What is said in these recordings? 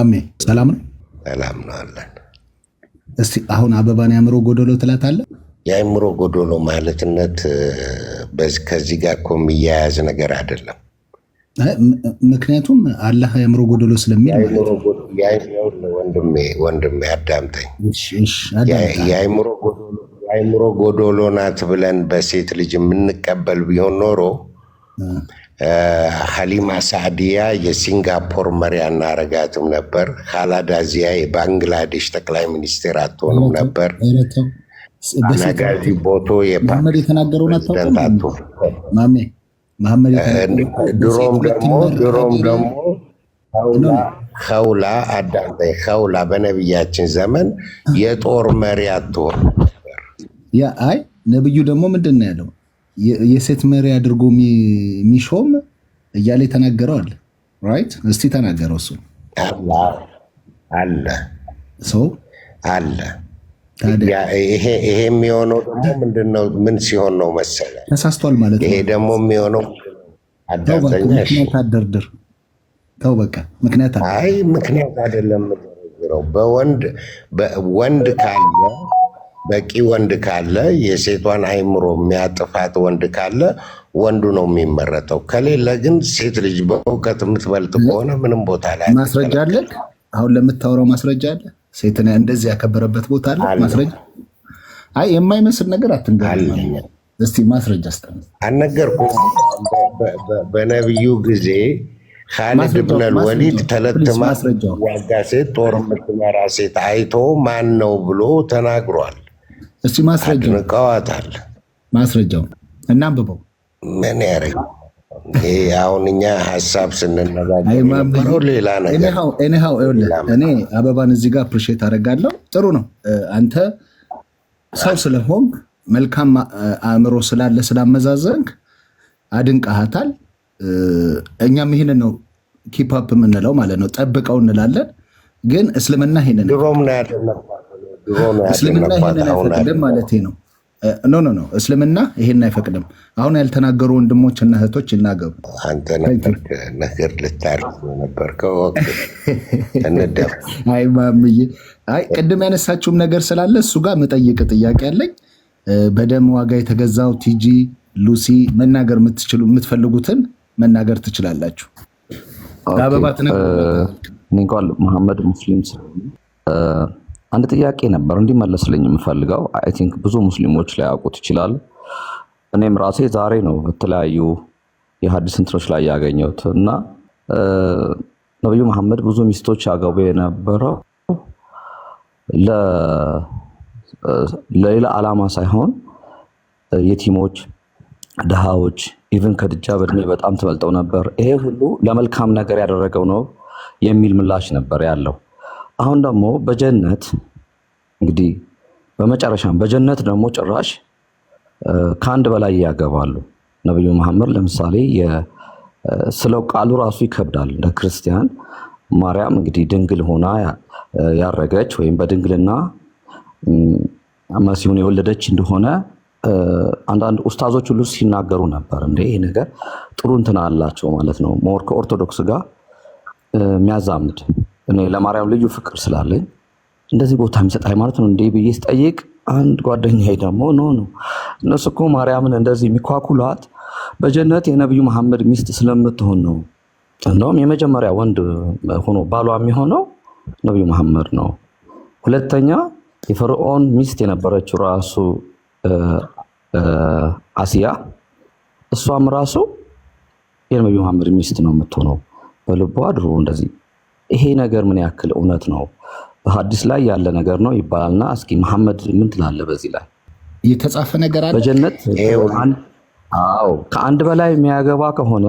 ማሜ ሰላም ነው? ሰላም ነው አለን። እስቲ አሁን አበባን የአእምሮ ጎዶሎ ትላታለህ? የአእምሮ ጎዶሎ ማለትነት ከዚህ ጋር እኮ የሚያያዝ ነገር አይደለም። ምክንያቱም አላህ የአእምሮ ጎዶሎ ስለሚል ወንድሜ አዳምጠኝ። የአእምሮ ጎዶሎ ናት ብለን በሴት ልጅ የምንቀበል ቢሆን ኖሮ ሀሊማ ሳዕዲያ የሲንጋፖር መሪ አናረጋትም ነበር። ካላዳ ዚያ የባንግላዴሽ ጠቅላይ ሚኒስቴር አትሆንም ነበር። ነጋዚ ቦቶ የፓኪስታን ድሮም ደግሞ ኸውላ አዳምጠኝ፣ ኸውላ በነቢያችን ዘመን የጦር መሪ አትሆን ነበር። አይ ነብዩ ደግሞ ምንድን ነው ያለው? የሴት መሪ አድርጎ የሚሾም እያለ የተናገረው አለ። ራይት? እስቲ ተናገረው። እሱ አለ ሰው አለ። ይሄ የሚሆነው ደግሞ ምንድነው? ምን ሲሆን ነው መሰለ? ተሳስቷል ማለት ነው። ይሄ ደግሞ የሚሆነው ምክንያት አደርድር። ተው በቃ ምክንያት አይ ምክንያት አይደለም የምደረድረው። ወንድ ካለ በቂ ወንድ ካለ የሴቷን አእምሮ የሚያጥፋት ወንድ ካለ ወንዱ ነው የሚመረጠው። ከሌለ ግን ሴት ልጅ በእውቀት የምትበልጥ ከሆነ ምንም ቦታ ላይ ማስረጃ አለ። አሁን ለምታወራው ማስረጃ አለ። ሴትን እንደዚህ ያከበረበት ቦታ አለ ማስረጃ። አይ የማይመስል ነገር አትንገረኝ። እስቲ ማስረጃ አስጠን። አልነገርኩም። በነብዩ ጊዜ ኻሊድ ብን አልወሊድ ተለትማ ዋጋ ሴት ጦር የምትመራ ሴት አይቶ ማን ነው ብሎ ተናግሯል። እስቲ ማስረጃው አድንቀዋታል። ማስረጃው እናንብበው። ምን ያረግ ይሄ አሁን እኛ ሀሳብ ስንነጋገር ሌላ ነገር። እኔ አበባን እዚህ ጋር አፕሪሼት አደርጋለሁ። ጥሩ ነው። አንተ ሰው ስለሆንክ መልካም አእምሮ ስላለ ስላመዛዘንክ አድንቀሃታል። እኛም ይሄንን ነው ኪፕ የምንለው ማለት ነው። ጠብቀው እንላለን። ግን እስልምና ይሄንን አይፈቅድም ማለት ነው። ኖ እስልምና ይሄን አይፈቅድም። አሁን ያልተናገሩ ወንድሞች እና እህቶች ይናገሩ። አንተ ነገር ልታርግ ነበርከው። አይ ማምዬ፣ አይ ቅድም ያነሳችሁም ነገር ስላለ እሱ ጋር መጠየቅ ጥያቄ አለኝ። በደም ዋጋ የተገዛው ቲጂ ሉሲ መናገር የምትፈልጉትን መናገር ትችላላችሁ። አበባ እንኳን መሐመድ ሙስሊም አንድ ጥያቄ ነበር እንዲመለስልኝ የምፈልገው። አይ ቲንክ ብዙ ሙስሊሞች ላይ ያውቁት ይችላል። እኔም ራሴ ዛሬ ነው በተለያዩ የሐዲስ እንትኖች ላይ ያገኘሁት እና ነብዩ መሐመድ ብዙ ሚስቶች ያገቡ የነበረው ለሌላ ዓላማ ሳይሆን የቲሞች፣ ድሃዎች፣ ኢቭን ከድጃ በእድሜ በጣም ትበልጠው ነበር። ይሄ ሁሉ ለመልካም ነገር ያደረገው ነው የሚል ምላሽ ነበር ያለው። አሁን ደግሞ በጀነት እንግዲህ በመጨረሻም በጀነት ደግሞ ጭራሽ ከአንድ በላይ ያገባሉ ነብዩ መሐመድ። ለምሳሌ ስለው ቃሉ ራሱ ይከብዳል። እንደ ክርስቲያን ማርያም እንግዲህ ድንግል ሆና ያረገች ወይም በድንግልና መሲሁን የወለደች እንደሆነ አንዳንድ ኡስታዞች ሁሉ ሲናገሩ ነበር። እንደ ይሄ ነገር ጥሩ እንትን አላቸው ማለት ነው። ሞር ከኦርቶዶክስ ጋር የሚያዛምድ እኔ ለማርያም ልዩ ፍቅር ስላለኝ እንደዚህ ቦታ የሚሰጥ ሃይማኖት ነው እንዴ ብዬ ስጠይቅ አንድ ጓደኛዬ ደግሞ ኖ እነሱ እኮ ማርያምን እንደዚህ የሚኳኩሏት በጀነት የነብዩ መሐመድ ሚስት ስለምትሆን ነው። እንደውም የመጀመሪያ ወንድ ሆኖ ባሏ የሚሆነው ነብዩ መሐመድ ነው። ሁለተኛ የፈርዖን ሚስት የነበረችው ራሱ አሲያ፣ እሷም ራሱ የነብዩ መሐመድ ሚስት ነው የምትሆነው በልቧ ድሮ እንደዚህ። ይሄ ነገር ምን ያክል እውነት ነው? በሐዲስ ላይ ያለ ነገር ነው ይባላልና እስኪ መሐመድ ምን ትላለህ በዚህ ላይ? የተጻፈ ነገር አለ በጀነት? አዎ ከአንድ በላይ የሚያገባ ከሆነ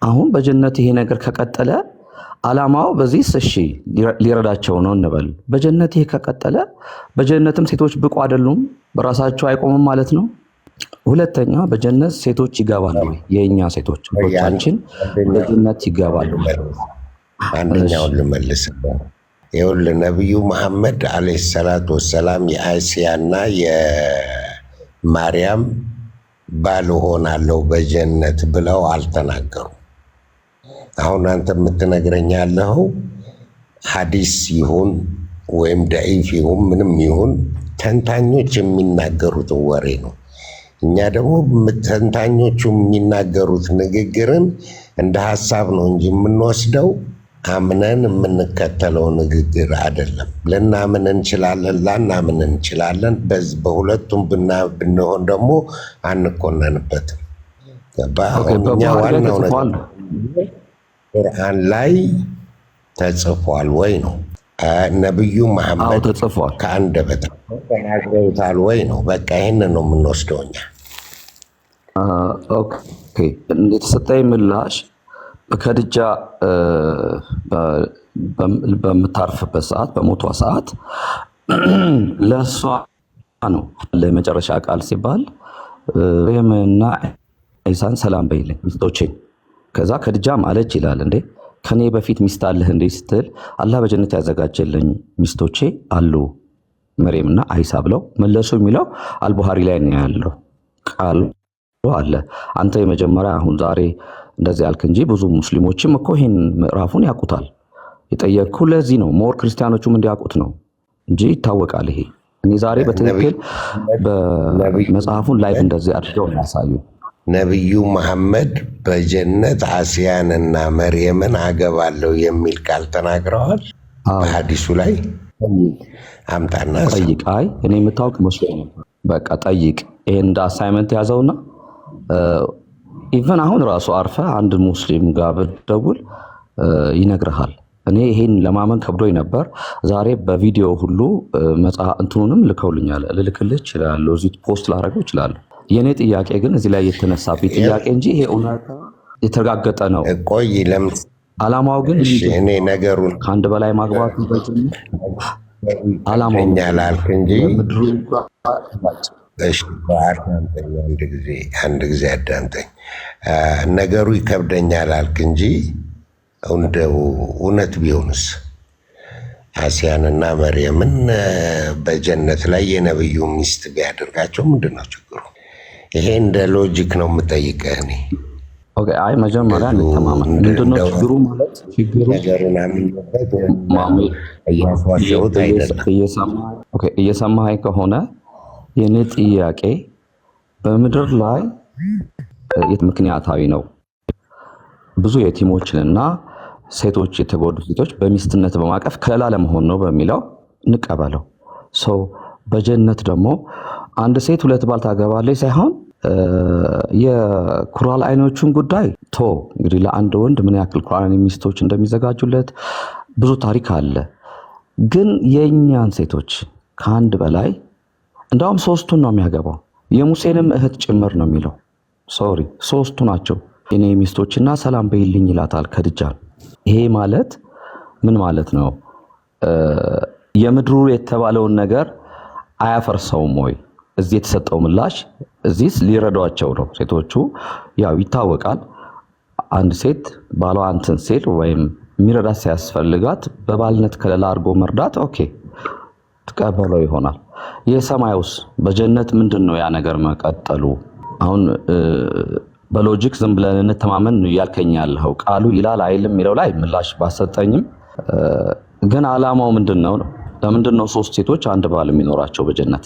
አሁን በጀነት ይሄ ነገር ከቀጠለ ዓላማው በዚህ እሺ ሊረዳቸው ነው እንበል። በጀነት ይሄ ከቀጠለ በጀነትም ሴቶች ብቁ አይደሉም፣ በራሳቸው አይቆምም ማለት ነው። ሁለተኛ በጀነት ሴቶች ይገባሉ ወይ? የኛ ሴቶች ወጣችን በጀነት ይገባሉ? አንደኛውን ልመልስበት። ይኸውልህ ነብዩ መሐመድ አለይሂ ሰላቱ ወሰላም የአሲያና የማርያም ባል ሆናለሁ በጀነት ብለው አልተናገሩም። አሁን አንተ የምትነግረኝ ያለኸው ሐዲስ ይሁን ወይም ደኢፍ ይሁን ምንም ይሁን ተንታኞች የሚናገሩትን ወሬ ነው። እኛ ደግሞ ተንታኞቹ የሚናገሩት ንግግርን እንደ ሀሳብ ነው እንጂ የምንወስደው አምነን የምንከተለው ንግግር አይደለም። ልናምን እንችላለን፣ ላናምን እንችላለን። በሁለቱም ብንሆን ደግሞ አንኮነንበትም። እኛ ዋናው ነገር ቁርአን ላይ ተጽፏል ወይ ነው። ነብዩ መሐመድ ከአንደበታቸው ተናግረውታል ወይ ነው። በቃ ይህንን ነው የምንወስደው እኛ። የተሰጠኝ ምላሽ ከድጃ በምታርፍበት ሰዓት በሞቷ ሰዓት ለእሷ ነው ለመጨረሻ ቃል ሲባል ሬምና ኢሳን ሰላም በይልኝ ሚስቶቼን። ከዛ ከድጃም አለች ይላል እንዴ ከኔ በፊት ሚስት አለህ እንዴ ስትል አላህ በጀነት ያዘጋጀልኝ ሚስቶቼ አሉ መሬምና አይሳ ብለው መለሱ የሚለው አልቡሃሪ ላይ ነው ያለው ቃል አለ። አንተ የመጀመሪያ አሁን ዛሬ እንደዚህ ያልክ እንጂ ብዙ ሙስሊሞችም እኮ ይሄን ምዕራፉን ያውቁታል። የጠየቅኩ ለዚህ ነው ሞር ክርስቲያኖቹም እንዲያውቁት ነው እንጂ ይታወቃል። ይሄ እኔ ዛሬ በትክክል በመጽሐፉን ላይቭ እንደዚህ አድርገው ያሳዩ። ነቢዩ መሐመድ በጀነት አስያንና መርየምን አገባለሁ የሚል ቃል ተናግረዋል። በሐዲሱ ላይ አምጣና ጠይቅ። አይ እኔ የምታውቅ መስሎኝ ነበር። በቃ ጠይቅ። ይሄን እንደ አሳይመንት ያዘውና ኢቨን አሁን ራሱ አርፈ አንድ ሙስሊም ጋር ብትደውል ይነግርሃል። እኔ ይሄን ለማመን ከብዶኝ ነበር። ዛሬ በቪዲዮ ሁሉ እንትኑንም ልከውልኛል። ልልክልህ እችላለሁ፣ እዚህ ፖስት ላደርገው እችላለሁ። የእኔ ጥያቄ ግን እዚህ ላይ የተነሳብኝ ጥያቄ እንጂ ይሄ እውነታ የተረጋገጠ ነው። ቆይ አላማው ግን እኔ ነገሩን ከአንድ በላይ ማግባቱ አላማው ላልክ እንጂ አንድ ጊዜ አዳምጠኝ። ነገሩ ይከብደኛል አልክ እንጂ እንደው እውነት ቢሆንስ አስያንና መርየምን በጀነት ላይ የነብዩ ሚስት ቢያደርጋቸው ምንድን ነው ችግሩ? ይሄ እንደ ሎጂክ ነው የምጠይቀህ እኔ። ኦኬ አይ መጀመሪያ እንተማመን። ምንድን ነው ችግሩ ማለት ችግሩ ነገሩን አምንበት እያስዋሸሁት አይደለም። እየሰማኸኝ ከሆነ የኔ ጥያቄ በምድር ላይ ምክንያታዊ ነው። ብዙ የቲሞችንና ሴቶች የተጎዱ ሴቶች በሚስትነት በማቀፍ ከለላ ለመሆን ነው በሚለው እንቀበለው። ሰው በጀነት ደግሞ አንድ ሴት ሁለት ባል ታገባለች ሳይሆን የኩራል አይኖቹን ጉዳይ እንግዲህ ለአንድ ወንድ ምን ያክል ኩራል ሚስቶች እንደሚዘጋጁለት ብዙ ታሪክ አለ። ግን የእኛን ሴቶች ከአንድ በላይ እንዳውም ሶስቱን ነው የሚያገባው። የሙሴንም እህት ጭምር ነው የሚለው። ሶሪ ሶስቱ ናቸው የኔ ሚስቶችና ሰላም በይልኝ ይላታል ከድጃን። ይሄ ማለት ምን ማለት ነው? የምድሩ የተባለውን ነገር አያፈርሰውም ወይ? እዚህ የተሰጠው ምላሽ እዚህስ ሊረዷቸው ነው ሴቶቹ። ያው ይታወቃል አንድ ሴት ባሏ እንትን ሲል ወይም የሚረዳት ሲያስፈልጋት በባልነት ከለላ አድርጎ መርዳት ኦኬ ተቀበለው ይሆናል። የሰማዩስ በጀነት ምንድን ነው ያ ነገር መቀጠሉ? አሁን በሎጂክ ዝም ብለን እንተማመን እያልከኝ ያለኸው ቃሉ ይላል አይልም የሚለው ላይ ምላሽ ባሰጠኝም ግን አላማው ምንድን ነው? ለምንድን ነው ሶስት ሴቶች አንድ ባል የሚኖራቸው በጀነት?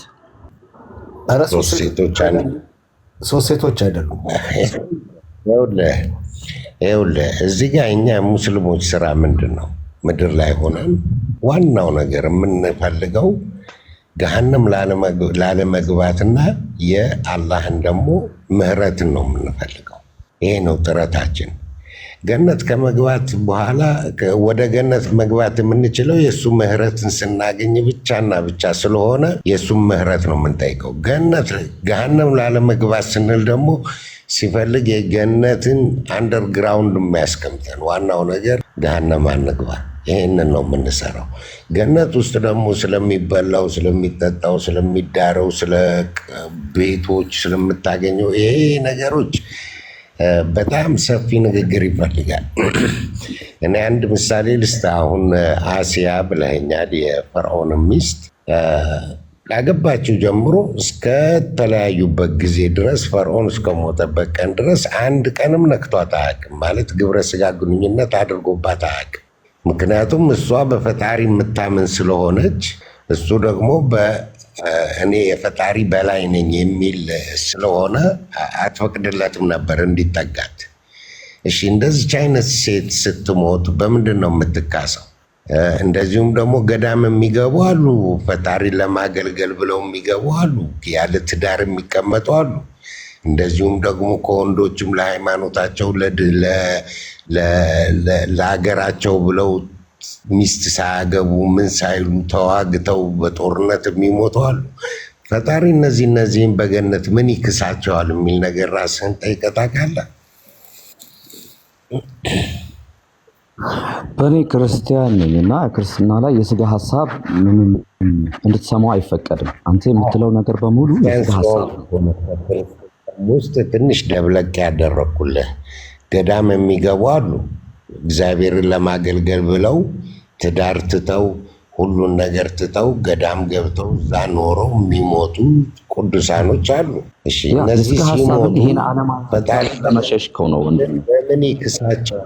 ሶስት ሴቶች አይደሉም። ይኸውልህ እዚህ ጋር እኛ ሙስሊሞች ስራ ምንድን ነው? ምድር ላይ ሆነን ዋናው ነገር የምንፈልገው ገሃነም ላለመግባትና የአላህን ደግሞ ምህረትን ነው የምንፈልገው። ይሄ ነው ጥረታችን። ገነት ከመግባት በኋላ ወደ ገነት መግባት የምንችለው የእሱ ምህረትን ስናገኝ ብቻና ብቻ ስለሆነ የእሱም ምህረት ነው የምንጠይቀው። ገሃነም ላለመግባት ስንል ደግሞ ሲፈልግ የገነትን አንደርግራውንድ የሚያስቀምጠን ዋናው ነገር ገሃነም አንግባ። ይህንን ነው የምንሰራው። ገነት ውስጥ ደግሞ ስለሚበላው፣ ስለሚጠጣው፣ ስለሚዳረው፣ ስለ ቤቶች ስለምታገኘው ይሄ ነገሮች በጣም ሰፊ ንግግር ይፈልጋል። እኔ አንድ ምሳሌ ልስጥ። አሁን አሲያ ብለኸኛል፣ የፈርዖን ሚስት ላገባችው ጀምሮ እስከ ተለያዩበት ጊዜ ድረስ ፈርዖን እስከሞተበት ቀን ድረስ አንድ ቀንም ነክቷት አያውቅም። ማለት ግብረ ስጋ ግንኙነት አድርጎባት አያውቅም። ምክንያቱም እሷ በፈጣሪ የምታምን ስለሆነች እሱ ደግሞ እኔ የፈጣሪ በላይ ነኝ የሚል ስለሆነ አትፈቅድለትም ነበር እንዲጠጋት። እሺ እንደዚች አይነት ሴት ስትሞት በምንድን ነው የምትካሰው? እንደዚሁም ደግሞ ገዳም የሚገቡ አሉ፣ ፈጣሪ ለማገልገል ብለው የሚገቡ አሉ፣ ያለ ትዳር የሚቀመጡ አሉ። እንደዚሁም ደግሞ ከወንዶችም ለሃይማኖታቸው ለሀገራቸው ብለው ሚስት ሳያገቡ ምን ሳይሉ ተዋግተው በጦርነት የሚሞቱ አሉ። ፈጣሪ እነዚህን በገነት ምን ይክሳቸዋል የሚል ነገር ራስህን ጠይቀህ ታውቃለህ? በእኔ ክርስቲያን ነኝ እና ክርስትና ላይ የስጋ ሀሳብ ምንም እንድትሰማው አይፈቀድም። አንተ የምትለው ነገር በሙሉ የስጋ ሀሳብ ውስጥ ትንሽ ደብለቅ ያደረኩልህ ገዳም የሚገቡ አሉ። እግዚአብሔርን ለማገልገል ብለው ትዳር ትተው ሁሉን ነገር ትተው ገዳም ገብተው እዛ ኖረው የሚሞቱ ቅዱሳኖች አሉ። እሺ እነዚህ ሲሞቱ ፈጣሪ ለመሸሽከው ነው በምን ይክሳቸው?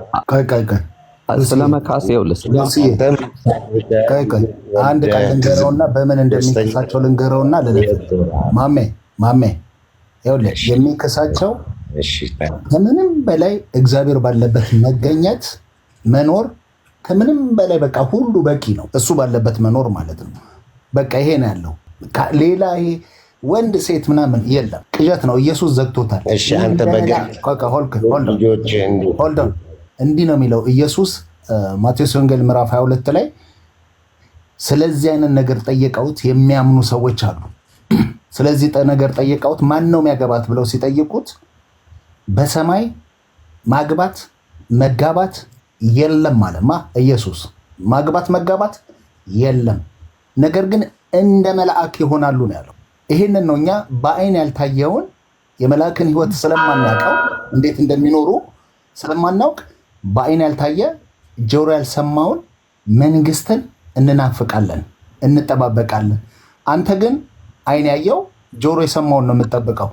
ስለመካስ አንድ ቃል ልንገረውና በምን እንደሚክሳቸው ልንገረውና ማሜ ይኸውልህ የሚክሳቸው ከምንም በላይ እግዚአብሔር ባለበት መገኘት መኖር ከምንም በላይ በቃ ሁሉ በቂ ነው። እሱ ባለበት መኖር ማለት ነው። በቃ ይሄ ነው ያለው። ሌላ ይሄ ወንድ ሴት ምናምን የለም፣ ቅዠት ነው። ኢየሱስ ዘግቶታል። እሺ አንተ ሆልደን እንዲህ ነው የሚለው ኢየሱስ ማቴዎስ ወንጌል ምዕራፍ 22 ላይ ስለዚህ አይነት ነገር ጠየቀውት የሚያምኑ ሰዎች አሉ። ስለዚህ ነገር ጠየቀውት ማን ነው የሚያገባት ብለው ሲጠይቁት በሰማይ ማግባት መጋባት የለም አለማ ኢየሱስ። ማግባት መጋባት የለም፣ ነገር ግን እንደ መልአክ ይሆናሉ ነው ያለው። ይሄንን ነው እኛ በአይን ያልታየውን የመልአክን ሕይወት ስለማናውቀው እንዴት እንደሚኖሩ ስለማናውቅ በአይን ያልታየ ጆሮ ያልሰማውን መንግስትን እንናፍቃለን፣ እንጠባበቃለን። አንተ ግን አይን ያየው ጆሮ የሰማውን ነው የምጠብቀው።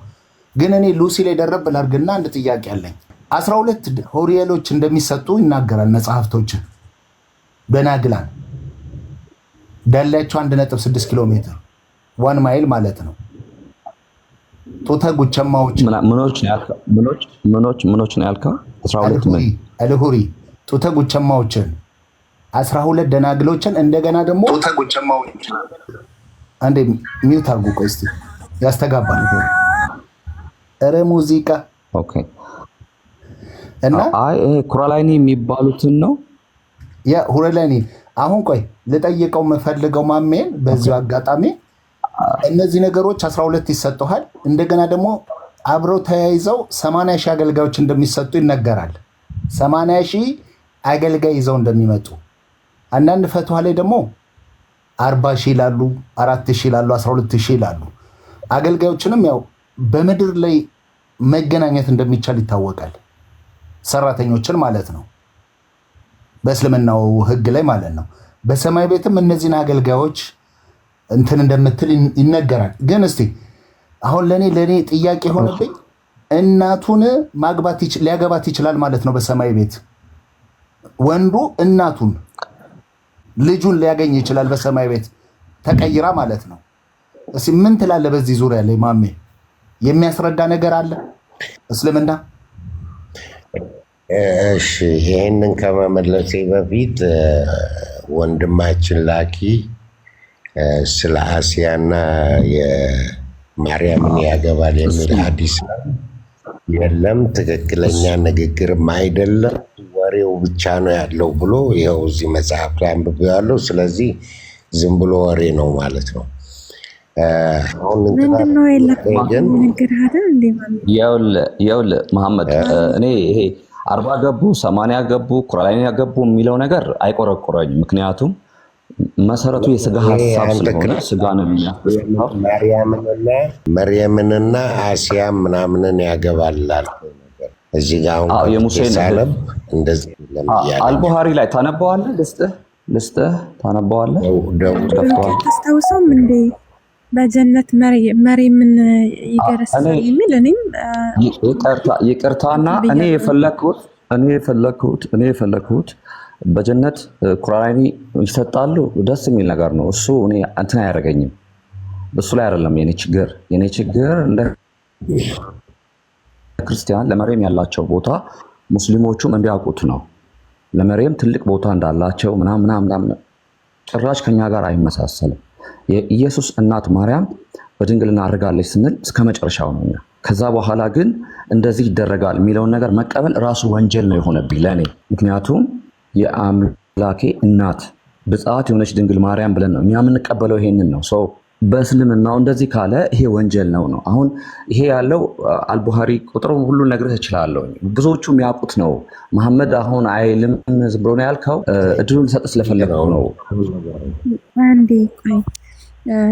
ግን እኔ ሉሲ ላይ ደረብ ላድርግና አንድ ጥያቄ አለኝ። 12 ሆሪየሎች እንደሚሰጡ ይናገራል መጽሐፍቶችን። በናግላን ዳላቸው 1.6 ኪሎ ሜትር 1 ማይል ማለት ነው። ጦተ ጉቸማዎች ምኖች ነው ያልከው? 12 ምን አልሁሪ ጦተ ጉቸማዎችን 12 ደናግሎችን እንደገና ደግሞ ጦተ ጉቸማዎችን አንዴ ሚውት አድርጉ። ቆይ እስቲ ያስተጋባል። ኧረ ሙዚቃ ኦኬ። እና ኩራላይኒ የሚባሉትን ነው ያ ሁረላይኒ። አሁን ቆይ ልጠይቀው የምፈልገው ማሜን በዚሁ አጋጣሚ እነዚህ ነገሮች 12 ይሰጡሃል። እንደገና ደግሞ አብረው ተያይዘው 80 ሺህ አገልጋዮች እንደሚሰጡ ይነገራል። 80 ሺህ አገልጋይ ይዘው እንደሚመጡ አንዳንድ ፈትዋ ላይ ደግሞ 40 ሺህ ይላሉ፣ 4 ሺህ ይላሉ፣ 12 ሺህ ይላሉ። አገልጋዮችንም ያው በምድር ላይ መገናኘት እንደሚቻል ይታወቃል። ሰራተኞችን ማለት ነው፣ በእስልምናው ሕግ ላይ ማለት ነው። በሰማይ ቤትም እነዚህን አገልጋዮች እንትን እንደምትል ይነገራል። ግን እስቲ አሁን ለኔ ጥያቄ የሆነብኝ እናቱን ሊያገባት ይችላል ማለት ነው በሰማይ ቤት። ወንዱ እናቱን ልጁን ሊያገኝ ይችላል በሰማይ ቤት ተቀይራ ማለት ነው። እስቲ ምን ትላለህ በዚህ ዙሪያ ላይ ማሜ? የሚያስረዳ ነገር አለ እስልምና? እሺ ይህንን ከመመለሴ በፊት ወንድማችን ላኪ ስለ አሲያና የማርያምን ያገባል የሚል ሐዲስ የለም፣ ትክክለኛ ንግግርም አይደለም፣ ወሬው ብቻ ነው ያለው ብሎ ይኸው እዚህ መጽሐፍ ላይ አንብቤዋለሁ። ስለዚህ ዝም ብሎ ወሬ ነው ማለት ነው። ይኸውልህ መሐመድ፣ እኔ ይሄ 40 ገቡ 80 ገቡ ኩራላይኒ ገቡ የሚለው ነገር አይቆረቆረኝም። ምክንያቱም መሰረቱ የስጋ ሀሳብ ስለሆነ ስጋ ነው የሚያስበው። መርየምንና አሲያም ምናምንን ያገባላል እዚህ ጋር አሁን የሙሴን እንደዚህ አልቡሃሪ ላይ ታነበዋለህ። ልስጥህ ታነበዋለህ። ታስታውሰውም እንዴ በጀነት መርየምን ይገረሳል የሚል እኔም ይቅርታና እኔ የፈለኩት በጀነት ቁርአኒ ይሰጣሉ። ደስ የሚል ነገር ነው እሱ። እኔ እንትን አያደርገኝም። እሱ ላይ አይደለም የኔ ችግር እንደ ክርስቲያን ለመርየም ያላቸው ቦታ ሙስሊሞቹም እንዲያውቁት ነው። ለመርየም ትልቅ ቦታ እንዳላቸው ምናምን ጭራሽ ከኛ ጋር አይመሳሰልም። የኢየሱስ እናት ማርያም በድንግልና አድርጋለች ስንል እስከ መጨረሻው ነው። ከዛ በኋላ ግን እንደዚህ ይደረጋል የሚለውን ነገር መቀበል ራሱ ወንጀል ነው የሆነብኝ ለእኔ። ምክንያቱም የአምላኬ እናት ብጽዓት የሆነች ድንግል ማርያም ብለን ነው እኛ የምንቀበለው። ይሄንን ነው ሰው በእስልምናው እንደዚህ ካለ ይሄ ወንጀል ነው። አሁን ይሄ ያለው አልቡሃሪ ቁጥሩ ሁሉ ነግሬህ እችላለሁ። ብዙዎቹ የሚያውቁት ነው። መሐመድ አሁን አይልም ዝም ብሎ ነው ያልከው። እድሉን ልሰጥ ስለፈለገው ነው። አንዴ ቆይ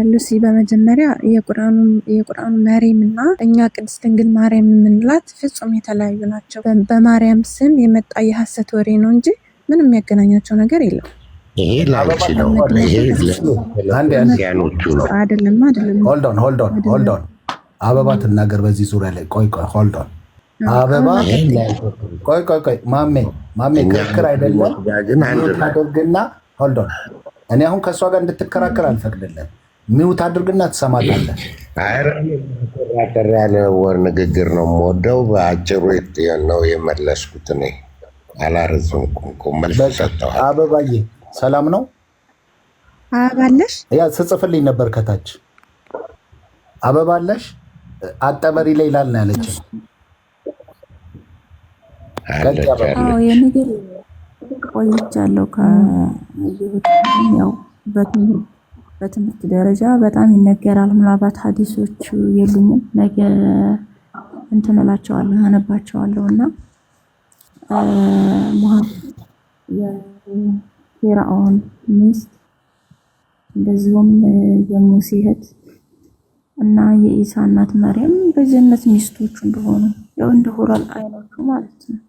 ሉሲ፣ በመጀመሪያ የቁርአኑ መርየም እና እኛ ቅድስት ድንግል ማርያም የምንላት ፍጹም የተለያዩ ናቸው። በማርያም ስም የመጣ የሐሰት ወሬ ነው እንጂ ምንም የሚያገናኛቸው ነገር የለም። ይሄ ላንቺ ነው። ይሄ ለክርስቲያኖቹ ነው። አይደለም። ሆልድ ኦን አበባ ትናገር በዚህ ዙሪያ ላይ። ቆይ ሆልድ ኦን አበባ ቆይ ማሜ ክርክር አይደለም ግን አድርግና ሆልድ ኦን። እኔ አሁን ከእሷ ጋር እንድትከራከር አልፈቅድልህም። ሚውት አድርግና ትሰማታለህ። አጠር ያለ ንግግር ነው የምወደው። በአጭሩ ነው የመለስኩት። እኔ አላረዝምኩም። መልስ ሰጥተዋል። አበባዬ ሰላም ነው? አበባለሽ? ያ ስጽፍልኝ ነበር ከታች አበባለሽ አጠበሪ ላይ ይላል ነው ያለችኝ። የንግር ቆይቻለሁ ያው በትምህርት ደረጃ በጣም ይነገራል። ምናልባት ሀዲሶቹ የሉኝም፣ ነገ እንትን እላቸዋለሁ አነባቸዋለሁ። እና የፊርዓውን ሚስት እንደዚሁም የሙሴ እህት እና የኢሳ እናት መርየም በጀነት ሚስቶቹ እንደሆኑ ያው እንደ ሆራል አይኖቹ ማለት ነው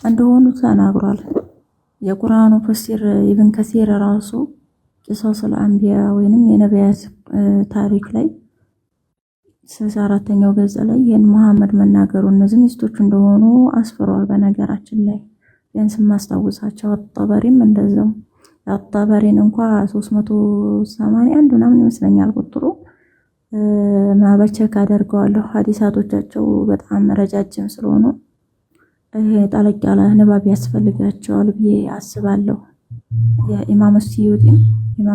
እንደሆኑ ተናግሯል። የቁርአኑ ፈሲር ኢብን ከሲር ራሱ ቂሶሱል አንቢያ ወይንም የነቢያት ታሪክ ላይ 64ኛው ገጽ ላይ ይህን መሐመድ መናገሩ እነዚህ ሚስቶቹ እንደሆኑ አስፍሯል። በነገራችን ላይ ቢያንስ ማስታወሳቸው አጣበሪም እንደዛው አጣበሪን እንኳን 381 ምናምን ይመስለኛል ቁጥሩ ምናልባት ቼክ አደርገዋለሁ። ሐዲሳቶቻቸው በጣም ረጃጅም ስለሆኑ ይሄ ጠለቅ ያለ ንባብ ያስፈልጋቸዋል ብዬ አስባለሁ። የኢማም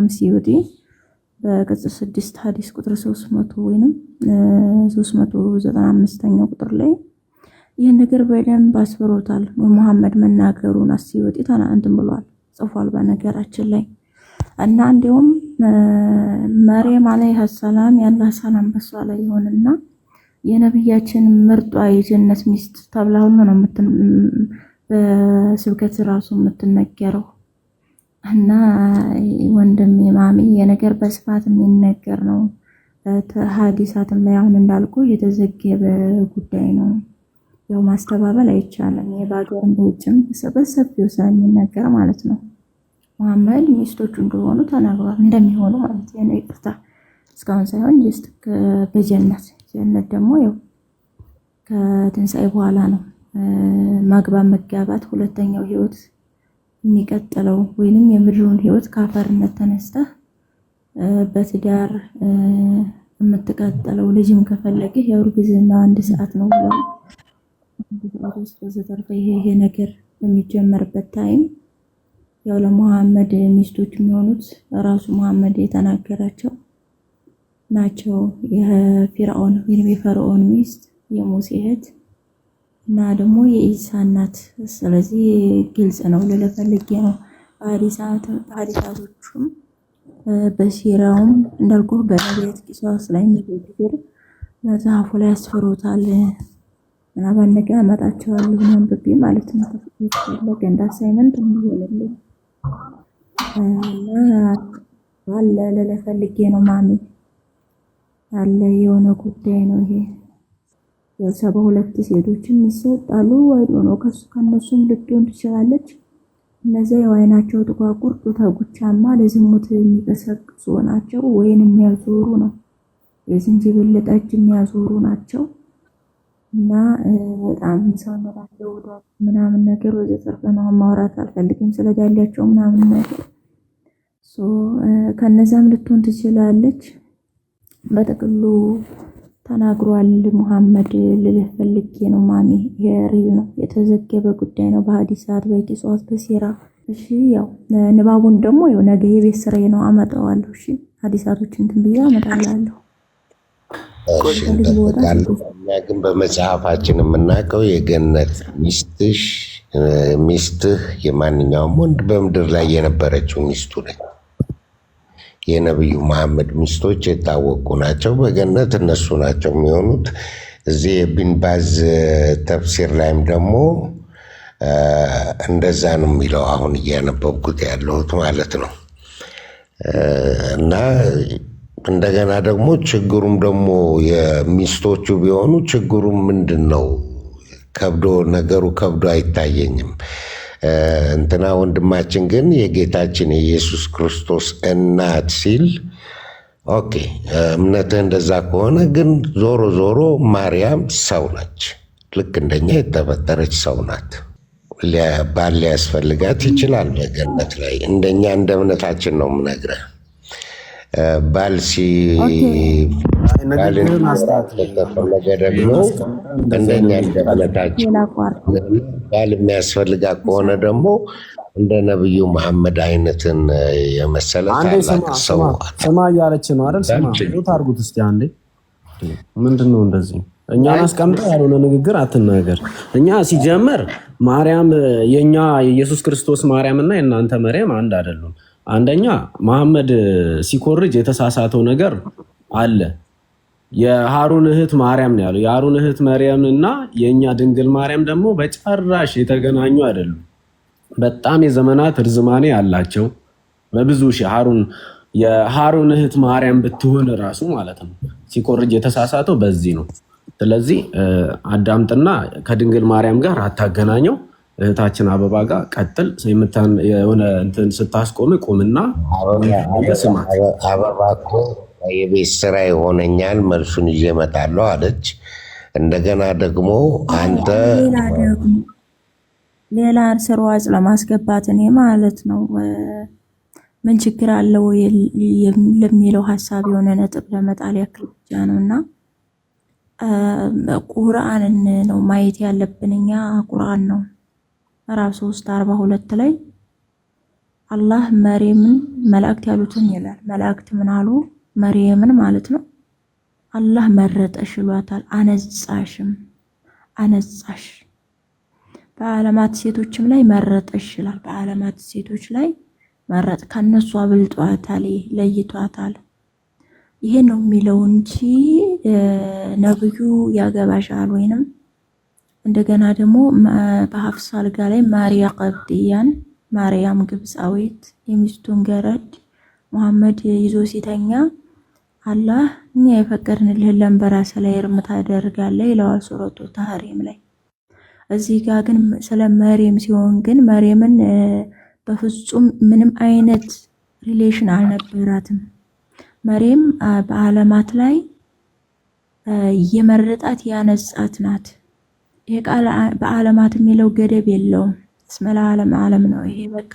ሲዩጢ በገጽ 6 ሐዲስ ቁጥር 300 ወይንም 395ኛው ቁጥር ላይ ይህን ነገር በደንብ አስብሮታል። መሐመድ መናገሩን ሲዩጢ እንትን ብሏል ጽፏል በነገራችን ላይ። እና እንዲሁም መርየም አለይሃ ሰላም ያላህ ሰላም በሷ ላይ ይሆንና የነብያችን ምርጧ የጀነት ሚስት ተብላ ሁሉ ነው በስብከት ራሱ የምትነገረው። እና ወንድም ማሚ የነገር በስፋት የሚነገር ነው። ሐዲሳትም ላይ አሁን እንዳልኩ የተዘገበ ጉዳይ ነው። ያው ማስተባበል አይቻልም። የባገርም በውጭም በሰፊው ስለሚነገር ማለት ነው። መሐመድ ሚስቶቹ እንደሆኑ ተናግሯል። እንደሚሆኑ ማለት ነው። ይቅርታ እስካሁን ሳይሆን ጀስት በጀነት ደግሞ ያው ከትንሣኤ በኋላ ነው ማግባት መጋባት ሁለተኛው ህይወት የሚቀጥለው ወይንም የምድሩን ህይወት ካፈርነት ተነስተህ በትዳር የምትቀጥለው። ልጅም ከፈለግህ ያው እርግዝና 1 ሰዓት ነው ብለው በዘተርፈ ይሄ ነገር በሚጀመርበት ታይም ያው ለመሐመድ ሚስቶች የሚሆኑት ራሱ መሐመድ የተናገራቸው ናቸው። የፊርዓውን ወይም የፈርዖን ሚስት የሙሴ እህት እና ደግሞ የኢሳ እናት። ስለዚህ ግልጽ ነው ለፈልጌ ነው። ሐዲሳቶቹም በሲራውም እንዳልኩ በነቢያት ቂሶስ ላይ የሚገድር መጽሐፉ ላይ ያስፈሩታል። እና ባነገ አመጣቸዋለሁ አንብቤ ማለት ነው። ተፈለገ እንደ አሳይመንት እንዲሆንልኝ አለ ለፈልጌ ነው ማሚ አለ የሆነ ጉዳይ ነው ይሄ። የ72 ሴቶችም ይሰጣሉ ወይ ነው ከነሱም ልትሆን ትችላለች። እነዚያ የዋይናቸው ጥቋቁር ጡታጉቻማ ለዝሙት የሚቀሰቅሱ ናቸው ወይንም የሚያዞሩ ነው። የዝንጅብል ጠጅ የሚያዞሩ ናቸው። እና በጣም ሰውነታቸው ወዷል ምናምን ነገር ወዘተርፈ ነው ማውራት አልፈልግም ስለዳሊያቸው ምናምን ነገር ከነዛም ልትሆን ትችላለች። በጥቅሉ ተናግሯል ሙሐመድ ልልህ ፈልጌ ነው ማሚ። የሪል ነው የተዘገበ ጉዳይ ነው በሐዲሳት በቂሷት በሲራ። እሺ ያው ንባቡን ደግሞ ያው ነገ የቤት ስራዬ ነው አመጣዋለሁ። እሺ ሐዲሳቶችን እንትን ብዬ አመጣላለሁ። እሺ እኛ ግን በመጽሐፋችን የምናውቀው የገነት ሚስትህ የማንኛውም ወንድ በምድር ላይ የነበረችው ሚስቱ ነች። የነብዩ መሐመድ ሚስቶች የታወቁ ናቸው። በገነት እነሱ ናቸው የሚሆኑት። እዚህ የቢን ባዝ ተፍሲር ላይም ደግሞ እንደዛ ነው የሚለው። አሁን እያነበብኩት ያለሁት ማለት ነው። እና እንደገና ደግሞ ችግሩም ደግሞ የሚስቶቹ ቢሆኑ ችግሩም ምንድን ነው? ነገሩ ከብዶ አይታየኝም። እንትና ወንድማችን ግን የጌታችን የኢየሱስ ክርስቶስ እናት ሲል ኦኬ፣ እምነትህ እንደዛ ከሆነ ግን ዞሮ ዞሮ ማርያም ሰው ነች። ልክ እንደኛ የተፈጠረች ሰው ናት። ባል ሊያስፈልጋት ይችላል በገነት ላይ። እንደኛ እንደ እምነታችን ነው የምነግርህ። ባል ከተፈለገ ደግሞ እንደኛ እንደ እምነታችን ባል የሚያስፈልጋት ከሆነ ደግሞ እንደ ነብዩ መሐመድ አይነትን የመሰለ ታላቅ ሰው ስማ እያለች ነው አይደል? ስማ ታርጉት እስቲ አንዴ። ምንድን ነው እንደዚህ? እኛን አስቀምጠ ያልሆነ ንግግር አትናገር። እኛ ሲጀመር ማርያም የኛ የኢየሱስ ክርስቶስ ማርያም እና የእናንተ ማርያም አንድ አይደሉም። አንደኛ መሐመድ ሲኮርጅ የተሳሳተው ነገር አለ። የሃሩን እህት ማርያም ነው ያለው። የሃሩን እህት ማርያም እና የኛ ድንግል ማርያም ደግሞ በጭራሽ የተገናኙ አይደሉም። በጣም የዘመናት ርዝማኔ ያላቸው በብዙ ሺህ የሃሩን እህት ማርያም ብትሆን ራሱ ማለት ነው። ሲኮርጅ የተሳሳተው በዚህ ነው። ስለዚህ አዳምጥና ከድንግል ማርያም ጋር አታገናኘው። እህታችን አበባ ጋር ቀጥል። የሆነ እንትን ስታስቆም ቁምና ስማት። አበባ እኮ የቤት ስራ ይሆነኛል መልሱን ይዤ እመጣለሁ አለች። እንደገና ደግሞ አንተ ሌላ ስርዋጽ ለማስገባት እኔ ማለት ነው ምን ችግር አለው ለሚለው ሀሳብ የሆነ ነጥብ ለመጣል ያክል ብቻ ነው። እና ቁርአንን ነው ማየት ያለብን እኛ። ቁርአን ነው ምዕራፍ 3:42 ላይ አላህ መርየምን መላእክት ያሉትን ይላል። መላእክት ምን አሉ? መርየምን ማለት ነው አላህ መረጠሽ ይሏታል። አነጻሽ በዓለማት ሴቶችም ላይ መረጠሽ ይላል። በዓለማት ሴቶች ላይ መረጥ፣ ከነሱ አብልጧታል፣ ለይቷታል። ይሄ ነው የሚለው እንጂ ነብዩ ያገባሻል ወይንም እንደገና ደግሞ በሐፍሳ አልጋ ላይ ማርያ ቀብጥያን ማርያም ግብፃዊት የሚስቱን ገረድ መሐመድ ይዞ ሲተኛ አላህ እኛ የፈቀድንልህን ለንበራስ ላይ እርምት ታደርጋለህ ይለዋል ሱረቱ ተህሪም ላይ። እዚህ ጋር ግን ስለ መርየም ሲሆን ግን መርየምን በፍጹም ምንም አይነት ሪሌሽን አልነበራትም። መርየም በዓለማት ላይ የመረጣት ያነጻት ናት። ይሄ ቃል በዓለማት የሚለው ገደብ የለውም። እስመ ለዓለም ዓለም ነው። ይሄ በቃ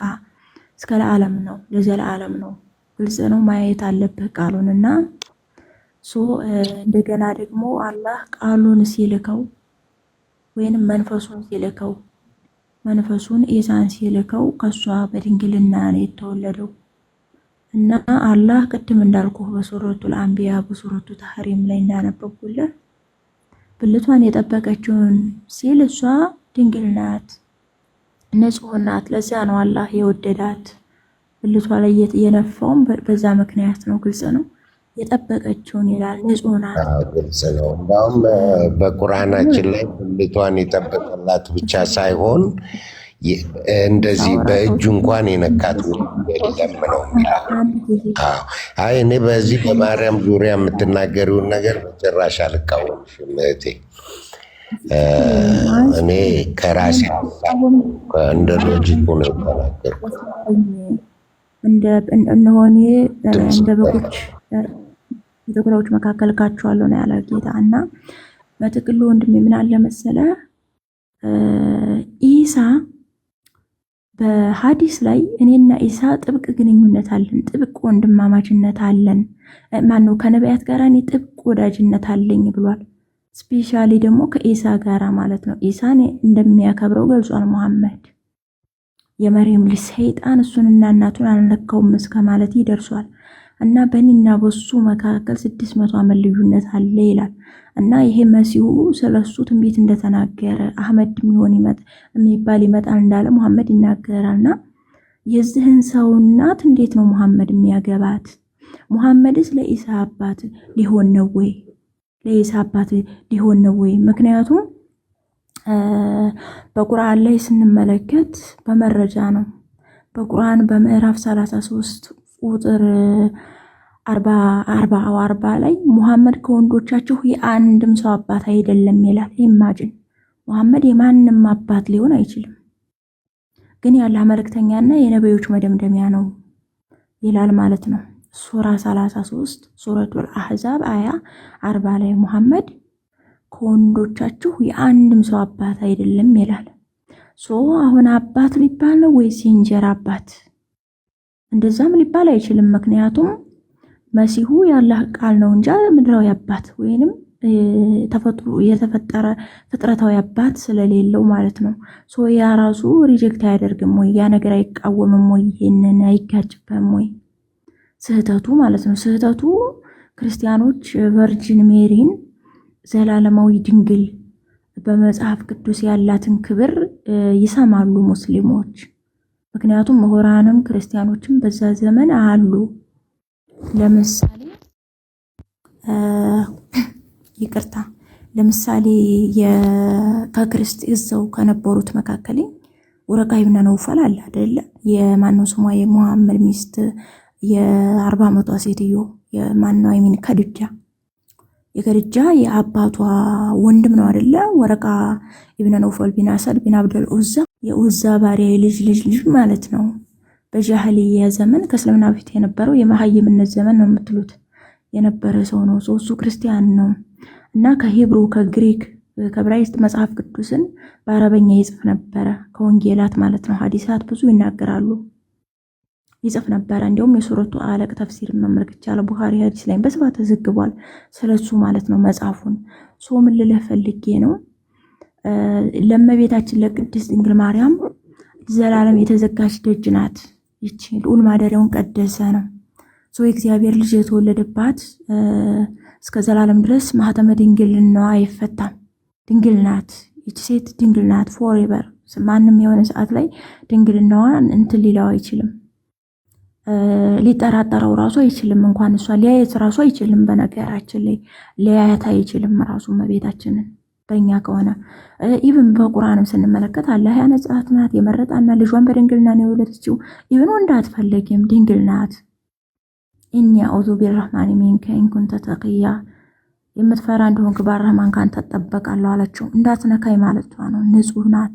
እስከ ለዓለም ነው፣ ለዘላለም ነው። ግልጽ ነው። ማየት አለብህ ቃሉንና እንደገና ደግሞ አላህ ቃሉን ሲልከው ወይንም መንፈሱን ሲልከው መንፈሱን ኢሳን ሲልከው ከሷ በድንግልና ነው የተወለደው። እና አላህ ቅድም እንዳልኩህ በሱረቱል አንቢያ በሱረቱ ተህሪም ላይ እንዳነበብኩልህ ብልቷን የጠበቀችውን ሲል እሷ ድንግል ናት፣ ንጹህ ናት። ለዛ ነው አላህ የወደዳት። ብልቷ ላይ የነፋውም በዛ ምክንያት ነው። ግልጽ ነው። የጠበቀችውን ይላል፣ ንጹህ ናት። ግልጽ ነው። እንዳውም በቁርአናችን ላይ ብልቷን የጠበቀላት ብቻ ሳይሆን እንደዚህ በእጁ እንኳን የነካት የለም ነው የሚለው። አይ እኔ በዚህ በማርያም ዙሪያ የምትናገሪውን ነገር በጭራሽ አልቃወምሽም እህቴ። እኔ ከራሴ እንደ ሎጂኩ ነው የተናገርኩት። እነሆኔ እንደ በጎች መካከል ካችኋለሁ ነው ያለ ጌታ። እና በጥቅሉ ወንድሜ ምን አለ መሰለ ኢሳ በሐዲስ ላይ እኔና ኢሳ ጥብቅ ግንኙነት አለን፣ ጥብቅ ወንድማማችነት አለን። ማነው ከነቢያት ጋር እኔ ጥብቅ ወዳጅነት አለኝ ብሏል። ስፔሻሊ ደግሞ ከኢሳ ጋራ ማለት ነው። ኢሳን እንደሚያከብረው ገልጿል መሐመድ። የመርየም ልጅ ሰይጣን እሱንና እናቱን አልነካውም እስከ ማለት ይደርሷል። እና በእኔና በሱ መካከል 600 ዓመት ልዩነት አለ ይላል። እና ይሄ መሲሁ ስለሱ ትንቢት እንደተናገረ አህመድ የሚባል ይመጣል እንዳለ መሐመድ ይናገራልና የዚህን ሰው እናት እንዴት ነው መሐመድ የሚያገባት? መሐመድስ ለኢሳ አባት ሊሆን ነው ወይ? ለኢሳ አባት ሊሆን ነው ወይ? ምክንያቱም በቁርአን ላይ ስንመለከት በመረጃ ነው። በቁርአን በምዕራፍ 33 ቁጥር 40 ላይ ሙሐመድ ከወንዶቻችሁ የአንድም ሰው አባት አይደለም ይላል። ኢማጂን ሙሐመድ የማንም አባት ሊሆን አይችልም፣ ግን የአላህ መልእክተኛና የነብዮች መደምደሚያ ነው ይላል ማለት ነው። ሱራ 33 ሱረቱል አህዛብ አያ 40 ላይ ሙሐመድ ከወንዶቻችሁ የአንድም ሰው አባት አይደለም ይላል። አሁን አባት ሊባል ነው ወይስ የእንጀራ አባት? እንደዛም ሊባል አይችልም። ምክንያቱም መሲሁ የአላህ ቃል ነው እንጂ ምድራዊ አባት ወይንም የተፈጠረ ፍጥረታዊ አባት ስለሌለው ማለት ነው። ያ ራሱ ሪጀክት አያደርግም ወይ? ያ ነገር አይቃወምም ወይ? ይሄንን አይጋጭበም ወይ? ስህተቱ ማለት ነው። ስህተቱ ክርስቲያኖች ቨርጂን ሜሪን ዘላለማዊ ድንግል በመጽሐፍ ቅዱስ ያላትን ክብር ይሰማሉ ሙስሊሞች። ምክንያቱም ምሁራንም ክርስቲያኖችም በዛ ዘመን አሉ። ለምሳሌ እዛው ከነበሩት መካከል ወረቃ ኢብኑ ነውፈል አለ አይደለ? የማነው ስሟ የሙሐመድ ሚስት የ40 ዓመቷ ሴትዮ የማነው አይሚን የከድጃ የአባቷ ወንድም ነው አይደለ? ወረቃ ኢብኑ ነውፈል ቢን አሰድ ቢን አብዱል ኡዛ የኡዛ ባሪያ ልጅ ማለት ነው። በጃህሊያ ዘመን ከእስልምና በፊት የነበረው የመሐይምነት ዘመን ነው የምትሉት የነበረ ሰው ነው። እሱ ክርስቲያን ነው እና ከሂብሩ ከግሪክ ከዕብራይስጥ መጽሐፍ ቅዱስን በአረበኛ ይጽፍ ነበረ። ከወንጌላት ማለት ነው። ሐዲሳት ብዙ ይናገራሉ፣ ይጽፍ ነበረ። እንዲሁም የሱረቱ አለቅ ተፍሲር መመልከት ይቻላል። ቡኻሪ ሐዲስ ላይ በስፋት ተዘግቧል ስለሱ ማለት ነው መጽሐፉን። ምን ልልህ ፈልጌ ነው ለእመቤታችን ለቅድስት ድንግል ማርያም ዘላለም የተዘጋች ደጅ ናት። ይቺ ልዑል ማደሪያውን ቀደሰ ነው። የእግዚአብሔር ልጅ የተወለደባት እስከ ዘላለም ድረስ ማህተመ ድንግልናዋ አይፈታም። ድንግል ናት ይቺ ሴት፣ ድንግል ናት ፎሬቨር። ማንም የሆነ ሰዓት ላይ ድንግልናዋን እንትን ሊለው አይችልም፣ ሊጠራጠረው ራሱ አይችልም። እንኳን እሷ ሊያየት ራሱ አይችልም። በነገራችን ላይ ሊያየት አይችልም ራሱ እመቤታችንን በእኛ ከሆነ ኢቭን በቁርአንም ስንመለከት አላህ ያነጻት ናት፣ የመረጣና ልጇን በድንግልና ነው የወለደችው። ኢቭን ወንድ አትፈልግም፣ ድንግል ናት። ኢኒ አዑዙ ቢረህማኒ ሚንከ ኢን ኩንተ ተቂያ፣ የምትፈራ እንደሆንክ በረህማን ካንተ እጠበቃለሁ አለችው። እንዳትነካይ ማለቷ ነው። ንጹህ ናት፣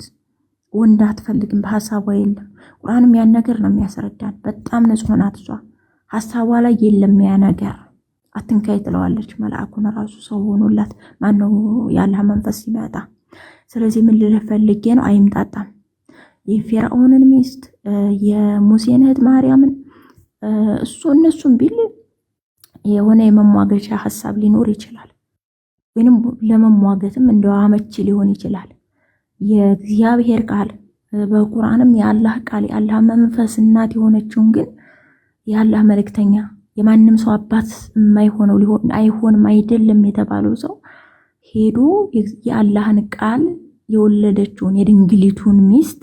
ወንድ አትፈልግም፣ በሐሳቧ የለም። ቁርአንም ያን ነገር ነው የሚያስረዳን። በጣም ንጹህ ናት እሷ፣ ሐሳቧ ላይ የለም ያ ነገር። አትንካይ ትለዋለች መልአኩን ራሱ ሰው ሆኖላት ማነው ያላህ መንፈስ ሲመጣ። ስለዚህ ምን ልልህ ፈልጌ ነው አይምጣጣም። የፊርዓውንን ሚስት የሙሴን እህት ማርያምን እነሱም ቢል የሆነ የመሟገቻ ሐሳብ ሊኖር ይችላል፣ ወይንም ለመሟገትም እንደው አመቺ ሊሆን ይችላል። የእግዚአብሔር ቃል በቁርአንም የአላህ ቃል የአላህ መንፈስ እናት የሆነችውን ግን የአላህ መልእክተኛ የማንም ሰው አባት የማይሆነው አይሆንም አይደለም የተባለው ሰው ሄዶ የአላህን ቃል የወለደችውን የድንግሊቱን ሚስት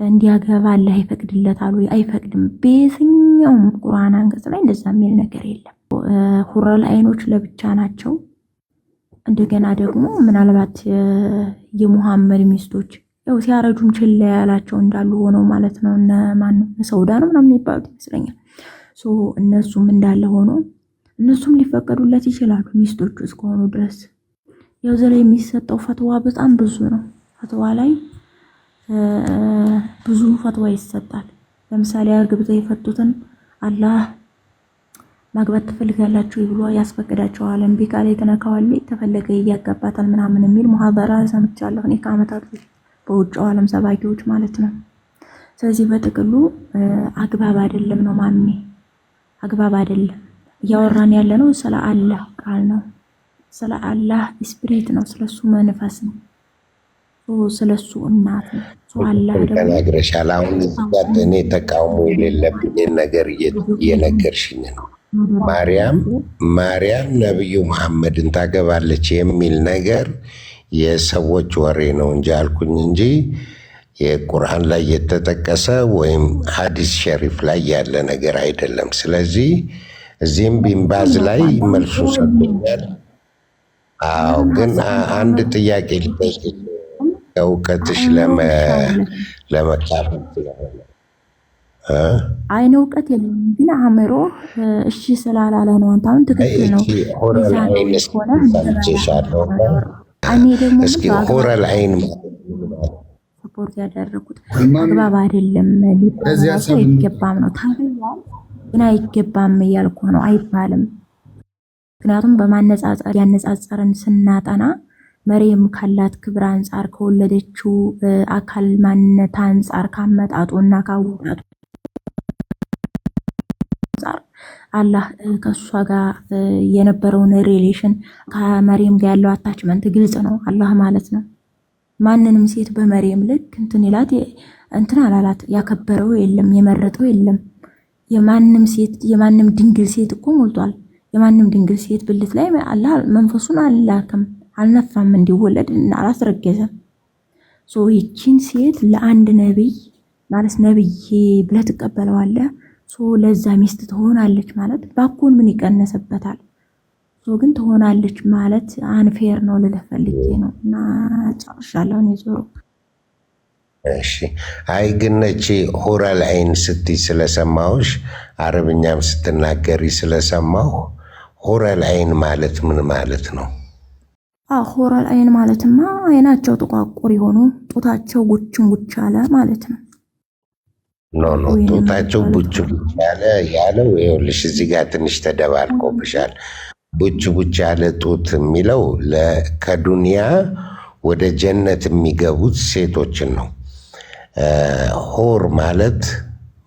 እንዲያገባ አላህ ይፈቅድለታል ወይ? አይፈቅድም። በየትኛውም ቁርአን አንቀጽ ላይ እንደዛ የሚል ነገር የለም። ሁረል አይኖች ለብቻ ናቸው። እንደገና ደግሞ ምናልባት የሙሐመድ ሚስቶች ያው ሲያረጁም ችላ ያላቸው እንዳሉ ሆነው ማለት ነው። ሰውዳ ነው ምናምን የሚባሉት ይመስለኛል። እነሱም እንዳለ ሆኖ እነሱም ሊፈቀዱለት ይችላሉ ሚስቶቹ እስከሆኑ ድረስ። ያው ዘላ የሚሰጠው ፈትዋ በጣም ብዙ ነው። ፈትዋ ላይ ብዙ ፈትዋ ይሰጣል። ለምሳሌ አርግብተው የፈቱትን አላህ ማግባት ትፈልጋላችሁ ብሎ ያስፈቅዳቸዋል። እምቢ ካለ የተነካዋለች ተፈለገ እያጋባታል ምናምን የሚል ሙሐደራ ሰምቻለሁ እኔ ከዓመታት በውጭው ዓለም ሰባኪዎች ማለት ነው። ስለዚህ በጥቅሉ አግባብ አይደለም ነው ማሜ፣ አግባብ አይደለም። እያወራን ያለ ነው ስለ አላህ ቃል ነው፣ ስለ አላህ ስፒሪት ነው፣ ስለሱ መንፈስ ነው፣ ስለሱ እናት ነው። አላህ ተናግረሻል። አሁን እኔ ተቃውሞ የሌለብኝ ነገር እየነገርሽኝ ነው። ማርያም ነቢዩ መሐመድን ታገባለች የሚል ነገር የሰዎች ወሬ ነው እንጂ አልኩኝ እንጂ የቁርአን ላይ የተጠቀሰ ወይም ሐዲስ ሸሪፍ ላይ ያለ ነገር አይደለም። ስለዚህ እዚህም ቢንባዝ ላይ መልሱ ሰጥቶኛል። አዎ፣ ግን አንድ ጥያቄ ልጠይቅሽ እውቀትሽ ለመካፈል ስለሆነ አይን እውቀት የለም ግን አእምሮ እሺ ስላላለ ነው። አንተም ትክክል ነው። እኔ ደግሞ ሆረል አይን ሰፖርት ያደረኩት አግባብ አይደለም፣ አይገባም ነው። ታዲያ ግን አይገባም እያልኩ ነው፣ አይባልም። ምክንያቱም በማነጻጸር ያነጻጸርን ስናጠና መርየም ካላት ክብር አንጻር ከወለደችው አካል ማንነት አንጻር ካመጣጡና ካወጣጡ አላህ ከሷ ጋር የነበረውን ሪሌሽን ከመርየም ጋር ያለው አታችመንት ግልጽ ነው። አላህ ማለት ነው ማንንም ሴት በመርየም ልክ እንትን ይላት እንትን አላላት። ያከበረው የለም፣ የመረጠው የለም። የማንም ሴት የማንም ድንግል ሴት እኮ ሞልቷል። የማንም ድንግል ሴት ብልት ላይ አላህ መንፈሱን አላከም፣ አልነፋም፣ እንዲወለድ አላስረገዘም። ይቺን ሴት ለአንድ ነብይ ማለት ነብይ ብለህ ትቀበለዋለህ። ለዛ ሚስት ትሆናለች ማለት ባኮን ምን ይቀነስበታል? ግን ትሆናለች ማለት አንፌር ነው ልልህ ፈልጌ ነው። እና ጨርሻለሁ እኔ ዞሮ። እሺ፣ አይ ግን ነቺ ሆረል አይን ስትይ ስለሰማሁሽ አረብኛም ስትናገሪ ስለሰማሁ ሆረል አይን ማለት ምን ማለት ነው? ሆረል አይን ማለትማ አይናቸው ጥቋቁር የሆኑ ጡታቸው ጉችን ጉች አለ ማለት ነው። ኖ ጡታቸው ቡች ቡች ያለው ይኸውልሽ፣ እዚህ ጋር ትንሽ ተደባልቆብሻል። ቡች ቡች ያለ ጡት የሚለው ከዱንያ ወደ ጀነት የሚገቡት ሴቶችን ነው። ሆር ማለት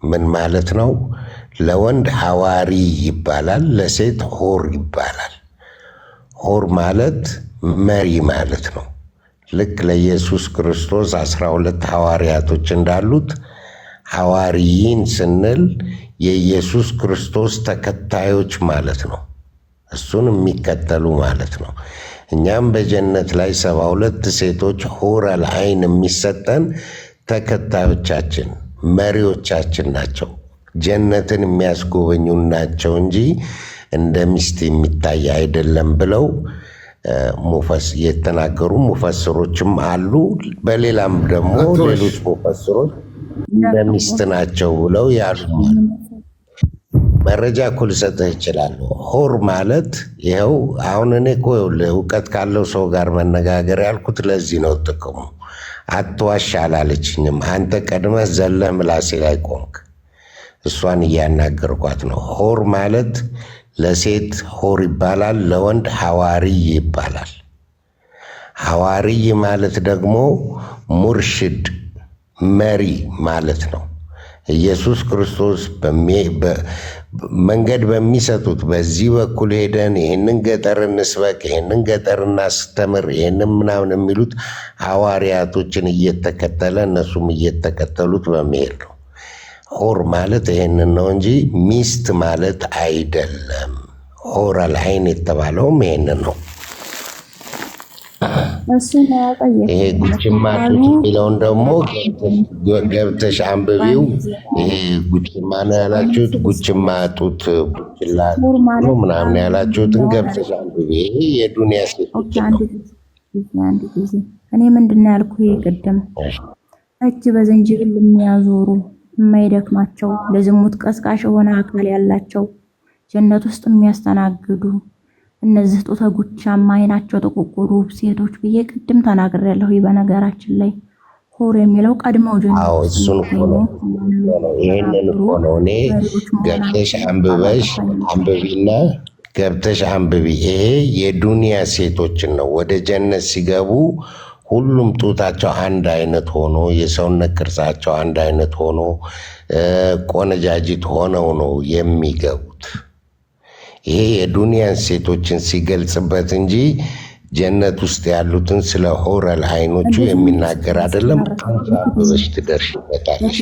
ምን ማለት ነው? ለወንድ ሐዋሪ ይባላል፣ ለሴት ሆር ይባላል። ሆር ማለት መሪ ማለት ነው። ልክ ለኢየሱስ ክርስቶስ 12 ሐዋርያቶች እንዳሉት ሐዋርይን ስንል የኢየሱስ ክርስቶስ ተከታዮች ማለት ነው። እሱን የሚከተሉ ማለት ነው። እኛም በጀነት ላይ 72 ሴቶች ሆረል አይን የሚሰጠን ተከታዮቻችን መሪዎቻችን ናቸው። ጀነትን የሚያስጎበኙ ናቸው እንጂ እንደ ሚስት የሚታይ አይደለም ብለው የተናገሩ ሙፈስሮችም አሉ። በሌላም ደግሞ ሌሎች ሙፈስሮች እንደ ሚስት ናቸው ብለው ያሉ መረጃ እኮ ልሰጥህ እችላለሁ። ሆር ማለት ይኸው አሁን እኔ እኮ እውቀት ካለው ሰው ጋር መነጋገር ያልኩት ለዚህ ነው። ጥቅሙ አትዋሽ አላለችኝም። አንተ ቀድመህ ዘለህ ምላሴ ላይ ቆምክ። እሷን እያናገርኳት ነው። ሆር ማለት ለሴት ሆር ይባላል፣ ለወንድ ሐዋርይ ይባላል። ሐዋርይ ማለት ደግሞ ሙርሽድ መሪ ማለት ነው። ኢየሱስ ክርስቶስ መንገድ በሚሰጡት በዚህ በኩል ሄደን ይህንን ገጠር እንስበክ፣ ይህንን ገጠር እናስተምር፣ ይህንን ምናምን የሚሉት ሐዋርያቶችን እየተከተለ እነሱም እየተከተሉት በመሄድ ነው። ሆር ማለት ይህንን ነው እንጂ ሚስት ማለት አይደለም። ሆረል አይን የተባለውም ይህንን ነው። ይሄ ጉችማ ጡት የሚለውን ደግሞ ገብተሽ አንብቢው። ይሄ ጉችማ ነው ያላችሁት፣ ጉችማ ጡት ቡችላ ነው ምናምን ያላችሁትን ገብተሽ አንብቢ። ይሄ የዱንያ ሴቶች አንድ ጊዜ እኔ ምንድን ነው ያልኩ ቅድም እጅ በዘንጅብል የሚያዞሩ የማይደክማቸው ለዝሙት ቀስቃሽ የሆነ አካል ያላቸው ጀነት ውስጥ የሚያስተናግዱ እነዚህ ጡተ ጉቻማ አይናቸው ጥቁቁሩ ሴቶች ብዬ ቅድም ተናግሬያለሁ። በነገራችን ላይ ሁር የሚለው ቀድመው አዎ እሱን እኮ ነው። ይሄንን እኮ ነው እኔ ገብተሽ አንብቢና ገብተሽ አንብቢ። ይሄ የዱንያ ሴቶችን ነው። ወደ ጀነት ሲገቡ ሁሉም ጡታቸው አንድ አይነት ሆኖ የሰውነት ቅርጻቸው አንድ አይነት ሆኖ ቆነጃጅት ሆነው ነው የሚገቡት። ይሄ የዱንያን ሴቶችን ሲገልጽበት እንጂ ጀነት ውስጥ ያሉትን ስለ ሆረል አይኖቹ የሚናገር አይደለም። ብዙሽ ትደርሽበታለሽ።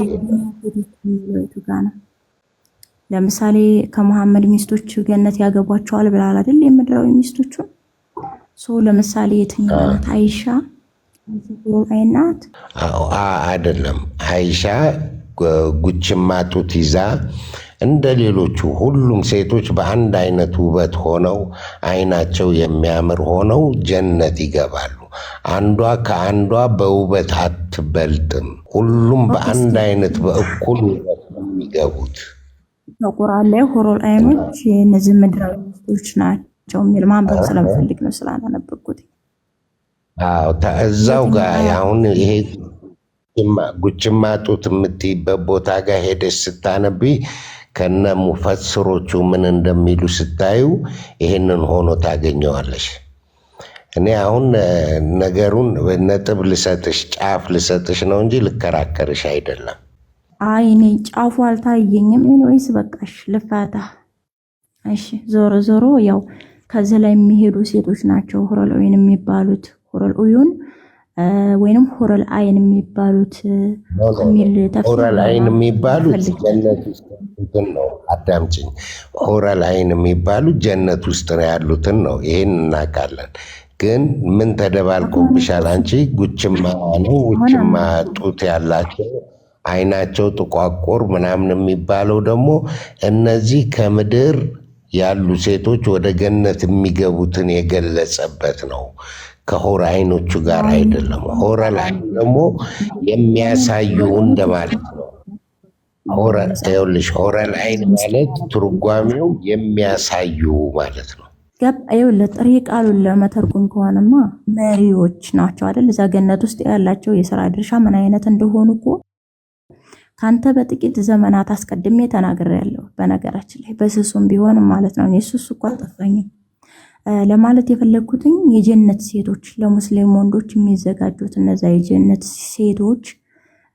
ለምሳሌ ከመሐመድ ሚስቶች ገነት ያገቧቸዋል ብላል አይደል? የምድራዊ ሚስቶቹን ለምሳሌ የትኛው ናት? አይሻ አይናት አይደለም። አይሻ ጉችማ ጡት ይዛ እንደ ሌሎቹ ሁሉም ሴቶች በአንድ አይነት ውበት ሆነው አይናቸው የሚያምር ሆነው ጀነት ይገባሉ። አንዷ ከአንዷ በውበት አትበልጥም። ሁሉም በአንድ አይነት በእኩል ውበት ነው የሚገቡት። በቁርአን ላይ ሁሩል አይኖች የእነዚህ ምድራዊ ሚስቶች ናቸው የሚል ማንበብ ስለምፈልግ ነው ስላላነበብኩት። እዛው ጋር አሁን ይሄ ጉችማ ጡት የምትይበት ቦታ ጋር ሄደሽ ስታነቢ ከነ ሙፈስሮቹ ምን እንደሚሉ ስታዩ ይሄንን ሆኖ ታገኘዋለሽ። እኔ አሁን ነገሩን ነጥብ ልሰጥሽ ጫፍ ልሰጥሽ ነው እንጂ ልከራከርሽ አይደለም። አይ እኔ ጫፉ አልታየኝም። ወይስ በቃሽ ልፋታ። እሺ ዞሮ ዞሮ ያው ከዚህ ላይ የሚሄዱ ሴቶች ናቸው ሁሩል ዑዩን የሚባሉት። ሁሩል ዑዩን ወይንም ሁሩል አይን የሚባሉት የሚል ሁሩል አይን የሚባሉት ጀነት ውስጥ ነው። አዳምጪኝ። ሁሩል አይን የሚባሉት ጀነት ውስጥ ነው ያሉትን ነው። ይሄን እናውቃለን። ግን ምን ተደባልቆብሻል አንቺ? ጉችማ ነው ጉችማ ጡት ያላቸው አይናቸው ጥቋቁር ምናምን የሚባለው ደግሞ እነዚህ ከምድር ያሉ ሴቶች ወደ ገነት የሚገቡትን የገለጸበት ነው። ከሆር አይኖቹ ጋር አይደለም። ሆረል አይን ደግሞ የሚያሳዩ እንደማለት ነው። ሆረል አይን ማለት ትርጓሜው የሚያሳዩ ማለት ነው። ጥሬ ቃሉን ለመተርጎም ከሆነማ መሪዎች ናቸው አይደል? እዛ ገነት ውስጥ ያላቸው የስራ ድርሻ ምን አይነት እንደሆኑ እኮ ካንተ በጥቂት ዘመናት አስቀድሜ ተናግሬያለሁ። በነገራችን ላይ በስሱም ቢሆንም ማለት ነው። እሱስ እኮ አልጠፋኝም ለማለት የፈለግኩትኝ የጀነት ሴቶች ለሙስሊም ወንዶች የሚዘጋጁት እነዛ የጀነት ሴቶች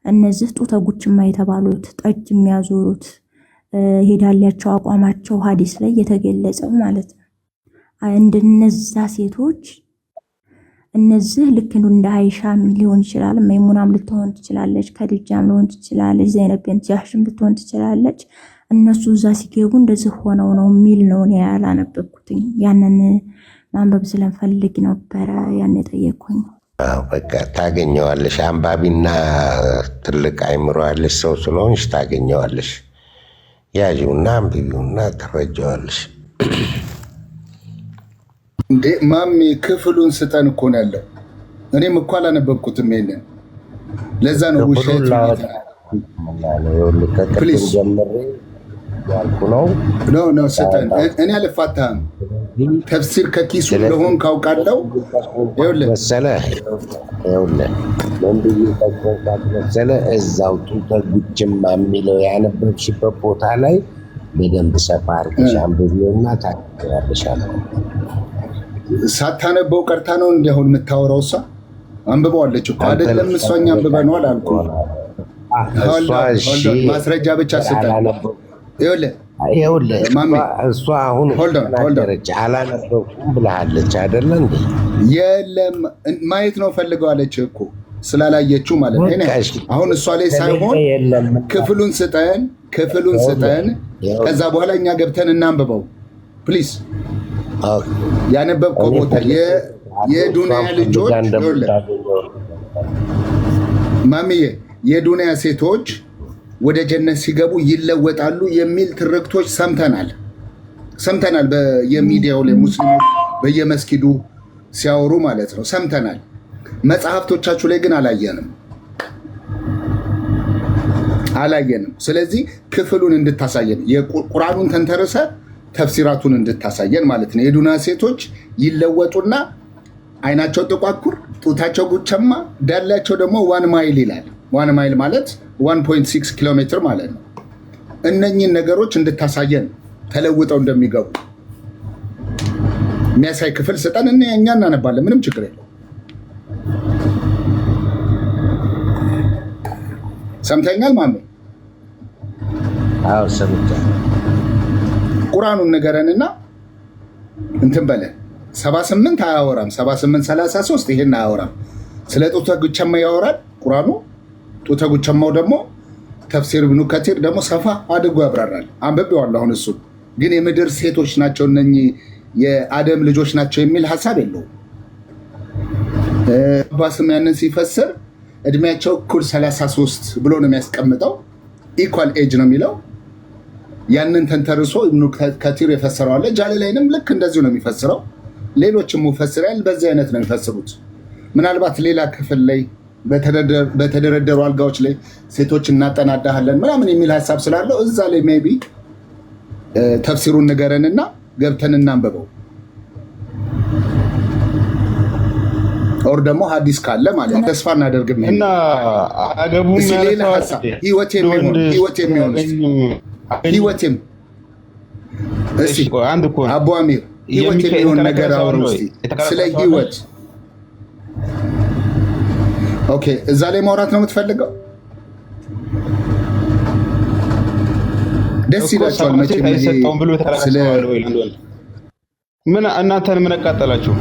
እነዚህ ጡተ ጉችማ የተባሉት ጠጅ የሚያዞሩት ሄዳላቸው አቋማቸው ሐዲስ ላይ የተገለጸው ማለት ነው። እንደነዛ ሴቶች እነዚህ ልክ እንደ አይሻም ሊሆን ይችላል፣ መይሙናም ልትሆን ትችላለች፣ ከድጃም ሊሆን ትችላለች፣ ዘይነብ ቢንት ጃህሽም ልትሆን ትችላለች። እነሱ እዛ ሲገቡ እንደዚህ ሆነው ነው የሚል ነው። እኔ ያላነበብኩትኝ ያንን ማንበብ ስለምፈልግ ነበረ ያን የጠየቅኩኝ። በቃ ታገኘዋለሽ። አንባቢና ትልቅ አይምሮ ያለሽ ሰው ስለሆንሽ ታገኘዋለሽ። ያዥውና አንብቢውና ትረጃዋለሽ። እንዴ ማሚ ክፍሉን ስጠን እኮ ነው ያለው። እኔም እኮ አላነበብኩትም ይሄንን። ለዛ ነው ውሸት ፕሊዝ ነው ስጠን። እኔ አልፋታህም። ተፍሲር ከኪሱ ለሆን ካውቃለው መሰለህ መሰለህ እዛው ጡተ ጉችማ የሚለው ያነበብሽበት ቦታ ላይ በደንብ ሰፋ አድርገሽ አንብቢውና ታያለሻለሽ። ሳታነበው ቀርታ ነው እንዲህ አሁን የምታወራው? እሷ አንብበዋለች እኮ አይደለም? እሷኛ አንብበነዋል አልኩ። ማስረጃ ብቻ ስጠን። ይኸውልህ እሷ አሁን አላነበብኩም ብለሃለች አይደለ እንዴ? የለም ማየት ነው ፈልገዋለች እኮ ስላላየችው ማለት ነው። አሁን እሷ ላይ ሳይሆን ክፍሉን ስጠን፣ ክፍሉን ስጠን። ከዛ በኋላ እኛ ገብተን እናንብበው ፕሊዝ። ያነበብከው ቦታ የዱንያ ልጆች ማሚዬ፣ የዱንያ ሴቶች ወደ ጀነት ሲገቡ ይለወጣሉ የሚል ትርክቶች ሰምተናል። በየሚዲያው ላይ ሙስሊሞች በየመስጊዱ ሲያወሩ ማለት ነው ሰምተናል። መጽሐፍቶቻችሁ ላይ ግን አላየንም። ስለዚህ ክፍሉን እንድታሳየን የቁርአኑን ተንተርሰ ተፍሲራቱን እንድታሳየን ማለት ነው። የዱንያ ሴቶች ይለወጡና አይናቸው ጥቋቁር፣ ጡታቸው ጉቸማ፣ ዳላቸው ደግሞ 1 ማይል ይላል። 1 ማይል ማለት 1.6 ኪሎ ሜትር ማለት ነው። እነኚህን ነገሮች እንድታሳየን ተለውጠው እንደሚገቡ የሚያሳይ ክፍል ስጠን፣ እኛ እናነባለን። ምንም ችግር የለው። ሰምተኛል ማሜ? አዎ ሰምቻለሁ። ቁርአኑን ንገረንና እንትን በለን። 78 አያወራም። 78:33 ይሄን አያወራም። ስለ ጡተ ጉቸማ ያወራል ቁርአኑ። ጡተ ጉቸማው ደግሞ ተፍሲር ኢብኑ ከቲር ደግሞ ሰፋ አድርጎ ያብራራል። አንብቤዋለሁ። አሁን እሱ ግን የምድር ሴቶች ናቸው እነኚህ የአደም ልጆች ናቸው የሚል ሀሳብ የለውም። አባስም ያንን ሲፈስር እድሜያቸው እኩል 33 ብሎ ነው የሚያስቀምጠው። ኢኳል ኤጅ ነው የሚለው። ያንን ተንተርሶ ኢብኑ ከቲር የፈሰረው አለ። ጃለላይንም ልክ እንደዚሁ ነው የሚፈስረው። ሌሎችም ሙፈስራን በዚህ አይነት ነው የሚፈስሩት። ምናልባት ሌላ ክፍል ላይ በተደረደሩ አልጋዎች ላይ ሴቶች እናጠናዳለን ምናምን የሚል ሀሳብ ስላለው እዛ ላይ ሜይ ቢ ተፍሲሩን ንገረንና ገብተን እናንበበው። ኦር ደግሞ ሀዲስ ካለ ማለት ተስፋ እናደርግም እና አገቡም ሌላ ሀሳብ ህይወት የሚሆን እሺ አቡ አሚር ህይወት የሚሆን ነገር አውሩ እስቲ ስለ ህይወት። ኦኬ እዛ ላይ ማውራት ነው የምትፈልገው? ደስ ይላችኋል መቼም ስለ ምን እናንተን ምን አቃጠላችሁ?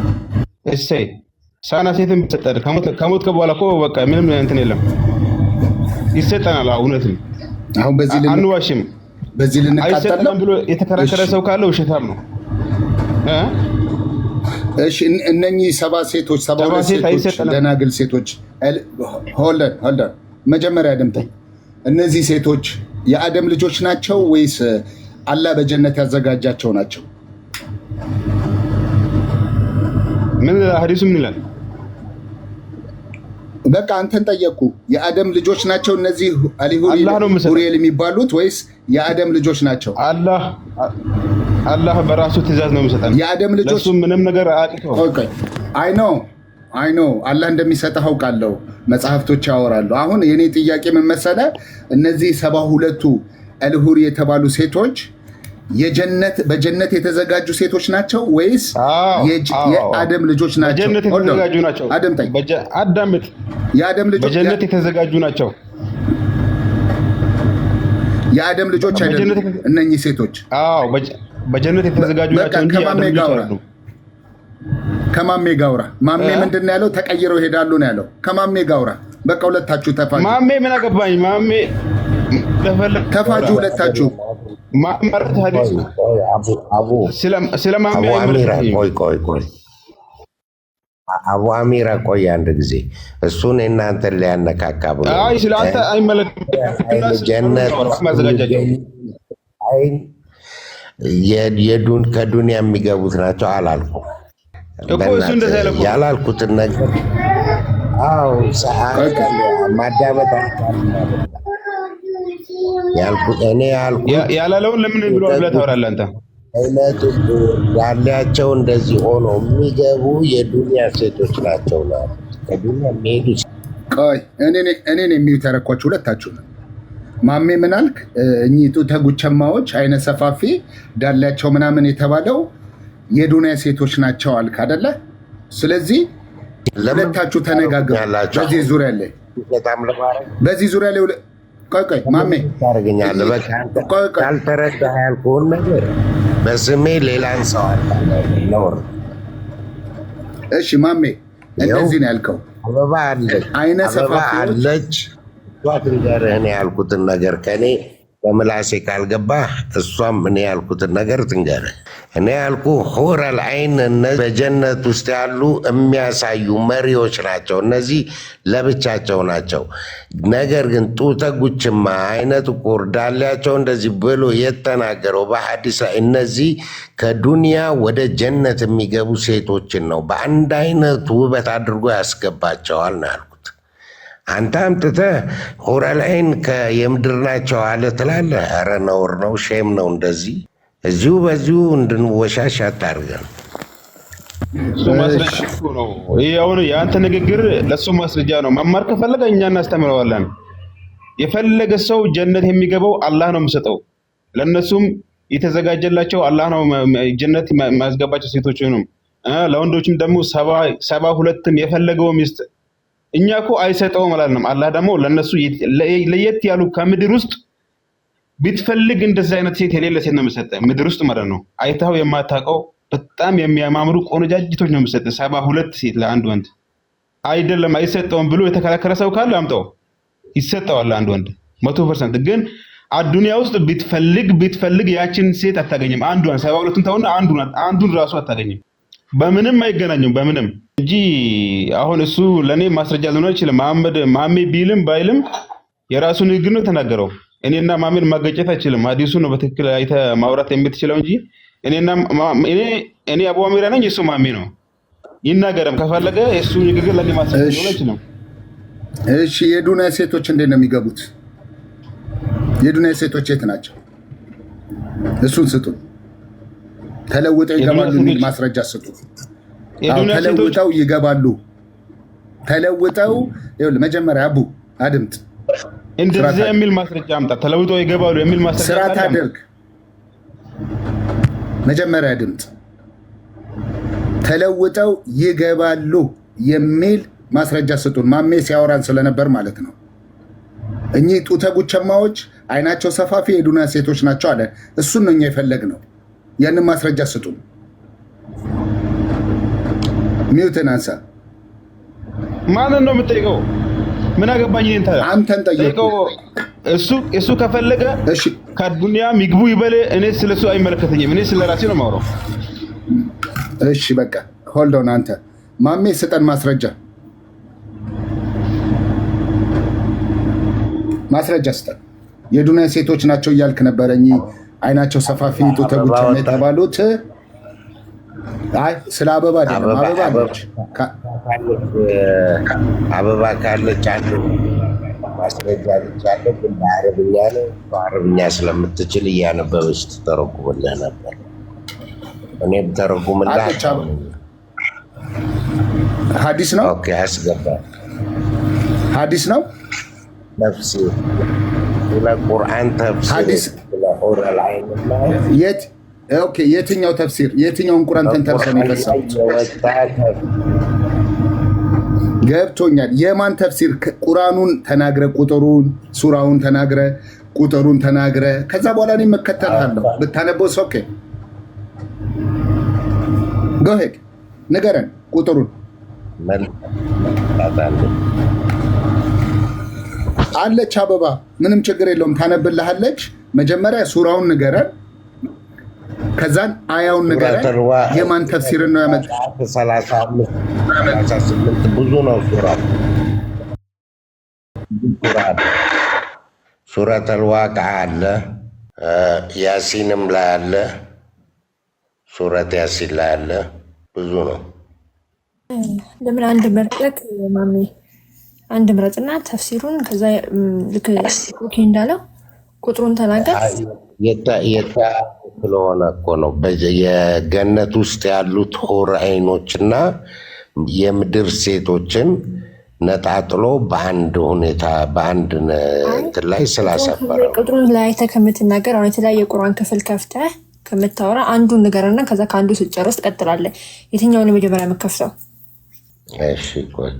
እሰይ ሳና ሴትም ተጠር ከሞት በኋላ እኮ በቃ ምንም እንትን የለም ይሰጠናል። እውነትም አሁን አንዋሽም። በዚህ ልንቃጠል ብሎ የተከራከረ ሰው ካለ ውሸታም ነው። እሺ እነኚህ 7 ሴቶች 72 ሴቶች ደናግል ሴቶች ሆልደን መጀመሪያ ድምጠኝ። እነዚህ ሴቶች የአደም ልጆች ናቸው ወይስ አላህ በጀነት ያዘጋጃቸው ናቸው? ምን ሐዲሱ ምን ይላል? በቃ አንተን ጠየቅኩ። የአደም ልጆች ናቸው እነዚህ ኡሪኤል የሚባሉት ወይስ የአደም ልጆች ናቸው? አላህ በራሱ ትእዛዝ ነው የሚሰጠን። የአደም ልጆች እሱ ምንም ነገር አያውቅም። ኦኬ አይ ኖ አላህ እንደሚሰጥህ አውቃለሁ። መጽሐፍቶች ያወራሉ። አሁን የኔ ጥያቄ ምን መሰለህ? እነዚህ 72ቱ አልሁሪ የተባሉ ሴቶች በጀነት የተዘጋጁ ሴቶች ናቸው ወይስ የአደም ልጆች ናቸው? በጀነት የተዘጋጁ ናቸው። አዳምጥ። የአደም ልጆች በጀነት የተዘጋጁ ናቸው። የአደም ልጆች አይደሉም እነኚህ ሴቶች? አዎ በጀነት የተዘጋጁ ናቸው እንጂ የአደም ልጆች አይደሉም። ከማሜ ጋውራ ማሜ ምንድን ያለው? ተቀይረው ይሄዳሉ ነው ያለው። ከማሜ ጋውራ በቃ ሁለታችሁ ተፋጁ። ማሜ ምን አገባኝ? ማሜ ተፋጁ ሁለታችሁ። ማመረት ሐዲስ ስለ ማሜ ቆይ አቡ አሚራ ቆይ አንድ ጊዜ እሱን እናንተን ሊያነካካ ብሎ አይ ስለ አንተ ከዱንያ የሚገቡት ናቸው አላልኩም። ያላልኩትን ነገር ማዳመጥ ያላለውን ለምን ብሎ ብለህ ታወራለህ አንተ? ያላቸው እንደዚህ ሆኖ የሚገቡ የዱንያ ሴቶች ናቸው። ከዱንያ የሚሄዱ ቆይ እኔን የሚተረኳችሁ ሁለታችሁ ነው። ማሜ ምን አልክ? እኚህ ጡተ ጉቸማዎች አይነ ሰፋፊ ዳላቸው ምናምን የተባለው የዱንያ ሴቶች ናቸው አልክ አይደለ? ስለዚህ ሁለታችሁ ተነጋገሩ በዚህ ዙሪያ ላይ ቆይ ማሜ ታደርገኛለህ። በቃ ካልተረዳህ ያልኩህን ነገር በስሜ ሌላን ሰው አልነውር። እሺ ማሜ እንደዚህ ነው ያልከው። አበባ አለች ትንገርህ ያልኩትን ነገር ከኔ በምላሴ ካልገባ እሷም እኔ ያልኩትን ነገር ትንገርህ። እኔ ያልኩ ሑረል ዐይን በጀነት ውስጥ ያሉ የሚያሳዩ መሪዎች ናቸው። እነዚህ ለብቻቸው ናቸው። ነገር ግን ጡተ ጉችማ አይነ ጥቁር ዳሌያቸው እንደዚህ ብሎ የተናገረው በሐዲስ ላይ እነዚህ ከዱንያ ወደ ጀነት የሚገቡ ሴቶችን ነው በአንድ አይነት ውበት አድርጎ ያስገባቸዋል ነው ያልኩት። አንተ አምጥተህ ሑረል ዐይን የምድር ናቸው አለ ትላለህ። ኧረ ነውር ነው፣ ሼም ነው። እንደዚህ እዚሁ በዚሁ እንድንወሻሽ አታርገን። እሱ ማስረጃ እኮ ነው። ይሄ አሁን የአንተ ንግግር ለሱ ማስረጃ ነው። መማር ከፈለገ እኛ እናስተምረዋለን። የፈለገ ሰው ጀነት የሚገባው አላህ ነው የሚሰጠው። ለነሱም የተዘጋጀላቸው አላህ ነው ጀነት ማስገባቸው ሴቶችንም ለወንዶችም ደግሞ 72ም የፈለገው ሚስት እኛ እኮ አይሰጠውም አላልንም። አላህ ደግሞ ለነሱ ለየት ያሉ ከምድር ውስጥ ቢትፈልግ እንደዚህ አይነት ሴት የሌለ ሴት ነው የሚሰጠው ምድር ውስጥ ማለት ነው። አይታው የማታውቀው በጣም የሚያማምሩ ቆነጃጅቶች ነው የሚሰጠው 72 ሴት ለአንድ ወንድ አይደለም። አይሰጠውም ብሎ የተከራከረ ሰው ካለ አምጣው፣ ይሰጠዋል አንድ ወንድ 100%። ግን አዱንያ ውስጥ ቢትፈልግ ያችን ሴት አታገኝም። አንዷን 72ን ተውና አንዱን ራሱ አታገኝም። በምንም አይገናኙም በምንም እንጂ አሁን እሱ ለኔ ማስረጃ ሊሆን ይችላል። መሐመድ ማሜ ቢልም ባይልም የራሱ ንግግር ነው ተናገረው። እኔና ማሜን ማገጨት አይችልም። ሐዲሱ ነው በትክክል አይተ ማውራት የምትችለው እንጂ እኔ አቡ አሚራ ነኝ፣ እሱ ማሜ ነው። ይናገርም ከፈለገ እሱ ንግግር ለኔ ማስረጃ ሊሆን ይችላል። እሺ የዱንያ ሴቶች እንዴት ነው የሚገቡት? የዱንያ ሴቶች የት ናቸው? እሱን ስጡ። ተለውጠው ይገባሉ የሚል ማስረጃ ስጡ። ተለውጠው ይገባሉ። ተለውጠው ይኸውልህ፣ መጀመሪያ አቡ አድምጥ፣ እንደዚህ የሚል ማስረጃ አምጣ። ተለውጠው ይገባሉ የሚል ማስረጃ ስርዓት አድርግ። መጀመሪያ አድምጥ። ተለውጠው ይገባሉ የሚል ማስረጃ ስጡን። ማሜ ሲያወራን ስለነበር ማለት ነው። እኚህ ጡተ ጉቸማዎች አይናቸው ሰፋፊ የዱንያ ሴቶች ናቸው አለ። እሱን ነው እኛ የፈለግነው። ያንን ማስረጃ ስጡን። ሚውትን አንሳ። ማንን ነው የምጠይቀው? ምን አገባኝ? አንተን ጠይቀው። እሱ ከፈለገ ከዱንያ ምግቡ ይበል። እኔ ስለሱ አይመለከተኝም። እኔ ስለራሴ ነው የማወራው። እሺ በቃ ሆልድ ኦን። አንተ ማሜ ስጠን ማስረጃ ስጠን። የዱንያ ሴቶች ናቸው እያልክ ነበረ። እኚህ አይናቸው ሰፋፊ ጡተ ጉቸማ የተባሉት ስለ አበባ አይደለም። አበባ ካለች አለ ማስረጃ ልቻለ። ግን በአረብኛ ነው። በአረብኛ ስለምትችል እያነበበች ትተረጉምልህ ነበር። እኔ ብተረጉምልህ ሐዲስ ነው። ኦኬ አስገባል። ሐዲስ ነው። ተፍሲር ለቁርአን ተፍሲር ለሁረል ዐይን የትኛው ተፍሲር? የትኛውን ቁርአን ተንተርሰን የፈሰሩት? ገብቶኛል። የማን ተፍሲር? ቁርአኑን ተናግረ ቁጥሩን፣ ሱራውን ተናግረ ቁጥሩን ተናግረ ከዛ በኋላ እኔ መከተልሃለሁ። ብታነበው ኦኬ ጎ ሄድ ንገረን ቁጥሩን። አለች አበባ ምንም ችግር የለውም ታነብልሃለች። መጀመሪያ ሱራውን ንገረን፣ ከዛን አያውን ንገረን። የማን ተፍሲርን ነው ያመጣው? 35 ብዙ ነው ሱረቱል ዋቂዓ አለ፣ ያሲንም ላይ አለ፣ ሱረት ያሲን ላይ አለ። ብዙ ነው። ለምን አንድ መርጠቅ ማሜ አንድ ምረጥና ተፍሲሩን ከዛ ልክ ኦኬ እንዳለው ቁጥሩን ተናገር። ስለሆነ እኮ ነው የገነት ውስጥ ያሉት ሆር አይኖችና የምድር ሴቶችን ነጣጥሎ በአንድ ሁኔታ በአንድ እንትን ላይ ስላሰፈረ ቁጥሩን ላይ ከምትናገር አሁን የተለያየ ቁርአን ክፍል ከፍተህ ከምታወራ አንዱን ንገረና ከዛ ከአንዱ ስጨርስ ትቀጥላለህ። የትኛውን መጀመሪያ የምከፍተው? እሺ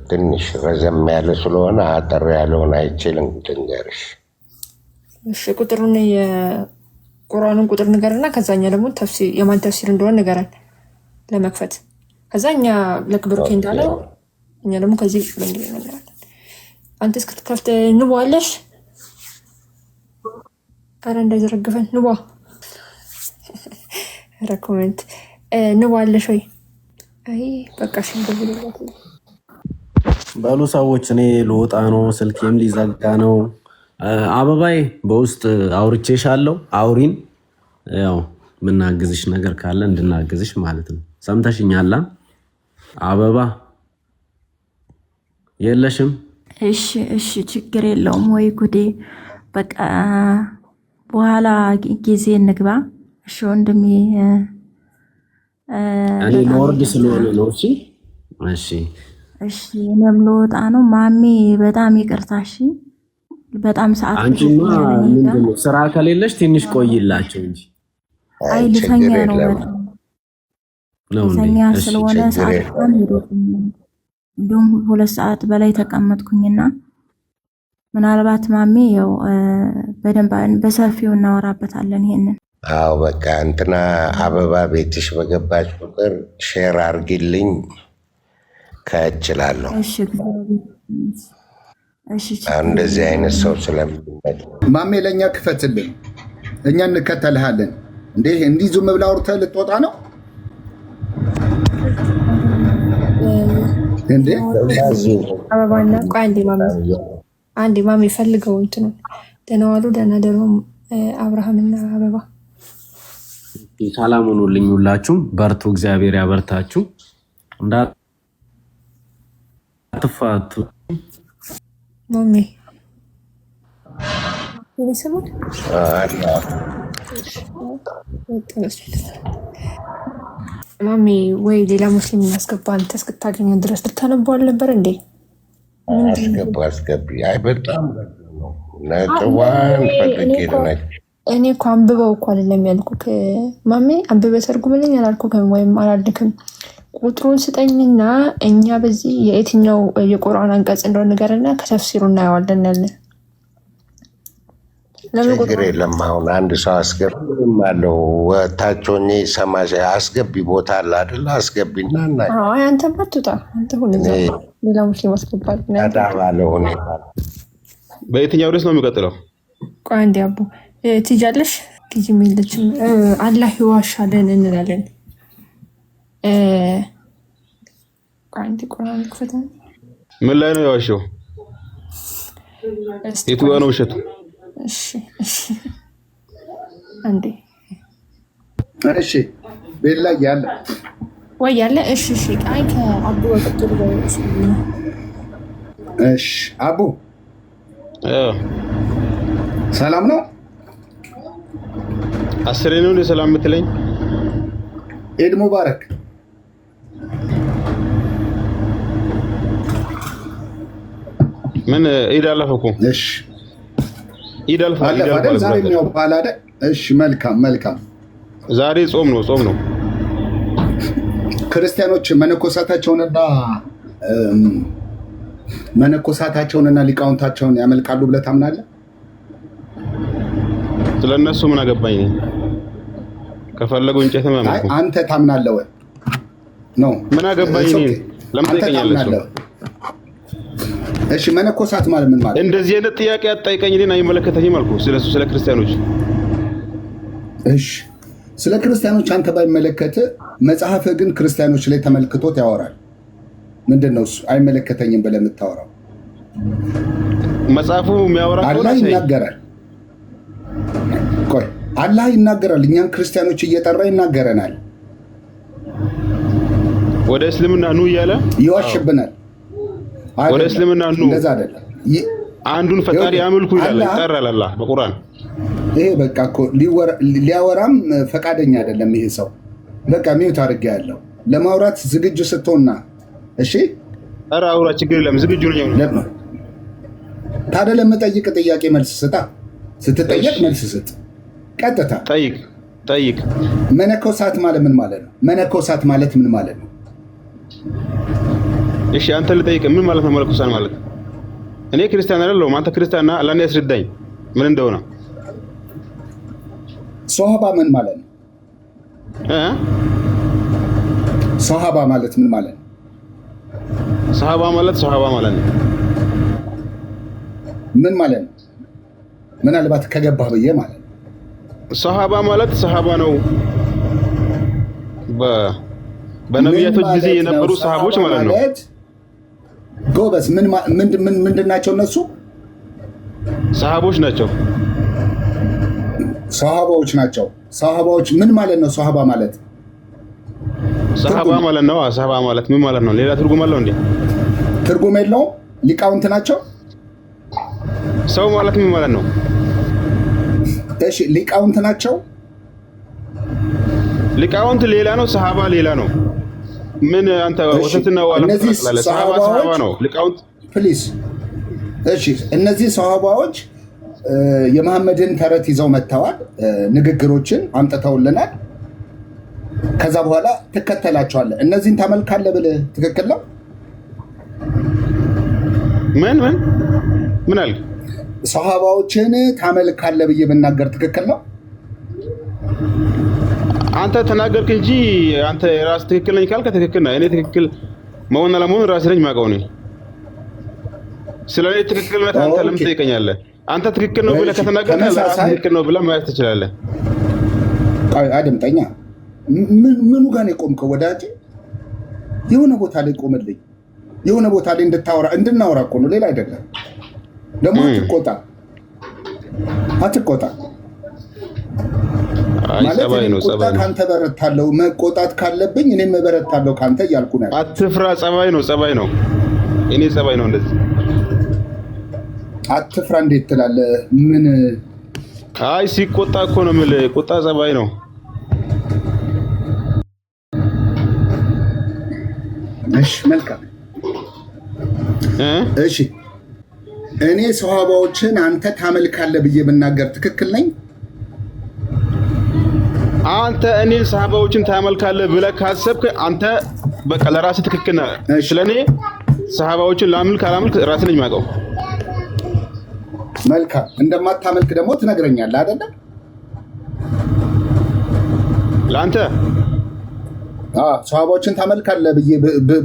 ትንሽ ረዘም ያለ ስለሆነ አጠር ያለውን አይችልም ልንገርሽ። እሺ ቁጥሩን የቁርአኑን ቁጥር ንገረና ከዛኛ ደግሞ ተፍሲር የማን ተፍሲር እንደሆነ ንገረን ለመክፈት። ከዛኛ ለክብሩክ እንዳለው እኛ ደግሞ ከዚህ በእንግሊዝ ነው። አንተ እስክትከፍት ንቧለሽ። አረ እንዳይዘረግፈን ንቧ ረኮመንት ንቧለሽ ወይ? አይ በቃሽ እንደዚህ በሉ ሰዎች፣ እኔ ልወጣ ነው፣ ስልኬም ሊዘጋ ነው። አበባይ በውስጥ አውርቼሻለሁ፣ አውሪን። ያው ምናግዝሽ ነገር ካለ እንድናግዝሽ ማለት ነው። ሰምተሽኛላ? አበባ የለሽም? እሺ ችግር የለውም። ወይ ጉዴ! በቃ በኋላ ጊዜ እንግባ። እሺ ወንድሜ እኔ ሎርድ ስለሆነ ነው። እሺ እሺ እሺ እኔም ልወጣ ነው። ማሜ በጣም ይቅርታ። እሺ በጣም ሰዓት አንቺማ ምንድነው ስራ ከሌለሽ ትንሽ ቆይላቸው እንጂ። አይ ልተኛ ነው ልተኛ ስለሆነ ሰዓት በጣም ሄዶብኝ እንደውም 2 ሰዓት በላይ ተቀመጥኩኝና ምናልባት ማሜ ያው በደንብ በሰፊው እናወራበታለን ይሄንን። አዎ በቃ እንትና አበባ ቤትሽ በገባች ቁጥር ሼር አርጊልኝ ከእችላለሁ። እንደዚህ አይነት ሰው ስለምንመድ ማሜ ለእኛ ክፈትልን፣ እኛ እንከተልሃለን። እንዲህ ዙም ብላ አውርተህ ልትወጣ ነው እንዴ? አበባና ቆይ አንዴ ማሜ ፈልገው እንትኑ ደህና ዋሉ፣ ደህና ደሩ። አብርሃምና አበባ ሰላም ሁኑልኝ። ሁላችሁም በርቱ፣ እግዚአብሔር ያበርታችሁ። እንዳትፋቱ ማሜ ይሰማል። ማሜ ወይ ሌላ ሙስሊም እናስገባ፣ አንተ እስክታገኘ ድረስ ልታነቡ አልነበር እንዴ? አስገቢ። አይ በጣም ነጥዋን ፈልጌ ነች። እኔ እኮ አንብበው እኮ አይደለም ያልኩህ ማሜ፣ አንብበህ ተርጉምልኝ አላልኩህም ወይም አላልክም። ቁጥሩን ስጠኝና እኛ በዚህ የየትኛው የቁርአን አንቀጽ እንደሆነ ንገረና ከተፍሲሩ እናየዋለን ያለን። ችግር የለም። አሁን አንድ ሰው አስገቢ አለው ወታቾኝ ሰማሽ አስገቢ ቦታ አለ አይደል? አስገቢና እና አንተ ባትወጣ አንተ ሁሉ ሌላ ሙስሊም አስገባል ባለ ሁኔታ በየትኛው ርዕስ ነው የሚቀጥለው? ቆይ አንዴ አቡ ትይዣለሽ። ጊዜ የሚልችም አላህ ይዋሻልን እንላለን። አንዴ ቁርአን ክፈታ። ምን ላይ ነው የዋሸው? የቱ ጋር ነው ውሸቱ? እሺ አንዴ እሺ ቤላ ያለ ወይ ያለ እሺ አይ ከአቡ ወጥቶ ነው። እሺ አቡ ሰላም ነው? አስሬ ነው ሰላም የምትለኝ? ኢድ ሙባረክ። ምን ኢድ አለፈ እኮ። እሺ ኢድ አለፈ አይደል? ዛሬ ነው በኋላ አይደል? እሺ መልካም። ዛሬ ጾም ነው። ክርስቲያኖች መነኮሳታቸውንና ሊቃውንታቸውን ያመልካሉ ብለህ ታምናለህ? ስለነሱ ምን አገባኝ? ከፈለጉ እንጨት ማመልኩ። አንተ ታምናለህ ወይ? ነው ምን አገባኝ? ለምን ትጠይቀኛለህ? እሺ መነኮሳት ማለት ምን ማለት? እንደዚህ አይነት ጥያቄ አትጠይቀኝ። እኔን አይመለከተኝም አልኩህ። ስለ ክርስቲያኖች። እሺ ስለ ክርስቲያኖች አንተ ባይመለከት መጽሐፍህ ግን ክርስቲያኖች ላይ ተመልክቶት ያወራል። ምንድነው እሱ አይመለከተኝም ብለህ የምታወራው? መጽሐፉ የሚያወራው አላህ ይናገራል። ቆይ አላህ ይናገራል፣ እኛን ክርስቲያኖች እየጠራ ይናገረናል። ወደ እስልምና ኑ እያለ ይዋሽብናል። ወደ እስልምና ኑ፣ እንደዛ አይደለም። አንዱን ፈጣሪ አምልኩ ይላል ይጠራል አላህ በቁርአን። ይሄ በቃ እኮ ሊያወራም ፈቃደኛ አይደለም ይሄ ሰው። በቃ ሚውት አድርጌ ያለው ለማውራት ዝግጁ ስትሆንና እሺ፣ ኧረ አውራ፣ ችግር የለም ዝግጁ ነኝ። ታዲያ ለምጠይቅ ጥያቄ መልስ ስጣ። ስትጠየቅ መልስ ስጥ። ቀጥታ ጠይቅ። መነኮሳት ማለት ምን ማለት ነው? መነኮሳት ማለት ምን ማለት ነው? እሺ አንተ ልጠይቅ፣ ምን ማለት ነው መነኮሳት ማለት? እኔ ክርስቲያን አይደለሁም። አንተ ክርስቲያን ነህ። አላህ ያስረዳኝ ምን እንደሆነ። ሶሃባ ምን ማለት ነው? ሶሃባ ማለት ምን ማለት ነው? ሶሃባ ማለት ነው ምን ማለት ነው? ምናልባት ከገባህ ብዬ ማለት ነው። ሶሃባ ማለት ሰሃባ ነው። በነቢያቶች ጊዜ የነበሩ ሰሃቦች ማለት ነው። ጎበዝ። ምንድን ናቸው እነሱ? ሰሃቦች ናቸው። ሰሃባዎች ናቸው። ሰሃባዎች ምን ማለት ነው? ሰሃባ ማለት ነው። ሰሃባ ማለት ምን ማለት ነው? ሌላ ትርጉም አለው እንዴ? ትርጉም የለውም። ሊቃውንት ናቸው። ሰው ማለት ምን ማለት ነው? እሺ ሊቃውንት ናቸው። ሊቃውንት ሌላ ነው፣ ሰሃባ ሌላ ነው። ምን አንተ ወተትና ዋላ ተቀላለ ሰሃባ ነው ሊቃውንት ፕሊዝ። እሺ እነዚህ ሰሃባዎች የመሐመድን ተረት ይዘው መጥተዋል፣ ንግግሮችን አምጥተውልናል። ከዛ በኋላ ትከተላቸዋለህ። እነዚህን ታመልካለህ ብለህ ትክክል ነው? ምን አልክ? ሰሃባዎችን ታመልካለህ ብዬ ብናገር ትክክል ነው? አንተ ተናገርክ እንጂ አንተ ራስ ትክክል ነኝ ካልከ ትክክል ነህ። እኔ ትክክል መሆን አለመሆን ራስ ነኝ የማውቀው ነኝ። ስለዚህ ትክክል ነህ አንተ ለምን ትጠይቀኛለህ? አንተ ትክክል ነው ብለህ ከተናገርክ ራስ ትክክል ነው ብለህ ማለት ትችላለህ። አድምጠኛ። ምኑ ጋር ነው የቆምከው ወዳጄ? የሆነ ቦታ ላይ ቆምልኝ። የሆነ ቦታ ላይ እንድናወራ እኮ ነው፣ ሌላ አይደለም። ደግሞ አትቆጣ ማለት ከአንተ በረታለሁ። መቆጣት ካለብኝ እኔም በረታለሁ ከአንተ እያልኩ ነው። አትፍራ። ጸባይ ነው። እኔ ጸባይ ነው እንደዚህ። አትፍራ እንዴት ትላለህ? ምን አይ ሲቆጣ እኮ ነው የምልህ። ቁጣ ጸባይ ነው። እሺ መልካም። እሺ እኔ ሰሃባዎችን አንተ ታመልካለህ ብዬ ብናገር ትክክል ነኝ? አንተ እኔ ሰሃባዎችን ታመልካለህ ብለህ ካሰብክ አንተ በቃ ለራስህ ትክክል ነህ። ስለኔ ሰሃባዎችን ላምልክ አላምልክ ራስህ ነኝ የማውቀው። መልካም። እንደማታመልክ ደግሞ ትነግረኛለህ አይደለ? ለአንተ ሰሃባዎችን ታመልካለህ ብዬ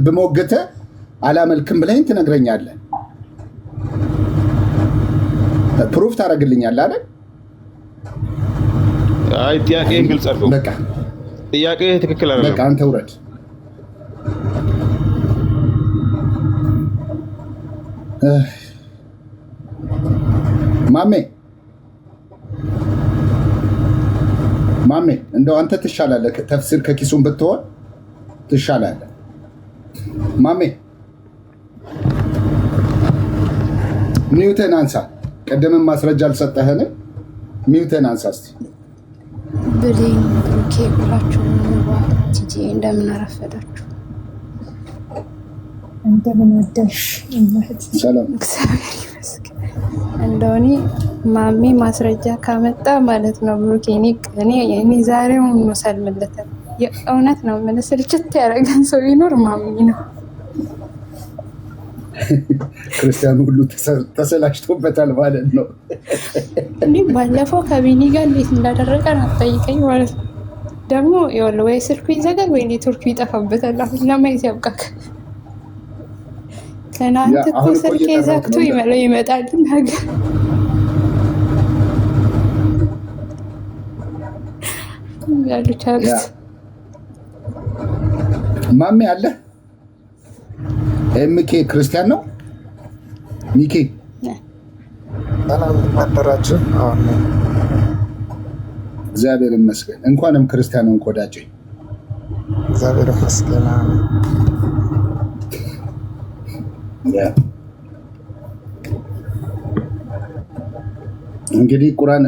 ብሞግትህ አላመልክም ብለኝ ትነግረኛለህ። ፕሩፍ ታደርግልኛለህ አይደል? አይ ጥያቄን ግልጽ አድርገው። በቃ ጥያቄ ትክክል አይደለም። በቃ አንተ ውረድ። ማሜ እንደው አንተ ትሻላለህ። ተፍሲር ከኪሱን ብትሆን ትሻላለህ ማሜ። ሚውተን አንሳ። ቀደምም ማስረጃ አልሰጠህንም። ሚውተን አንሳ እስቲ። ብሌን ብሩኬ ብላችሁ ቲጂ እንደምን አረፈዳችሁ? እንደምን አደርሽ? ሰላም እግዚአብሔር ይመስገን። እንደውኔ ማሜ ማስረጃ ካመጣ ማለት ነው ብሩኬ እኔ ዛሬውን ነው ሰልምለታል። የእውነት ነው ምን ስልችት ያደረገን ሰው ይኖር ማሚ ነው። ክርስቲያኑ ሁሉ ተሰላችቶበታል ማለት ነው። እንዲህ ባለፈው ከቢኒ ጋር እንዴት እንዳደረገን አትጠይቀኝ ማለት ነው። ደግሞ ይኸውልህ ወይ ስልኩ ይዘጋል ወይ ኔትወርኩ ይጠፋበታል። አሁን ለማየት ያብቃክ። ትናንት እኮ ስልኬ ዘግቶ ይመጣል ነገር ያሉት ማሜ አለ። ኤምኬ ክርስቲያን ነው። ሚኬ ሰላም አደራችሁ? እግዚአብሔር ይመስገን። እንኳንም ክርስቲያን ሆንክ ወዳጄ። እግዚአብሔር ይመስገን። እንግዲህ ቁርአን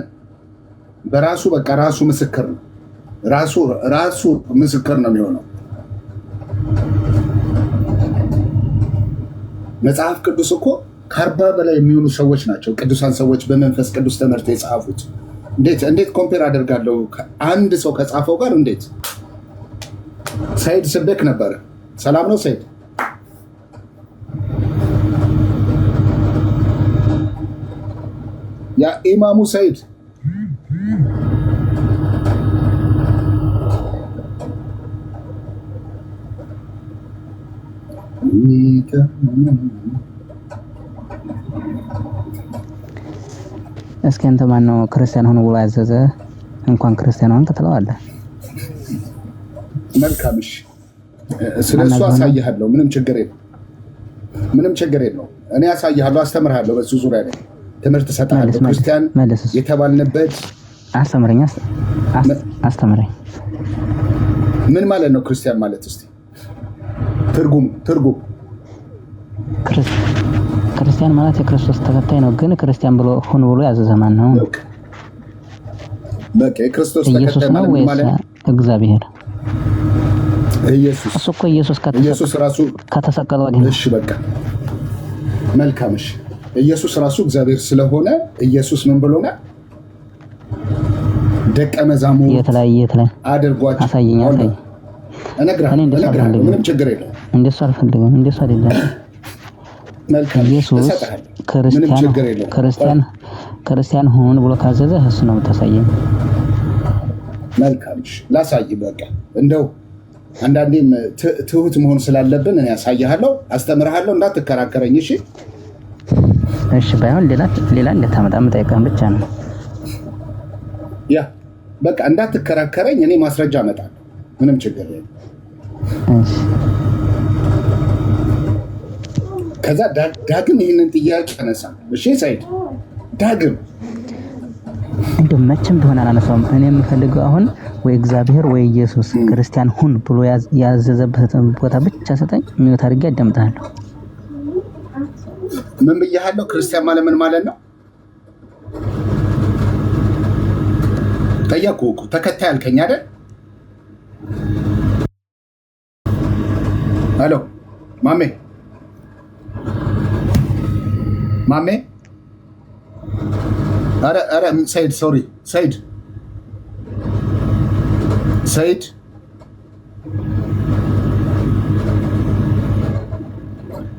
በራሱ በቃ ራሱ ምስክር ነው። ራሱ ምስክር ነው የሚሆነው። መጽሐፍ ቅዱስ እኮ ከ40 በላይ የሚሆኑ ሰዎች ናቸው ቅዱሳን ሰዎች በመንፈስ ቅዱስ ትምህርት የጻፉት። እንዴት ኮምፔር አደርጋለሁ አንድ ሰው ከጻፈው ጋር? እንዴት ሰይድ ስቤክ ነበረ። ሰላም ነው ሰይድ? ያ ኢማሙ ሰይድ እስኪ አንተ ማን ነው ክርስቲያን ሆኖ ብሎ ያዘዘ? እንኳን ክርስቲያን ሆንክ ትለዋለህ። መልካም እሺ፣ ስለሱ አሳይሃለሁ። ምንም ችግር የለው። እኔ አሳይሃለሁ፣ አስተምርሃለሁ። በሱ ዙሪያ ላይ ትምህርት እሰጥሃለሁ። ክርስቲያን የተባልንበት አስተምረኝ። ምን ማለት ነው ክርስቲያን ማለት? እስቲ ትርጉም ክርስቲያን ማለት የክርስቶስ ተከታይ ነው። ግን ክርስቲያን ብሎ ሁን ብሎ ያዘዘ ማን ነው? በቃ የክርስቶስ ተከታይ ማለት ነው ወይስ እግዚአብሔር? እሱ እኮ ኢየሱስ ራሱ ከተሰቀለ ወዲህ። እሺ በቃ መልካም። እሺ ኢየሱስ ራሱ እግዚአብሔር ስለሆነ ኢየሱስ ምን ብሎናል? ደቀ መዛሙርት የተለያየ አድርጓቸው። አሳየኝ። እነግርሃለሁ፣ ምንም ችግር የለውም። እንደሱ አልፈልግም። እንደሱ አይደለም። መልካም ኢየሱስ ክርስቲያን ሁን ብሎ ካዘዘ እሱ ነው የምታሳየኝ። መልካም ላሳይ። በቃ እንደው አንዳንዴም ትሁት መሆን ስላለብን እኔ ያሳይሃለሁ፣ አስተምርሃለሁ፣ እንዳትከራከረኝ። እሺ እሺ። ባይሆን ሌላ እንደታመጣ የምጠይቀህን ብቻ ነው። ያ በቃ እንዳትከራከረኝ፣ እኔ ማስረጃ አመጣለሁ። ምንም ችግር የለም። እሺ። ከዛ ዳግም ይህንን ጥያቄ አነሳ። እሺ ሰይድ፣ ዳግም እንደው መቼም ቢሆን አላነሳውም። እኔ የምፈልገው አሁን ወይ እግዚአብሔር ወይ ኢየሱስ ክርስቲያን ሁን ብሎ ያዘዘበትን ቦታ ብቻ ሰጠኝ። ሚውት አድርጌ አዳምጣለሁ። ምን ብያለሁ? ክርስቲያን ማለት ምን ማለት ነው? ጠየቁ እኮ ተከታይ አልከኝ አይደል? ሄሎ ማሜ ኧረ ሰይድ፣ ሶሪ ሰይድ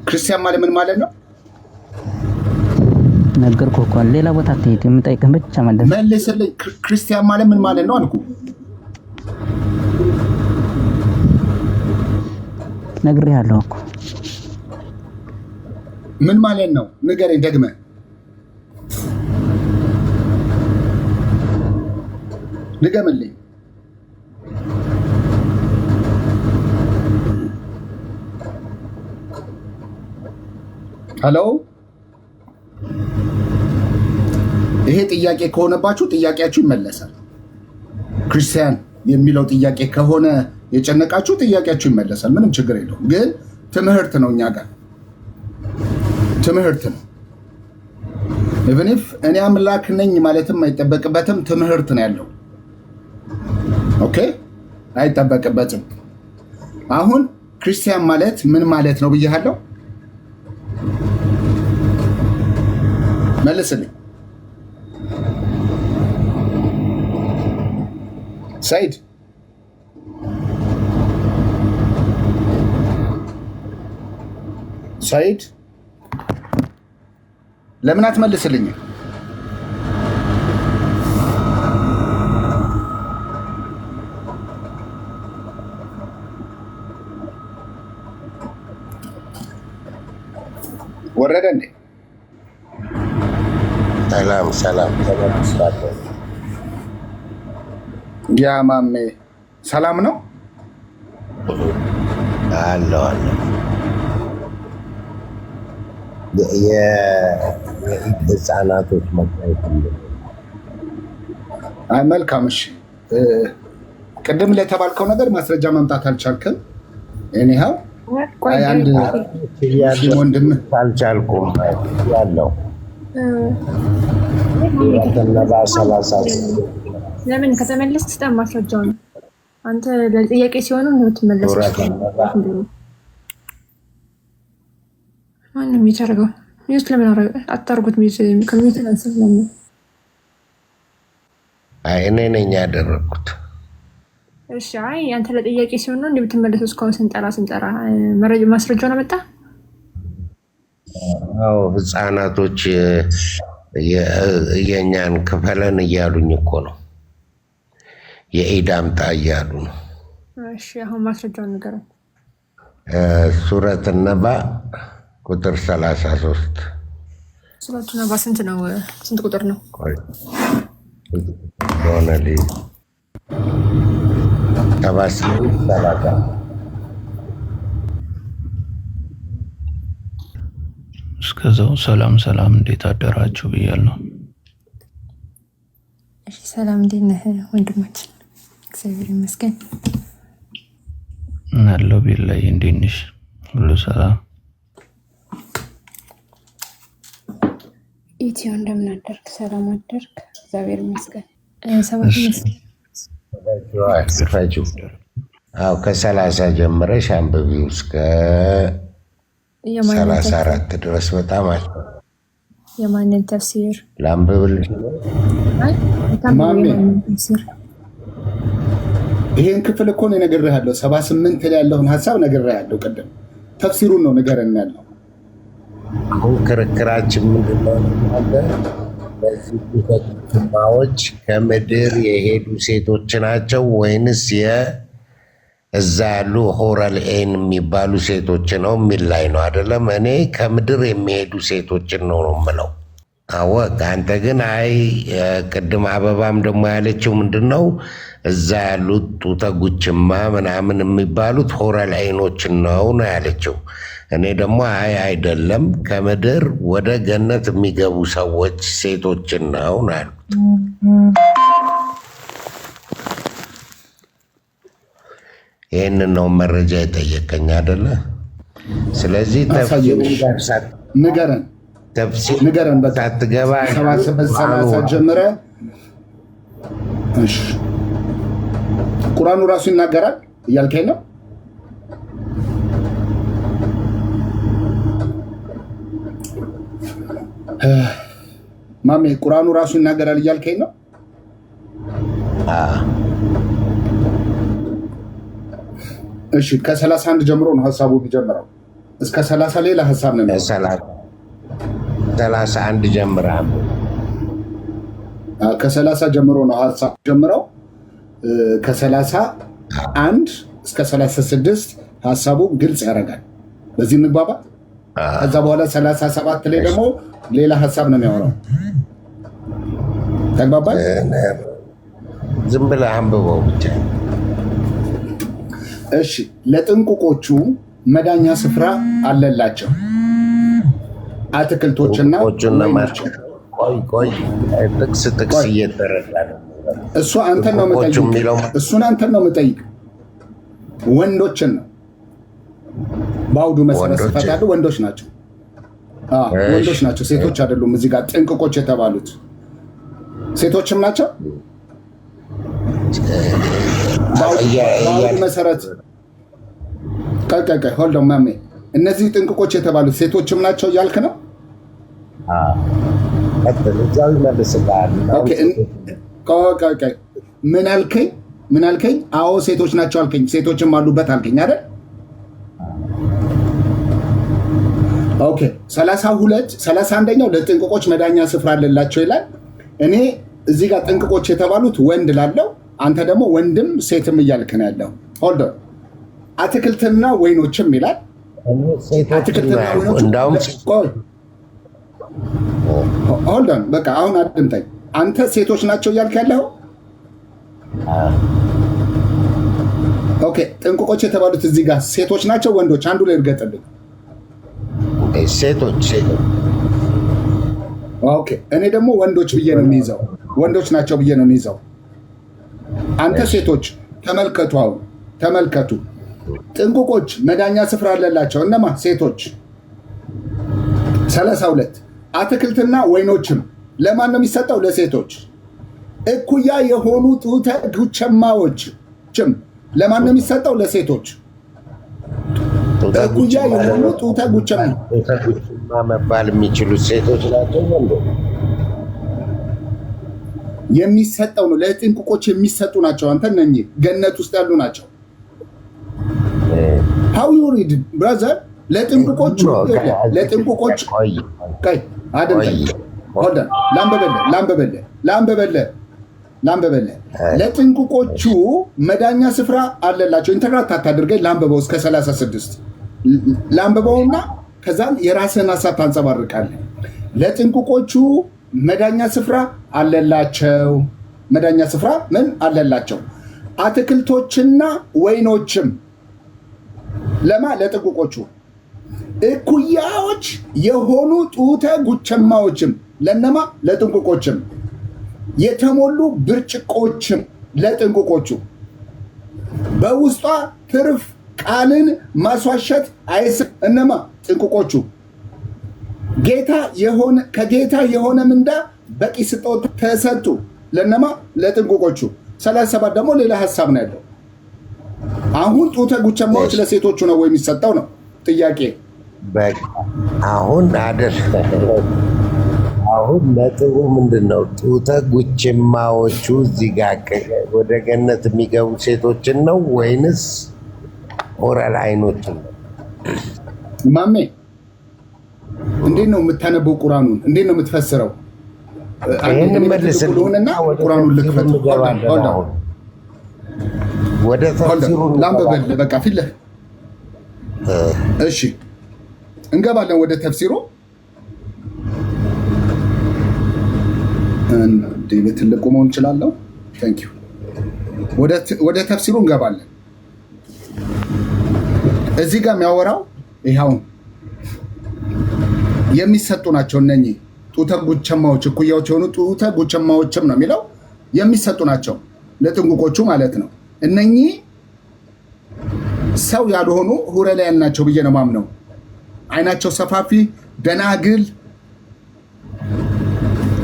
ክርስቲያን ማለት ምን ማለት ነው? ነገርኩህ እኮ ሌላ ቦታ አትሄድ። የምጠይቅህን ብቻ መልስልኝ። ክርስቲያን ማለት ምን ማለት ነው አልኩህ። ነግሬሃለሁ እኮ። ምን ማለት ነው? ንገረኝ ደግመህ። ንገምልኝ። ሄሎ፣ ይሄ ጥያቄ ከሆነባችሁ ጥያቄያችሁ ይመለሳል። ክርስቲያን የሚለው ጥያቄ ከሆነ የጨነቃችሁ ጥያቄያችሁ ይመለሳል። ምንም ችግር የለውም። ግን ትምህርት ነው፣ እኛ ጋር ትምህርት ነው። ኢቭን ኢፍ እኔ አምላክ ነኝ ማለትም አይጠበቅበትም። ትምህርት ነው ያለው። ኦኬ፣ አይጠበቅበትም። አሁን ክርስቲያን ማለት ምን ማለት ነው ብያለሁ። መልስልኝ ሰይድ። ሰይድ ለምን አትመልስልኝም? ወረደ እንዴ? ሰላም ያ ማሜ ሰላም ነው አለው። የህፃናቶች መታየት መልካም። እሺ ቅድም ለተባልከው ነገር ማስረጃ ማምጣት አልቻልክም። እኔው አንድ ወንድም አልቻልኩም ያለው ለምን ከተመለስክ ስጠን ማስረጃው ነው። አንተ ለጥያቄ ሲሆኑ ነው የምትመለሰው። ማንም የሚያደርገው ሚዩት ለምን አታርጉት? ከሚዩት አንስት ለምን? እኔ ነኝ ያደረኩት። እሺ አይ አንተ ለጥያቄ ሲሆን ነው እንደምትመለሰው። እስካሁን ስንጠራ መረጃ ማስረጃውን አመጣ። አዎ ህፃናቶች የኛን ክፈለን እያሉኝ እኮ ነው። የኢድ አምጣ እያሉ ነው። እሺ አሁን ማስረጃውን ንገረን። ሱረት ነባ ቁጥር 33 ሱረት ነባ ስንት ነው? ስንት ቁጥር ነው? ሆነሊ 78 እስከዛው ሰላም እንዴት አደራችሁ ብያለሁ። እሺ ሰላም፣ እንዴት ነህ ወንድማችን? እግዚአብሔር ይመስገን አለው። ቢላይ እንዴት ነሽ? ሁሉ ሰላም? ኢትዮ እንደምን አደርክ? ሰላም አደርክ? እግዚአብሔር ይመስገን። አዎ ከ30 ጀምረሽ አንብቢው እስከ 34 ድረስ በጣም አለ። የማንን ተፍሲር ላንብብልሽ? ይሄን ክፍል እኮ ነው ነግሬሃለሁ። 78 ላይ ያለውን ሐሳብ ነግሬሃለሁ። ቅድም ተፍሲሩን ነው ንገረን ያለው። አሁን ክርክራችን ምንድነው? በዚህ ከተማዎች ከምድር የሄዱ ሴቶች ናቸው ወይንስ እዛ ያሉ ሆረል ኤን የሚባሉ ሴቶች ነው የሚል ላይ ነው አይደለም? እኔ ከምድር የሚሄዱ ሴቶችን ነው የምለው። አወቅ አንተ ግን አይ ቅድም አበባም ደግሞ ያለችው ምንድን ነው? እዛ ያሉት ጡተ ጉችማ ምናምን የሚባሉት ሆረል አይኖችን ነው ያለችው። እኔ ደግሞ አይ አይደለም ከምድር ወደ ገነት የሚገቡ ሰዎች ሴቶችን ነው ያሉት። ይህንን ነው መረጃ የጠየቀኝ አይደለ? ስለዚህ ንገረን ሳትገባ 30 ጀምረ ቁርአኑ ራሱ ይናገራል እያልከኝ ነው? ማሜ ቁርአኑ ራሱ ይናገራል እያልከኝ ነው? እሺ ከ31 ጀምሮ ነው ሐሳቡ የሚጀምረው። እስከ 30 ሌላ ሐሳብ ነው የሚለው። 31 ጀምራል። ከ30 ጀምሮ ነው ሐሳብ ጀምረው። ከ31 እስከ 36 ሐሳቡ ግልጽ ያደርጋል። በዚህ እንግባባ። ከዛ በኋላ 37 ላይ ደግሞ ሌላ ሐሳብ ነው የሚያወራው። ተግባባል? ዝም ብለህ አንብበው ብቻ። እሺ ለጥንቁቆቹ መዳኛ ስፍራ አለላቸው፣ አትክልቶችና ወይኖች። ቆይ ጥቅስ እየተረዳ ነው። እሱ አንተን ነው የምጠይቅ። እሱን አንተን ነው የምጠይቅ። ወንዶችን ነው በአውዱ መሰረት ስፋት ያሉ ወንዶች ናቸው። ወንዶች ናቸው፣ ሴቶች አይደሉም። እዚህ ጋር ጥንቁቆች የተባሉት ሴቶችም ናቸው። በአውዱ መሰረት ቀቀቀ ሆልዶ ማሜ፣ እነዚህ ጥንቁቆች የተባሉት ሴቶችም ናቸው እያልክ ነው? ምን አልከኝ? ምን አልከኝ? አዎ ሴቶች ናቸው አልከኝ። ሴቶችም አሉበት አልከኝ አይደል? ኦኬ 31ኛው ለጥንቁቆች መዳኛ ስፍራ አለላቸው ይላል። እኔ እዚህ ጋር ጥንቁቆች የተባሉት ወንድ ላለው፣ አንተ ደግሞ ወንድም ሴትም እያልክ ነው ያለው። ሆልዶ አትክልትና ወይኖችም ይላል። አትክልትና ወይኖች ሆልዶን በቃ አሁን አድምጠኝ። አንተ ሴቶች ናቸው እያልክ ያለው። ኦኬ ጥንቁቆች የተባሉት እዚህ ጋር ሴቶች ናቸው ወንዶች? አንዱ ላይ እርገጥልኝ። ሴቶች። ኦኬ እኔ ደግሞ ወንዶች ብዬ ነው የሚይዘው። ወንዶች ናቸው ብዬ ነው የሚይዘው። አንተ ሴቶች። ተመልከቱ፣ አሁን ተመልከቱ። ጥንቁቆች መዳኛ ስፍራ አለላቸው። እነማ? ሴቶች። 32 አትክልትና ወይኖችም ለማን ነው የሚሰጠው? ለሴቶች። እኩያ የሆኑ ጡተ ጉቸማዎችም ለማን ነው የሚሰጠው? ለሴቶች። እኩያ የሆኑ ጡተ ጉቸማ መባል የሚችሉት ሴቶች ናቸው። ወንዶች የሚሰጠው ነው። ለጥንቁቆች የሚሰጡ ናቸው። አንተ እነኚህ ገነት ውስጥ ያሉ ናቸው። how you read brother? ለጥንቁቆች ላንበበለ ለጥንቁቆቹ መዳኛ ስፍራ አለላቸው። ኢንተርናት አታድርገኝ። ላንበበው እስከ 36 ላንበበውና ከዛም የራስህን ሀሳብ ታንጸባርቃለህ። ለጥንቁቆቹ መዳኛ ስፍራ አለላቸው። መዳኛ ስፍራ ምን አለላቸው? አትክልቶችና ወይኖችም ለማ? ለጥንቁቆቹ። እኩያዎች የሆኑ ጡተ ጉቸማዎችም ለነማ? ለጥንቁቆችም። የተሞሉ ብርጭቆችም ለጥንቁቆቹ። በውስጧ ትርፍ ቃልን ማስዋሸት አይስም። እነማ? ጥንቁቆቹ። ከጌታ የሆነ ምንዳ በቂ ስጦታ ተሰጡ። ለነማ? ለጥንቁቆቹ። 37 ደግሞ ሌላ ሀሳብ ነው ያለው። አሁን ጡተ ጉቸማዎች ለሴቶቹ ነው ወይ የሚሰጠው ነው ጥያቄ። አሁን አይደል? አሁን ነጥቡ ምንድን ነው? ጡተ ጉችማዎቹ እዚህ ጋር ወደ ገነት የሚገቡ ሴቶችን ነው ወይንስ ኦራል አይኖችን ነው? ማሜ እንዴት ነው የምታነበው ቁርአኑን? እንዴት ነው የምትፈስረው? ይህን መልስልኝና ቁርአኑን ልክፈት። ወደ ተፍሲሩ ላንብበል። በቃ ፊት ለፊት እሺ፣ እንገባለን ወደ ተፍሲሩ። እንዴ በትልቁ መሆን እችላለሁ። ታንክ ዩ። ወደ ተፍሲሩ እንገባለን። እዚህ ጋር የሚያወራው ይኸው የሚሰጡ ናቸው እነኚህ ጡተ ጉቸማዎች፣ እኩያዎች የሆኑ ጡተ ጉቸማዎችም ነው የሚለው የሚሰጡ ናቸው ለጥንቁቆቹ ማለት ነው። እነኚህ ሰው ያልሆኑ ሁረላያን ናቸው ብዬ ነው ማምነው። አይናቸው ሰፋፊ ደናግል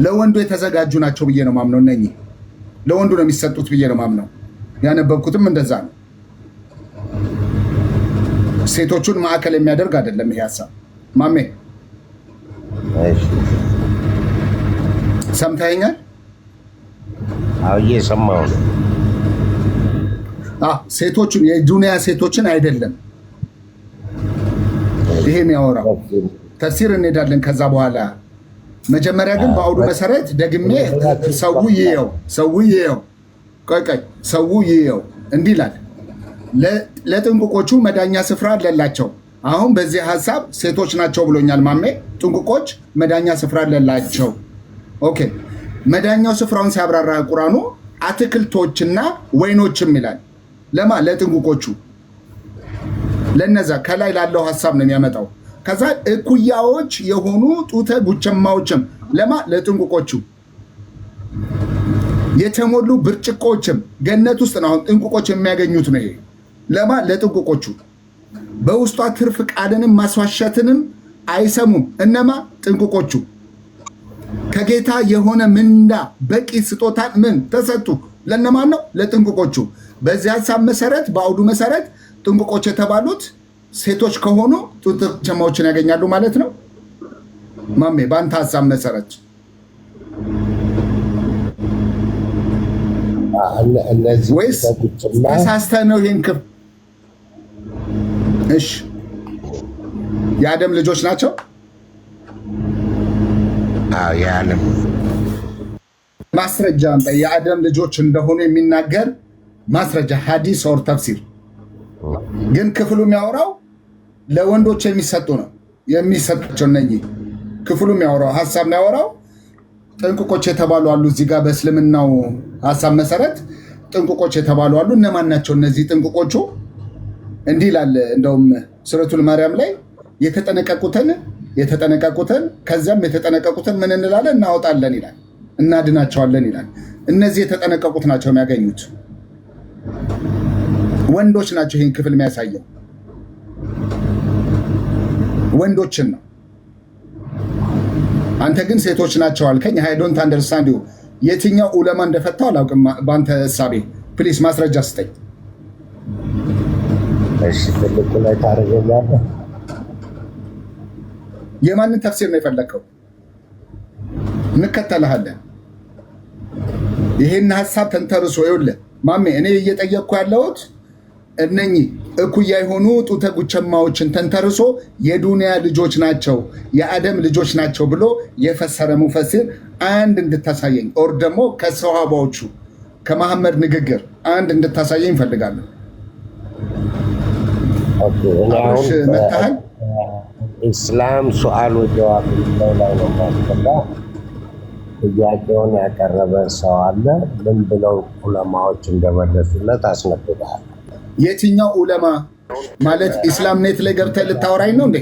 ለወንዱ የተዘጋጁ ናቸው ብዬ ነው ማምነው። እነኚህ ለወንዱ ነው የሚሰጡት ብዬ ነው ማምነው። ያነበብኩትም እንደዛ ነው። ሴቶቹን ማዕከል የሚያደርግ አይደለም ይሄ ሀሳብ። ማሜ ሰምተኸኛል? አዎ እየሰማሁ ነው። ሴቶቹን የዱንያ ሴቶችን አይደለም ይሄ የሚያወራው። ተፍሲር እንሄዳለን ከዛ በኋላ። መጀመሪያ ግን በአውዱ መሰረት ደግሜ ሰው ይየው ሰው ይየው እንዲህ ይላል። ለጥንቁቆቹ መዳኛ ስፍራ አለላቸው። አሁን በዚህ ሀሳብ ሴቶች ናቸው ብሎኛል ማሜ። ጥንቁቆች መዳኛ ስፍራ አለላቸው። ኦኬ፣ መዳኛው ስፍራውን ሲያብራራ ቁርአኑ አትክልቶችና ወይኖችም ይላል። ለማ ለጥንቁቆቹ፣ ለነዛ ከላይ ላለው ሀሳብ ነው የሚያመጣው። ከዛ እኩያዎች የሆኑ ጡተ ጉቸማዎችም ለማ ለጥንቁቆቹ፣ የተሞሉ ብርጭቆችም ገነት ውስጥ ነው አሁን ጥንቁቆች የሚያገኙት ነው። ይሄ ለማ ለጥንቁቆቹ፣ በውስጧ ትርፍ ቃልንም ማስዋሸትንም አይሰሙም። እነማ ጥንቁቆቹ፣ ከጌታ የሆነ ምንዳ በቂ ስጦታን ምን ተሰጡ? ለነማን ነው? ለጥንቁቆቹ። በዚህ ሀሳብ መሰረት በአውዱ መሰረት ጥንቁቆች የተባሉት ሴቶች ከሆኑ ጡተ ጉቸማዎችን ያገኛሉ ማለት ነው። ማሜ በአንተ ሀሳብ መሰረት ወይስ ተሳስተህ ነው? ይህን ክፍ እሺ፣ የአደም ልጆች ናቸው። የዓለም ማስረጃ የአደም ልጆች እንደሆኑ የሚናገር ማስረጃ ሐዲስ ኦር ተፍሲር። ግን ክፍሉ የሚያወራው ለወንዶች የሚሰጡ ነው የሚሰጣቸው። እነኚህ ክፍሉ የሚያወራው ሀሳብ የሚያወራው ጥንቁቆች የተባሉ አሉ። እዚህ ጋር በእስልምናው ሀሳብ መሰረት ጥንቁቆች የተባሉ አሉ። እነማን ናቸው እነዚህ ጥንቁቆቹ? እንዲህ ይላል። እንደውም ሱረቱል ማርያም ላይ የተጠነቀቁትን ከዚያም የተጠነቀቁትን ምን እንላለን? እናወጣለን ይላል፣ እናድናቸዋለን ይላል። እነዚህ የተጠነቀቁት ናቸው የሚያገኙት። ወንዶች ናቸው። ይህን ክፍል የሚያሳየው ወንዶችን ነው። አንተ ግን ሴቶች ናቸው አልከኝ። አይ ዶንት አንደርስታንድ ዩ። የትኛው ዑለማ እንደፈታው አላውቅም። በአንተ እሳቤ ፕሊስ ማስረጃ ስጠኝ። እሺ፣ ትልቁ ላይ ታደርገኛለህ። የማንን ተፍሲር ነው የፈለግከው? እንከተልሃለን። ይሄን ሀሳብ ተንተርሶ ይኸውልህ ማሜ፣ እኔ እየጠየቅኩ ያለሁት እነኚህ እኩያ የሆኑ ጡተ ጉቸማዎችን ተንተርሶ የዱንያ ልጆች ናቸው የአደም ልጆች ናቸው ብሎ የፈሰረ ሙፈሲር አንድ እንድታሳየኝ፣ ኦር ደግሞ ከሰሃባዎቹ ከመሐመድ ንግግር አንድ እንድታሳየኝ እፈልጋለሁ። አብሽ መታሃል። ኢስላም ሱአል ወጀዋብ ላይ ነው ማስቀዳ ጥያቄውን ያቀረበ ሰው አለ። ምን ብለው ዑለማዎች እንደመለሱለት አስነብበሃል። የትኛው ዑለማ ማለት ኢስላም ኔት ላይ ገብተህ ልታወራኝ ነው እንዴ?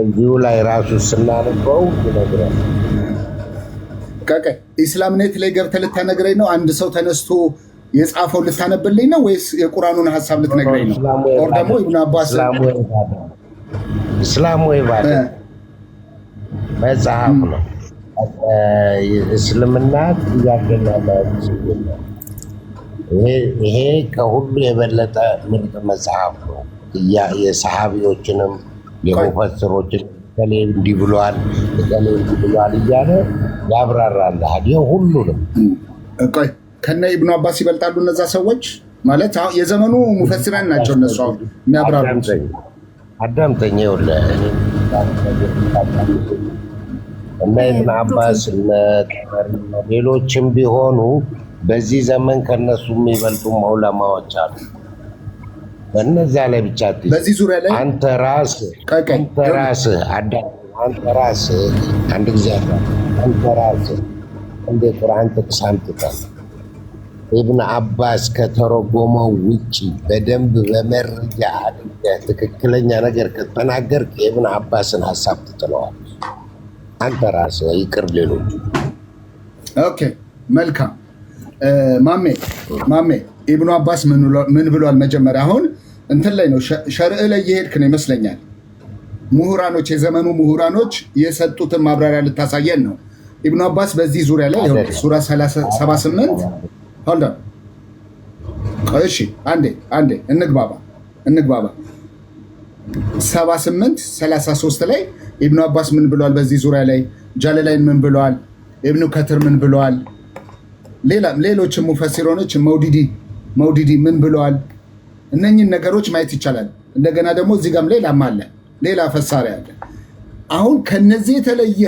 እዚሁ ላይ ራሱ ስናነበው ይነግራል። ኢስላም ኔት ላይ ገብተህ ልታነግረኝ ነው? አንድ ሰው ተነስቶ የጻፈው ልታነብልኝ ነው ወይስ የቁርአኑን ሀሳብ ልትነግረኝ ነው? ኦር ደግሞ ኢብኑ አባስ እስላም ወይ ባለ መጽሐፍ ነው። እስልምና ጥያቄና መልስ ይሄ ከሁሉ የበለጠ ምርጥ መጽሐፍ ነው። የሰሃቢዎችንም የሙፈስሮችን ከሌ እንዲህ ብሏል ከሌ እንዲህ ብሏል እያለ ያብራራልሃል። ይሄ ሁሉንም ቆይ ከነ ኢብኑ አባስ ይበልጣሉ እነዛ ሰዎች ማለት አሁን የዘመኑ ሙፈሲራን ናቸው እነሱ አሁን የሚያብራሩት። አዳምጠኝ ይኸውልህ እነ ኢብኑ አባስ እነ ሌሎችም ቢሆኑ በዚህ ዘመን ከነሱ የሚበልጡ ዑለማዎች አሉ። በእነዛ ላይ ብቻ በዚህ ዙሪያ ላይ አንተ ራስህ አንድ ጊዜ አንተ ራስህ እንደ ቁርአን ጥቅስ አምጥተህ ኢብኑ አባስ ከተረጎመው ውጪ በደንብ በመረጃ አድርገህ ትክክለኛ ነገር ከተናገርክ የኢብኑ አባስን ሀሳብ ትጥለዋለህ አንተ ራስህ ይቅር ሌሎቹ። ኦኬ መልካም ማሜ ኢብኑ አባስ ምን ብሏል? መጀመሪያ አሁን እንትን ላይ ነው ሸርዕ ላይ እየሄድክ ነው ይመስለኛል። ምሁራኖች የዘመኑ ምሁራኖች የሰጡትን ማብራሪያ ልታሳየን ነው። ኢብኑ አባስ በዚህ ዙሪያ ላይ ሱራ 78 ሆልዳ እሺ አንዴ እንግባባ 78:33 ላይ ኢብኑ አባስ ምን ብሏል? በዚህ ዙሪያ ላይ ጃለላይን ምን ብሏል? ኢብኑ ከትር ምን ብሏል? ሌሎችም ሙፈሲሮች መውዲዲ ምን ብለዋል? እነኝን ነገሮች ማየት ይቻላል። እንደገና ደግሞ እዚህ ጋም ሌላም አለ፣ ሌላ ፈሳሪ አለ። አሁን ከነዚህ የተለየ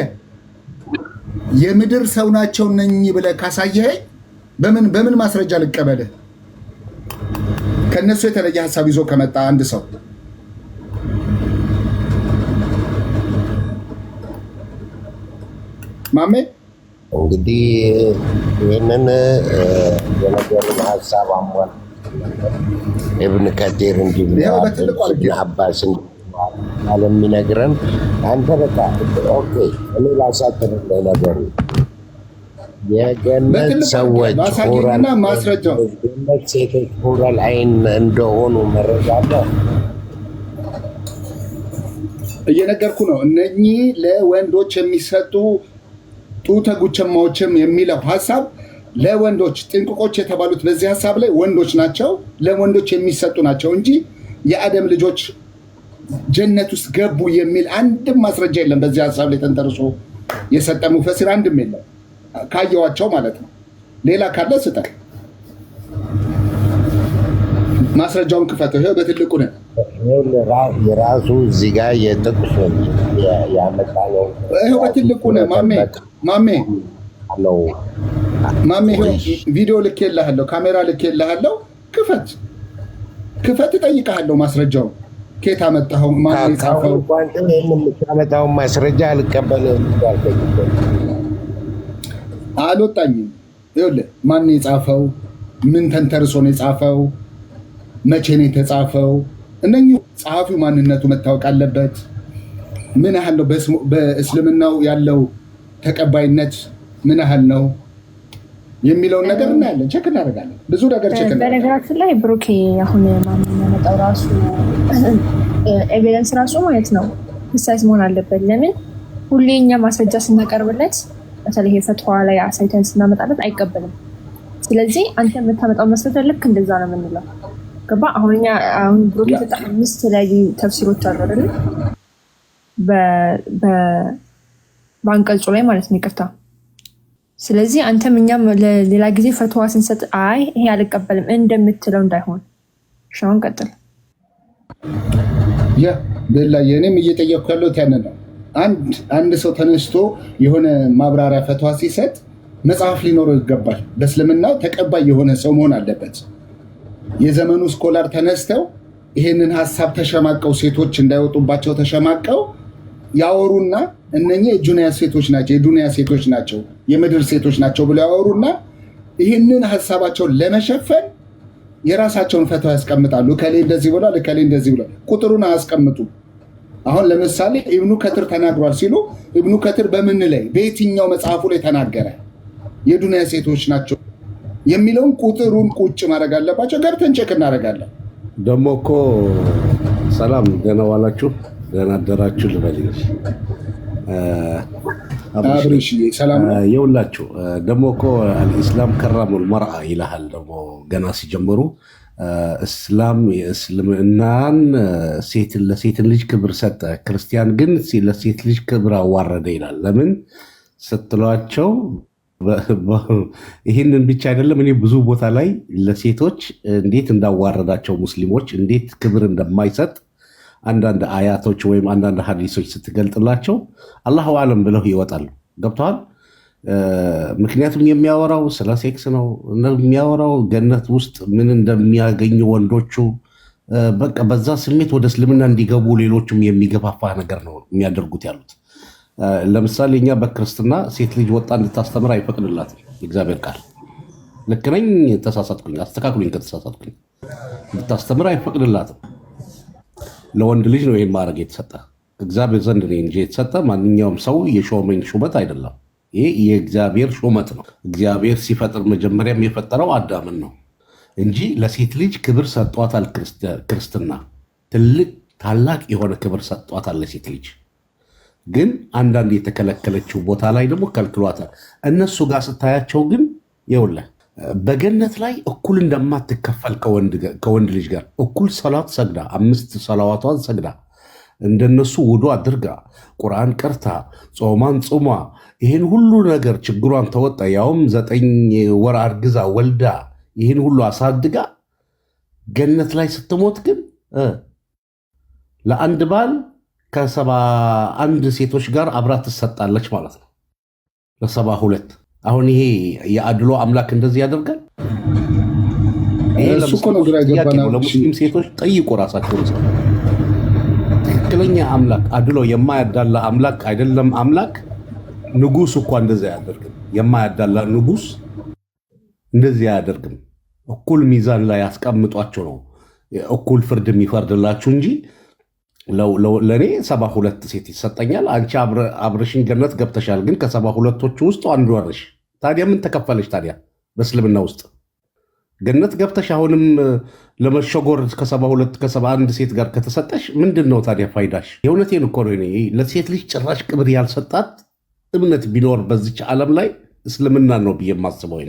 የምድር ሰው ናቸው እነኚህ ብለህ ካሳየኸኝ በምን ማስረጃ ልቀበልህ? ከነሱ የተለየ ሀሳብ ይዞ ከመጣ አንድ ሰው ማሜ እንግዲህ ይህንን የነገሩን ሀሳብ አሟል ኢብኑ ከቲር እንዲህ ብለዋል፣ ኢብኑ አባስ የሚነግረን አንተ በቃ ኦኬ እኔ ላሳጥርልህ ነገሩ የገነት ሰዎች ገነት ሴቶች ሁረል አይን እንደሆኑ መረጃ አለ። እየነገርኩ ነው። እነኚህ ለወንዶች የሚሰጡ ጡተ ጉቸማዎችም የሚለው ሀሳብ ለወንዶች ጥንቅቆች የተባሉት በዚህ ሀሳብ ላይ ወንዶች ናቸው፣ ለወንዶች የሚሰጡ ናቸው እንጂ የአደም ልጆች ጀነት ውስጥ ገቡ የሚል አንድም ማስረጃ የለም። በዚህ ሀሳብ ላይ ተንተርሶ የሰጠ ሙፈሲር አንድም የለም ካየዋቸው ማለት ነው። ሌላ ካለ ስጠን፣ ማስረጃውን ክፈተው። ይሄው በትልቁ ነው የራሱ እዚህ ጋር የጥቅሱ ያመጣ ነው። ይሄው በትልቁ ነው ማሜ ቪዲዮ ልኬልሃለሁ፣ ካሜራ ልኬልሃለሁ። ክፈት እጠይቅሃለሁ። ማስረጃውን ከየት አመጣኸው? ማን የጻፈው? የምታመጣውን ማስረጃ አልቀበልም። አልወጣኝም። ይኸውልህ ማን የጻፈው? ምን ተንተርሶ ነው የጻፈው? መቼ ነው የተጻፈው? እነኚህ ጸሐፊው ማንነቱ መታወቅ አለበት። ምን ያህል ነው በእስልምናው ያለው ተቀባይነት ምን ያህል ነው የሚለውን ነገር እናያለን፣ ቼክ እናደርጋለን። ብዙ ነገር ቼክ እናደርጋለን። በነገራችን ላይ ብሩኬ አሁን ማን የሚያመጣው ራሱ ኤቪደንስ ራሱ ማለት ነው ምሳሌ መሆን አለበት። ለምን ሁሌ እኛ ማስረጃ ስናቀርብለት በተለይ ፈትዋ ላይ አሳይተን ስናመጣለት አይቀበልም። ስለዚህ አንተ የምታመጣው ማስረጃ ልክ እንደዛ ነው የምንለው። ገባ? አሁን ብሩኬ በጣም 5 የተለያዩ ተፍሲሮች አሉ አይደል? በአንቀጹ ላይ ማለት ነው። ይቅርታ። ስለዚህ አንተም እኛም ለሌላ ጊዜ ፈትዋ ስንሰጥ አይ ይሄ አልቀበልም እንደምትለው እንዳይሆን። ሻውን ቀጥል። ሌላ የእኔም እየጠየቅኩ ያለሁት ያንን ነው። አንድ ሰው ተነስቶ የሆነ ማብራሪያ ፈትዋ ሲሰጥ መጽሐፍ ሊኖረው ይገባል። በእስልምናው ተቀባይ የሆነ ሰው መሆን አለበት። የዘመኑ ስኮላር ተነስተው ይሄንን ሀሳብ ተሸማቀው ሴቶች እንዳይወጡባቸው ተሸማቀው ያወሩና እነኚህ የዱንያ ሴቶች ናቸው የምድር ሴቶች ናቸው ብለው ያወሩና ይህንን ሀሳባቸውን ለመሸፈን የራሳቸውን ፈትዋ ያስቀምጣሉ። ከሌ እንደዚህ ብሏል፣ ከሌ እንደዚህ ብሏል። ቁጥሩን አያስቀምጡ። አሁን ለምሳሌ ኢብኑ ከትር ተናግሯል ሲሉ ኢብኑ ከትር በምን ላይ በየትኛው መጽሐፉ ላይ ተናገረ? የዱንያ ሴቶች ናቸው የሚለውን ቁጥሩን ቁጭ ማድረግ አለባቸው። ገብተን ቼክ እናደርጋለን። ደግሞ እኮ ሰላም፣ ደህና ዋላችሁ፣ ደህና አደራችሁ ልበል። አብርሽ ሰላም ነው። የውላችሁ ደግሞ እኮ አልኢስላም ከረሙል መርአ ይልሃል። ደግሞ ገና ሲጀምሩ እስላም የእስልምናን ለሴትን ልጅ ክብር ሰጠ፣ ክርስቲያን ግን ለሴት ልጅ ክብር አዋረደ ይላል። ለምን ስትሏቸው ይህንን ብቻ አይደለም። እኔ ብዙ ቦታ ላይ ለሴቶች እንዴት እንዳዋረዳቸው ሙስሊሞች እንዴት ክብር እንደማይሰጥ አንዳንድ አያቶች ወይም አንዳንድ ሀዲሶች ስትገልጥላቸው አላሁ አለም ብለው ይወጣሉ። ገብተዋል። ምክንያቱም የሚያወራው ስለ ሴክስ ነው የሚያወራው፣ ገነት ውስጥ ምን እንደሚያገኙ ወንዶቹ በቃ በዛ ስሜት ወደ እስልምና እንዲገቡ ሌሎችም የሚገፋፋ ነገር ነው የሚያደርጉት ያሉት። ለምሳሌ እኛ በክርስትና ሴት ልጅ ወጣ እንድታስተምር አይፈቅድላትም የእግዚአብሔር ቃል። ልክ ነኝ? ተሳሳትኩኝ? አስተካክሉኝ ከተሳሳትኩኝ። እንድታስተምር አይፈቅድላትም። ለወንድ ልጅ ነው ይህን ማድረግ የተሰጠ እግዚአብሔር ዘንድ ነው እንጂ የተሰጠ ማንኛውም ሰው የሾመኝ ሹመት አይደለም። ይሄ የእግዚአብሔር ሹመት ነው። እግዚአብሔር ሲፈጥር መጀመሪያም የፈጠረው አዳምን ነው እንጂ ለሴት ልጅ ክብር ሰጧታል። ክርስትና ትልቅ ታላቅ የሆነ ክብር ሰጧታል ለሴት ልጅ። ግን አንዳንድ የተከለከለችው ቦታ ላይ ደግሞ ከልክሏታል። እነሱ ጋር ስታያቸው ግን ይኸውልህ በገነት ላይ እኩል እንደማትከፈል ከወንድ ልጅ ጋር እኩል ሰላት ሰግዳ 5 ሰላዋቷን ሰግዳ እንደነሱ ውዱ አድርጋ ቁርአን ቀርታ ጾማን ጾማ ይህን ሁሉ ነገር ችግሯን ተወጣ። ያውም 9 ወር አርግዛ ወልዳ ይህን ሁሉ አሳድጋ ገነት ላይ ስትሞት ግን ለአንድ ባል ከ71 ሴቶች ጋር አብራ ትሰጣለች ማለት ነው። ለ72 አሁን ይሄ የአድሎ አምላክ እንደዚህ ያደርጋል? ይሄ ለሙስሊም ሴቶች ጠይቁ ራሳቸውን። ትክክለኛ አምላክ አድሎ የማያዳላ አምላክ አይደለም። አምላክ ንጉስ እኮ እንደዚህ አያደርግም። የማያዳላ ንጉስ እንደዚህ አያደርግም። እኩል ሚዛን ላይ ያስቀምጧቸው ነው እኩል ፍርድ የሚፈርድላችሁ እንጂ ለእኔ 72 ሴት ይሰጠኛል። አንቺ አብረሽኝ ገነት ገብተሻል፣ ግን ከ72ቶቹ ውስጥ አንዱ ወርሽ። ታዲያ ምን ተከፈለች? ታዲያ በእስልምና ውስጥ ገነት ገብተሽ አሁንም ለመሸጎር ከ72 ከ71 ሴት ጋር ከተሰጠሽ ምንድን ነው ታዲያ ፋይዳሽ? የእውነቴን እኮ ነው። ለሴት ልጅ ጭራሽ ክብር ያልሰጣት እምነት ቢኖር በዚች ዓለም ላይ እስልምና ነው ብዬ የማስበው።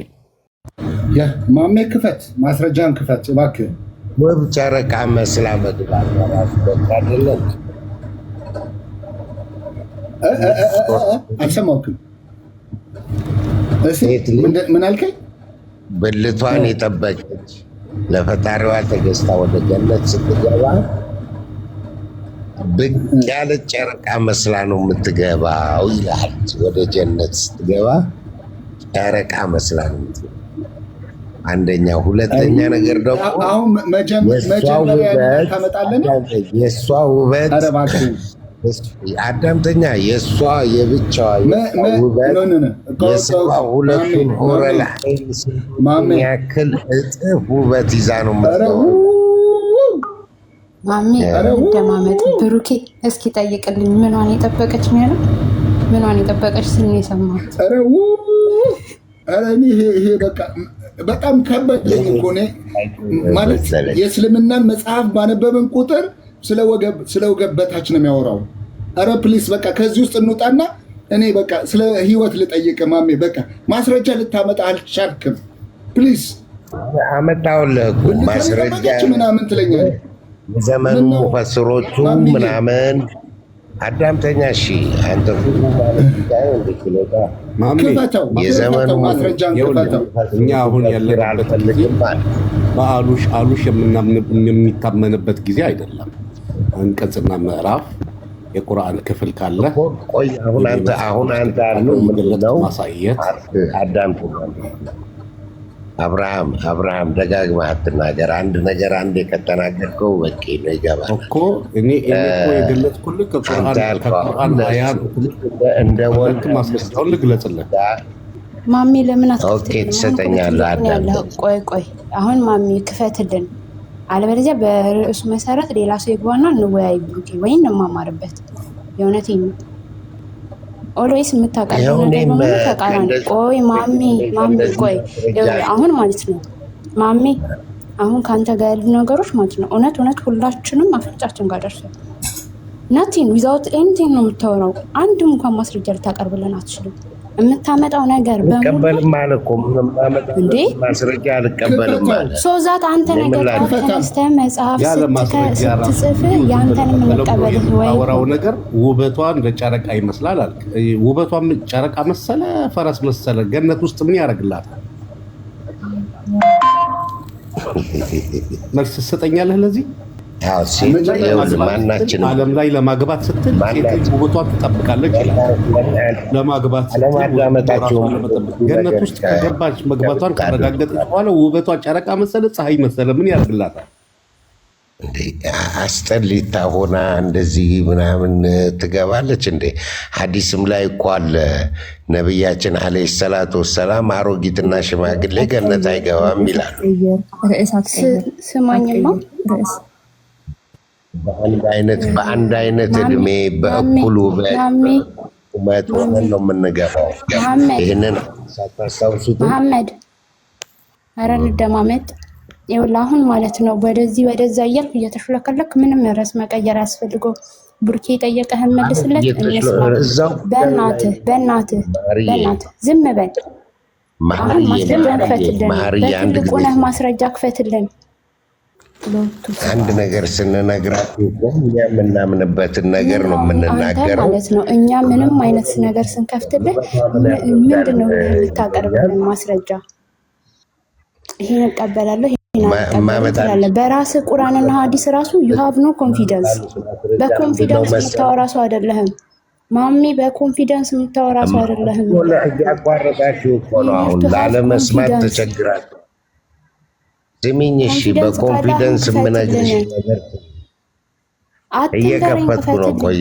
ማሜ ክፈት፣ ማስረጃን ክፈት እባክህ። ውብ ጨረቃ መስላ መግባት ራሱ በቃ አይደለም። አልሰማሁህም። ምን አልከኝ? ብልቷን የጠበቀች ለፈጣሪዋ ተገዝታ ወደ ገነት ስትገባ ብቅ ያለች ጨረቃ መስላ ነው የምትገባው ይልሃል። ወደ ጀነት ስትገባ ጨረቃ መስላ ነው የምትገባው። አንደኛ። ሁለተኛ ነገር ደግሞ የእሷ ውበት አዳምጠኛ፣ የእሷ የብቻዋ ውበት የሰባ ሁለቱን ሆረል ያክል እጥፍ ውበት ይዛ ነው የምትገባው። ማሜ እንደማመጥ ብሩኬ እስኪ ጠይቅልኝ። ምኗን የጠበቀች ነው ያለው? ምኗን የጠበቀች ሲል ነው የሰማሁት። ይሄ በጣም ከበደኝ እኮ እኔ ማለት የእስልምናን መጽሐፍ ባነበብን ቁጥር ስለ ወገብ በታች ነው የሚያወራው። ኧረ ፕሊስ በቃ ከዚህ ውስጥ እንውጣና እኔ በቃ ስለ ህይወት ልጠይቅ። ማሜ በቃ ማስረጃ ልታመጣ አልቻልክም። ፕሊስ አመጣሁልህ እኮ ማስረጃ ምናምን ትለኛለህ። ዘመኑ ሙፈስሮቹ ምናምን አዳምጠኛ። እሺ አንተ ሁሉ የዘመኑ ማስረጃን ክፈተው። እኛ አሁን ያለንበት በአሉሽ የሚታመንበት ጊዜ አይደለም። አንቀጽና ምዕራፍ የቁርአን ክፍል ካለ አሁን አንተ ያለው ምንድነው? ማሳየት አዳምጥ። አብርሃም ደጋግመህ አትናገር። አንድ ነገር አንዴ ከተናገርከው በቂ ነው፣ ይገባል እኮ። እኔ እኮ የገለጽኩልህ ከቁርአን አያ እንደ ወንድ ማስረጃውን ልግለጽልህ። ማሚ ለምን አትከፍትልኝ? ኦኬ ትሰጠኛለህ። ቆይ አሁን ማሚ ክፈትልን፣ አለበለዚያ በርዕሱ መሰረት ሌላ ሰው ይግባና እንወያይ ብሩኬ፣ ወይ እንማማርበት። የእውነቴን ነው። ኦልዌይስ የምታውቃለው ነገር በሙሉ ተቃራኒ። ቆይ ማሚ ቆይ አሁን ማለት ነው ማሚ፣ አሁን ከአንተ ጋር ያሉ ነገሮች ማለት ነው እውነት ሁላችንም አፍንጫችን ጋር ደርሷል። ናቲን ዊዛውት ኤኒቲንግ ነው የምታወራው። አንድም እንኳን ማስረጃ ልታቀርብልን አትችልም። የምታመጣው ነገር አልቀበልም ማለት እኮ እንዴ ማስረጃ አልቀበልም ማለት ሶዛት አንተ ነገር ተነስተህ መጽሐፍ ስትጽፍ ያንተንም እንቀበልህ ወይ አወራው ነገር ውበቷን ለጨረቃ ይመስላል አልክ። ውበቷን ጨረቃ መሰለ ፈረስ መሰለ ገነት ውስጥ ምን ያደርግላታል? መልስ ትሰጠኛለህ ለዚህ? ማናችን ዓለም ላይ ለማግባት ስትል ውበቷን ትጠብቃለች። ለማግባት ገነት ውስጥ ከገባች መግባቷን ካረጋገጠች በኋላ ውበቷ ጨረቃ መሰለ ፀሐይ መሰለ ምን ያደርግላታል? አስጠሊታ ሆና እንደዚህ ምናምን ትገባለች እንዴ? ሐዲስም ላይ እኮ አለ ነቢያችን አለይሂ ሰላቱ ወሰላም አሮጊትና ሽማግሌ ገነት አይገባም ይላሉ። ስማኝማ በአንድ አይነት እድሜ በእኩል ውበት ሆነን ነው የምንገባው። ይህንን ሳታስታውሱት መሐመድ ኧረ እንደማመጥ ይኸውልህ አሁን ማለት ነው ወደዚህ ወደዛ እያልኩ እየተሽለከለክ ምንም ርዕስ መቀየር አያስፈልገው። ቡርኬ ጠየቀህን መልስለት። በእናትህ ዝም በል። አሁን ማስረጃ ክፈትልን፣ በትልቁ ነህ ማስረጃ ክፈትልን። አንድ ነገር ስንነግራችሁ እኛ የምናምንበትን ነገር ነው የምንናገረው ማለት ነው። እኛ ምንም አይነት ነገር ስንከፍትልህ ምንድን ነው የምታቀርብልን ማስረጃ? ይሄን እቀበላለሁ በራስህ ቁርአንና ሐዲስ ራሱ you have no confidence። በኮንፊደንስ የምታወራ ሰው አይደለህም ማሚ፣ በኮንፊደንስ የምታወራ ሰው አይደለህም። እያቋረጣችሁ እኮ ነው አሁን ላለመስማት ተቸግራችሁ። ስሚኝ እሺ፣ በኮንፊደንስ የምነግርሽ ነገር እየከፈትኩ ነው። ቆይ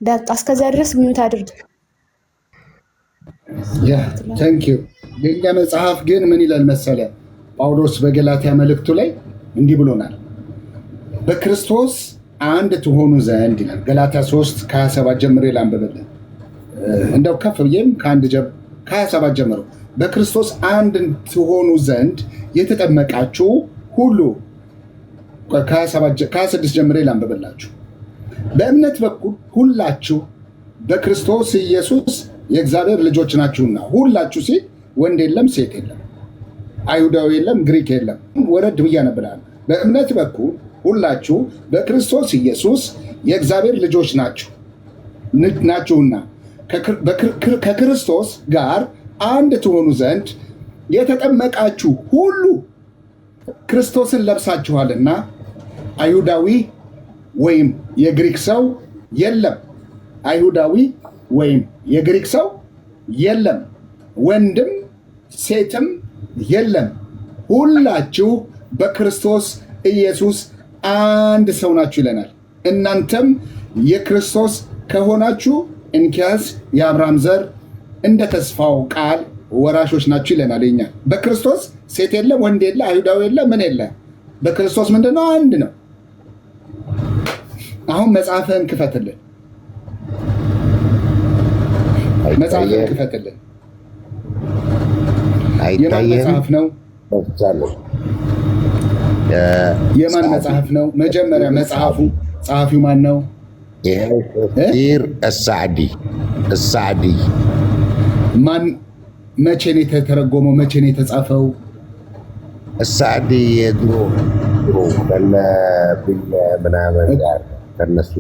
በቃ እስከዛ ድረስ ሚዩት አድርግ። ታንክ ዩ። የኛ መጽሐፍ ግን ምን ይላል መሰለ? ጳውሎስ በገላትያ መልእክቱ ላይ እንዲህ ብሎናል፣ በክርስቶስ አንድ ትሆኑ ዘንድ ይላል። ገላትያ 3 ከ27 ጀምሮ ላንብብልን። እንደው ከፍ ብዬም ከ27 ጀምሮ በክርስቶስ አንድ ትሆኑ ዘንድ የተጠመቃችሁ ሁሉ፣ ከ26 ጀምሮ ላንብብላችሁ። በእምነት በኩል ሁላችሁ በክርስቶስ ኢየሱስ የእግዚአብሔር ልጆች ናችሁና። ሁላችሁ ሲል ወንድ የለም ሴት የለም፣ አይሁዳዊ የለም ግሪክ የለም። ወረድ ብዬ አነብልሃለሁ። በእምነት በኩል ሁላችሁ በክርስቶስ ኢየሱስ የእግዚአብሔር ልጆች ናችሁና ከክርስቶስ ጋር አንድ ትሆኑ ዘንድ የተጠመቃችሁ ሁሉ ክርስቶስን ለብሳችኋልና። አይሁዳዊ ወይም የግሪክ ሰው የለም፣ አይሁዳዊ ወይም የግሪክ ሰው የለም፣ ወንድም ሴትም የለም፣ ሁላችሁ በክርስቶስ ኢየሱስ አንድ ሰው ናችሁ ይለናል። እናንተም የክርስቶስ ከሆናችሁ እንኪያስ የአብርሃም ዘር እንደ ተስፋው ቃል ወራሾች ናችሁ ይለናል። እኛ በክርስቶስ ሴት የለ፣ ወንድ የለ፣ አይሁዳዊ የለ፣ ምን የለ። በክርስቶስ ምንድነው? አንድ ነው። አሁን መጽሐፍህን ክፈትልን፣ መጽሐፍህን ክፈትልን። የማን መጽሐፍ ነው? የማን መጽሐፍ ነው? መጀመሪያ መጽሐፉ ጸሐፊው ማን ነው? ኢር እሳዕዲ ማን? መቼ ነው የተተረጎመው? መቼ ነው የተጻፈው? እሳዕዲ የድሮ ከነ ምናምን ጋር ከነሱ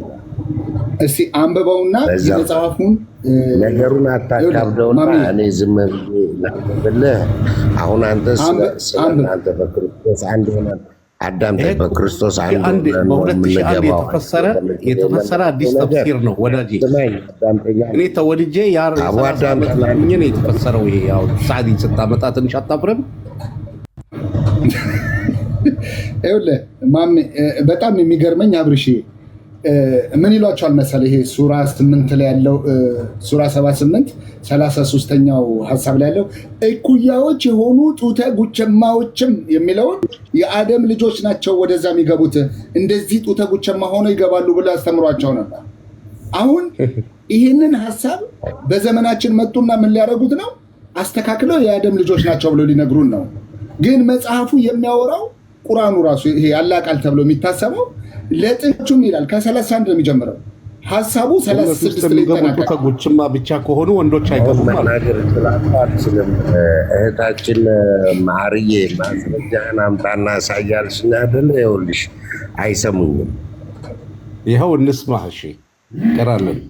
እስቲ አንብበውና የመጽሐፉን ነገሩን አታካብደውና እኔ ዝም ብለህ አሁን አንተ ስለናንተ በክርስቶስ አንድ ሆነ አዳምጠኝ። በክርስቶስ አንድ በ2001 የተፈሰረ አዲስ ተፍሲር ነው ወዳጄ። እኔ ተወልጄ ያዳምጠኝ ነው የተፈሰረው። ይሄ ያው ሳዲ ስታመጣ ትንሽ አታፍርም? ይኸውልህ ማሜ በጣም የሚገርመኝ አብርሽ ምን ይሏቸዋል መሰለህ? ይሄ ሱራ 8 ላይ ያለው ሱራ 78 33ኛው ሀሳብ ላይ ያለው እኩያዎች የሆኑ ጡተ ጉቸማዎችም የሚለውን የአደም ልጆች ናቸው ወደዛ የሚገቡት፣ እንደዚህ ጡተ ጉቸማ ሆነው ይገባሉ ብሎ ያስተምሯቸው ነበር። አሁን ይህንን ሀሳብ በዘመናችን መጡና ምን ሊያደርጉት ነው? አስተካክለው የአደም ልጆች ናቸው ብሎ ሊነግሩን ነው። ግን መጽሐፉ የሚያወራው ቁርአኑ ራሱ ይሄ አላህ ቃል ተብሎ የሚታሰበው ለጥንቹም ይላል ከ31 ነው የሚጀምረው። ሐሳቡ 36 ላይ ተናገረ። ከጉችማ ብቻ ከሆኑ ወንዶች አይገቡም ማለት ነው። እህታችን ማርዬ ማስረጃህን አምጣና ሳያልሽኝ አይደለ? ይኸውልሽ አይሰሙኝም። ይኸው እንስማህ። እሺ ቀራለን።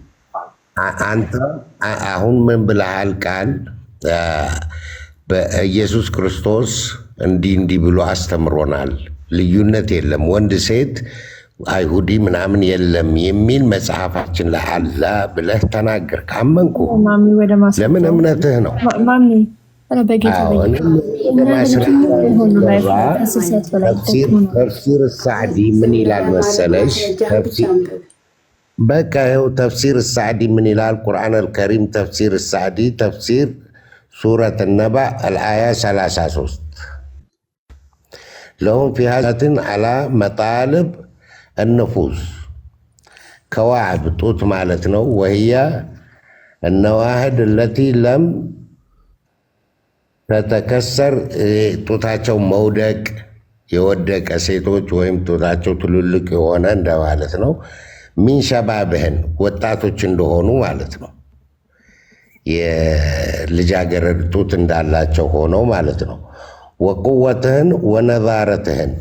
አንተ አሁን ምን ብለሃል? ቃል በኢየሱስ ክርስቶስ እንዲህ ብሎ አስተምሮናል። ልዩነት የለም፣ ወንድ ሴት፣ አይሁዲ ምናምን የለም የሚል መጽሐፋችን ላይ አለ ብለህ ተናገር። ካመንኩ ለምን እምነትህ ነው። ተፍሲር ሳዕዲ ምን ይላል መሰለሽ? በቃ ይኸው ተፍሲር ሳዕዲ ምን ይላል? ቁርአን አልከሪም ተፍሲር ሳዕዲ ተፍሲር ሱረት ነባ አልአያ 33 ለሁም ፊ ሀትን አላ መጣልብ النفوس كواعب ጡት ማለት ነው። وهي النواهد التي لم تتكسر ጡታቸው መውደቅ የወደቀ ሴቶች ወይም ጡታቸው ትልልቅ የሆነ እንደማለት ነው። ሚን ሸባብህን ወጣቶች እንደሆኑ ማለት ነው። የልጃገረድ ጡት እንዳላቸው ሆነው ማለት ነው። ወቁወትህን ወነዛረትህን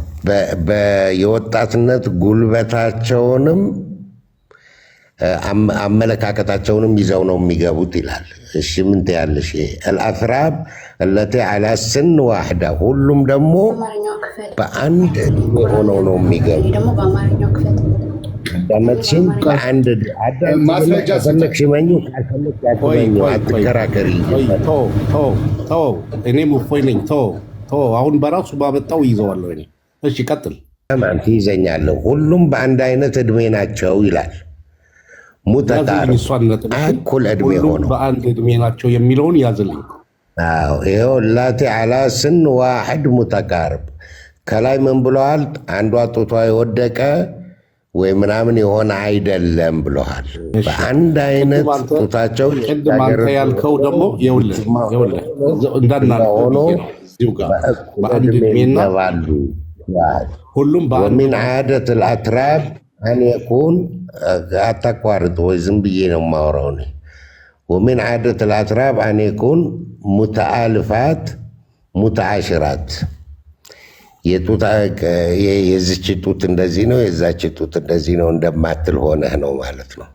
የወጣትነት ጉልበታቸውንም አመለካከታቸውንም ይዘው ነው የሚገቡት ይላል። እሺ ምን ትያለሽ? አልአትራብ التي على سن واحدة ሁሉም ደግሞ በአንድ እድሜ ሆነው ነው የሚገቡት። ደመጥሽን በአንድ ማስረጃ ፈለግሽ መኙ ካልፈለግሽ ያትመኙ አትከራከሪ። ተው እኔም እፎይ ነኝ። ተው አሁን በራሱ ባመጣው ይዘዋለሁ እኔ። እሺ ቀጥል። አንተ ይዘኛለሁ። ሁሉም በአንድ አይነት እድሜ ናቸው ይላል። ሙተቃሪብ እኩል እድሜ ሆነው በአንድ እድሜ ናቸው የሚለውን ያዝልኝ። አዎ ይኸው ላቲ አላ ስን ዋሕድ ሙተቃሪብ ከላይ ምን ብለዋል? አንዷ ጡቷ የወደቀ ወይ ምናምን የሆነ አይደለም ብለዋል። በአንድ አይነት ጡታቸው ቅድም አንተ ያልከው ደግሞ ይኸውልህ እንዳናሆኖ በአንድ እድሜና ሁሉም ومن عادة الأتراب أن يكون أتقارض وزنبيين وماوروني ومن عادة الأتراب أن يكون متآلفات متعاشرات የዚች ጡት እንደዚህ ነው የዛች ጡት እንደዚህ ነው እንደማትል ሆነህ ነው ማለት ነው።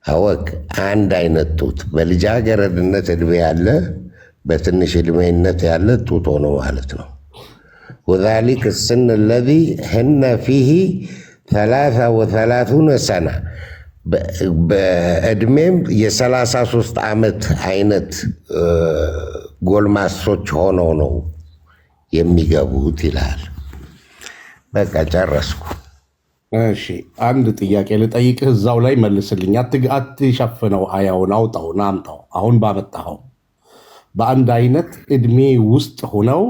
አወቅ አንድ አይነት ጡት በልጃገረድነት እድሜ ያለ በትንሽ እድሜነት ያለ ጡት ሆኖ ማለት ነው። وذلك السن الذي هن فيه 33 سنة በእድሜም የ33 ዓመት አይነት ጎልማሶች ሆነው ነው የሚገቡት ይላል። በቃ ጨረስኩ። እሺ አንድ ጥያቄ ልጠይቅህ፣ እዛው ላይ መልስልኝ። አትሸፍነው፣ አያውን አውጣው፣ ናምጣው። አሁን ባመጣኸው በአንድ አይነት እድሜ ውስጥ ሆነው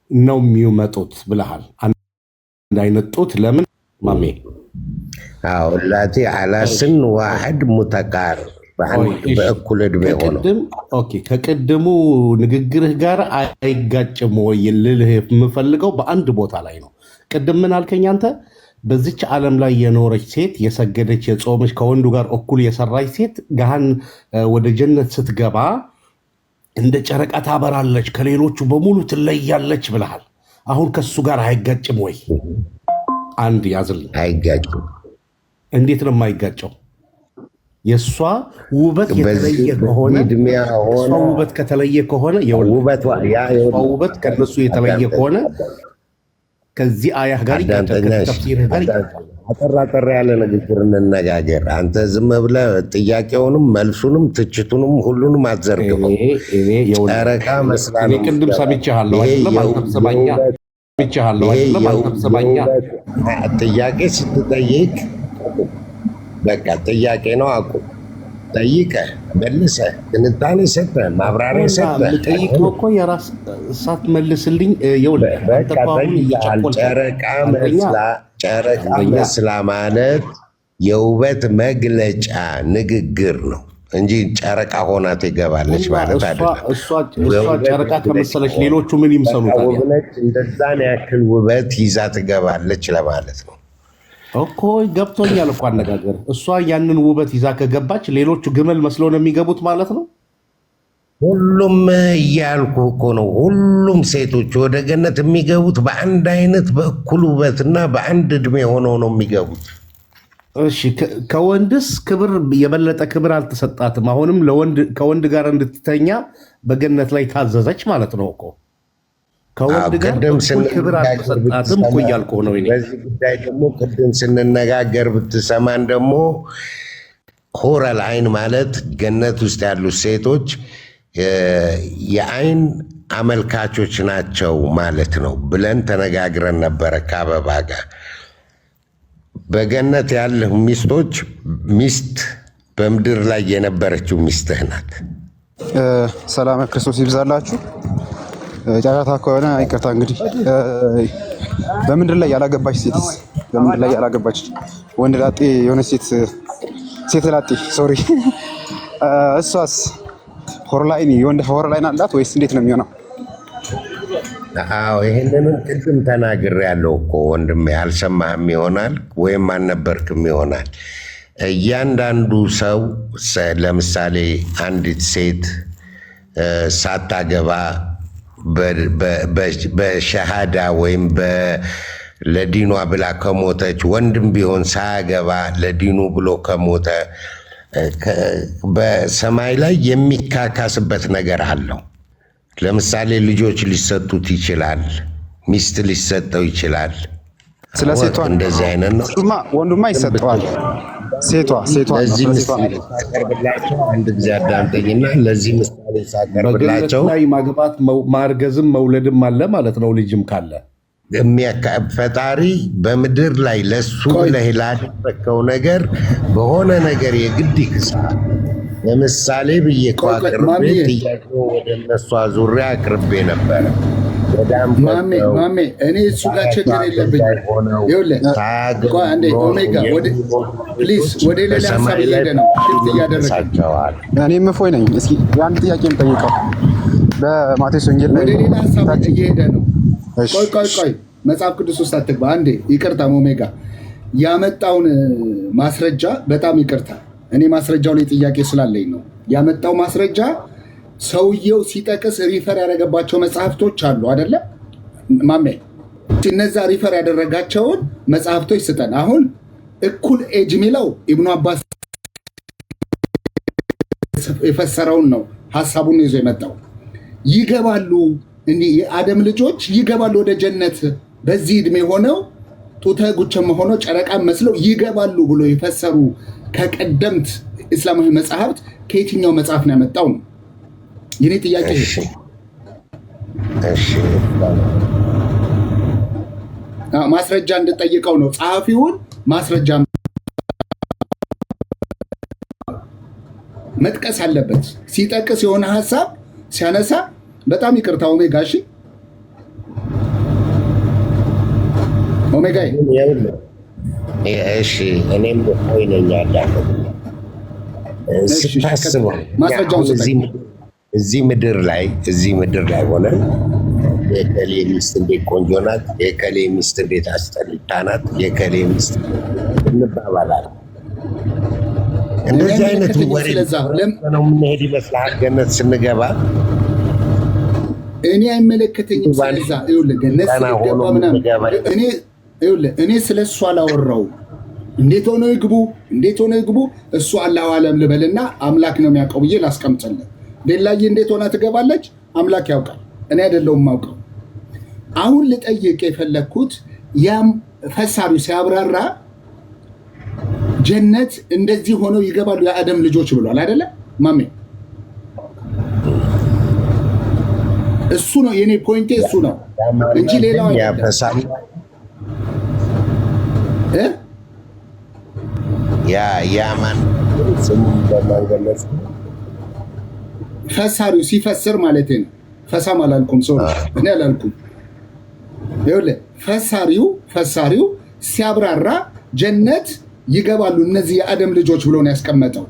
ነው የሚመጡት ብለሃል። አንድ አይነት ጡት ለምን ማሜ? አዎ ላቲ አላ ስን ዋሕድ ሙተቃሪብ በእኩል እድሜ ሆነው። ኦኬ ከቅድሙ ንግግርህ ጋር አይጋጭም ወይ ልልህ የምፈልገው በአንድ ቦታ ላይ ነው። ቅድም ምን አልከኝ አንተ? በዚች ዓለም ላይ የኖረች ሴት የሰገደች የጾመች ከወንዱ ጋር እኩል የሰራች ሴት ገሃን ወደ ጀነት ስትገባ እንደ ጨረቃ ታበራለች፣ ከሌሎቹ በሙሉ ትለያለች ብለሃል። አሁን ከሱ ጋር አይጋጭም ወይ? አንድ ያዝልኝ። አይጋጭም። እንዴት ነው የማይጋጨው? የእሷ ውበት የተለየ ከሆነ እሷ ውበት ከተለየ ከሆነ ውበት ከነሱ የተለየ ከሆነ ከዚህ አያህ ጋር ተፍሲርህ ጋር አጠር ያለ ንግግር እንነጋገር። አንተ ዝም ብለህ ጥያቄውንም መልሱንም ትችቱንም ሁሉንም አትዘርግፈው። ጨረቃ መስላ ነው። ቅድም ሰምቼሃለሁ አይደለም? አልሰማኛ ጥያቄ ስትጠይቅ በቃ ጥያቄ ነው። አቁም። ጠይቀህ መልሰህ ትንታኔ ሰጠህ ማብራሪያ ሰጠህ ጠይቀው እኮ የራስ እሳት መልስልኝ። ጨረቃ መስላ ማለት የውበት መግለጫ ንግግር ነው እንጂ ጨረቃ ሆና ትገባለች ማለት አይደለም። እሷ ጨረቃ ከመሰለች ሌሎቹ ምን ይምሰሉ? እንደዛን ያክል ውበት ይዛ ትገባለች ለማለት ነው። እኮ ገብቶኛል እኮ አነጋገር። እሷ ያንን ውበት ይዛ ከገባች ሌሎቹ ግመል መስለው ነው የሚገቡት ማለት ነው። ሁሉም እያልኩ እኮ ነው። ሁሉም ሴቶች ወደ ገነት የሚገቡት በአንድ አይነት በእኩል ውበትና በአንድ እድሜ ሆነው ነው የሚገቡት። እሺ ከወንድስ ክብር የበለጠ ክብር አልተሰጣትም። አሁንም ከወንድ ጋር እንድትተኛ በገነት ላይ ታዘዘች ማለት ነው እኮ። ከወንድ ጋር ክብር አልተሰጣትም እኮ እያልኩ ነው። በዚህ ጉዳይ ደግሞ ቅድም ስንነጋገር ብትሰማን ደግሞ ሆረል አይን ማለት ገነት ውስጥ ያሉ ሴቶች የአይን አመልካቾች ናቸው ማለት ነው ብለን ተነጋግረን ነበረ ከአበባ ጋር። በገነት ያለህ ሚስቶች ሚስት በምድር ላይ የነበረችው ሚስትህ ናት። ሰላም ክርስቶስ ይብዛላችሁ። ጫጫታ ከሆነ ይቅርታ። እንግዲህ በምድር ላይ ያላገባች ሴትስ? በምድር ላይ ያላገባች ወንድ ላጤ የሆነ ሴት ላጤ ሶሪ፣ እሷስ ሆርላይን የወንድ ሆርላይን አላት ወይስ እንዴት ነው የሚሆነው? አዎ ይሄንንም ቅድም ተናግሬያለሁ እኮ ወንድሜ፣ አልሰማህም ይሆናል ወይም አልነበርክም ይሆናል። እያንዳንዱ ሰው ለምሳሌ አንዲት ሴት ሳታገባ በሸሃዳ ወይም ለዲኗ ብላ ከሞተች፣ ወንድም ቢሆን ሳያገባ ለዲኑ ብሎ ከሞተ በሰማይ ላይ የሚካካስበት ነገር አለው። ለምሳሌ ልጆች ሊሰጡት ይችላል፣ ሚስት ሊሰጠው ይችላል። ስለ ሴቷ እንደዚህ አይነት ነው። ወንዱማ ይሰጠዋል። ሴቷ ለዚህ ምሳሌ ሳቀርብላቸው አንድ ጊዜ አዳምጠኝና ለዚህ ምሳሌ ሳቀርብላቸው ላይ ማግባት ማርገዝም መውለድም አለ ማለት ነው። ልጅም ካለ ፈጣሪ በምድር ላይ ለሱ ብለህ ላደረከው ነገር በሆነ ነገር የግድ ይክሳል። ለምሳሌ ብዬ እኮ አቅርቤ ጥያቄው ወደ እነሱ አዙሪያ አቅርቤ ነበረ። ማሜ እኔ እሱ ጋር ችግር የለብኝም። ኦሜጋ ፕሊዝ ወደ ሌላ ሀሳብ እየሄደ ነው እያደረገ። እኔም እፎይ ነኝ። እስኪ የአንድ ጥያቄ የምጠይቀው በማቴዎስ ወንጌል ላይ ወደ ሌላ ሀሳብ እየሄደ ነው። ቆይ መጽሐፍ ቅዱስ ውስጥ አትግባ። አንዴ ይቅርታ ኦሜጋ፣ ያመጣውን ማስረጃ በጣም ይቅርታ። እኔ ማስረጃው ላይ ጥያቄ ስላለኝ ነው ያመጣው ማስረጃ። ሰውየው ሲጠቅስ ሪፈር ያደረገባቸው መጽሐፍቶች አሉ አይደለ ማሜ? እነዛ ሪፈር ያደረጋቸውን መጽሐፍቶች ስጠን። አሁን እኩል ኤጅ የሚለው ኢብኑ አባስ የፈሰረውን ነው፣ ሀሳቡን ይዞ የመጣው። ይገባሉ የአደም ልጆች ይገባሉ ወደ ጀነት በዚህ ዕድሜ ሆነው ጡተ ጉቸም ሆነው ጨረቃን መስለው ይገባሉ ብሎ የፈሰሩ ከቀደምት እስላማዊ መጽሐፍት ከየትኛው መጽሐፍ ነው ያመጣው ነው የኔ ጥያቄ። ማስረጃ እንድጠይቀው ነው። ጸሐፊውን ማስረጃ መጥቀስ አለበት። ሲጠቅስ የሆነ ሀሳብ ሲያነሳ በጣም ይቅርታ ኦሜጋ። ኦሜጋ እሺ፣ እኔም ሆይ ነኝ ያዳለው ስታስበው እዚህ ምድር ላይ ሆነን የከሌ ሚስት እንዴት ቆንጆ ናት፣ የከሌ ሚስት እንዴት አስጠሊታ ናት፣ የከሌ ሚስት እንባባላለን። እንደዚህ አይነት ወሬ ነው የምንሄድ ይመስልሃል? ገነት ስንገባ እኔ አይመለከተኝም። ስለዛ ገነት ስንገባ ምናምን እኔ ስለ እሱ አላወራው። እንዴት ሆነው ይግቡ እሱ አላሁ አለም ልበልና አምላክ ነው የሚያውቀው ብዬ ላስቀምጥልን። ቤላዬ እንዴት ሆና ትገባለች? አምላክ ያውቃል፣ እኔ አይደለሁም የማውቀው። አሁን ልጠይቅ የፈለግኩት ያም ፈሳሪው ሲያብራራ ጀነት እንደዚህ ሆነው ይገባሉ የአደም ልጆች ብሏል አይደለ ማሜ? እሱ ነው የኔ ፖይንቴ፣ እሱ ነው እንጂ ሌላው ያማን ስሙ በማንገለጽ ፈሳሪው ሲፈስር ማለት ነው። ፈሳም አላልኩም፣ ሶሪ እኔ አላልኩም። ይኸውልህ ፈሳሪው ሲያብራራ ጀነት ይገባሉ እነዚህ የአደም ልጆች ብሎ ነው ያስቀመጠው።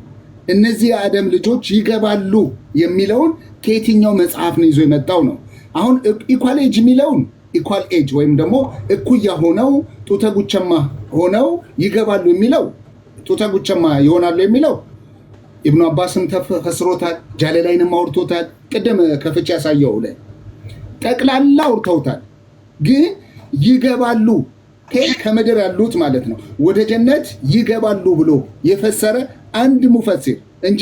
እነዚህ የአደም ልጆች ይገባሉ የሚለውን ከየትኛው መጽሐፍ ነው ይዞ የመጣው ነው? አሁን ኢኳል ኤጅ የሚለውን ኢኳል ኤጅ ወይም ደግሞ እኩያ ሆነው ጡተ ጉቸማ ሆነው ይገባሉ የሚለው ጡተ ጉቸማ ይሆናሉ የሚለው ኢብኑ አባስም ተፈስሮታል፣ ጃለላይንም አውርቶታል። ቅድም ከፍቼ ያሳየው ላይ ጠቅላላ አውርተውታል። ግን ይገባሉ ከምድር ያሉት ማለት ነው ወደ ጀነት ይገባሉ ብሎ የፈሰረ አንድ ሙፈሲር እንጂ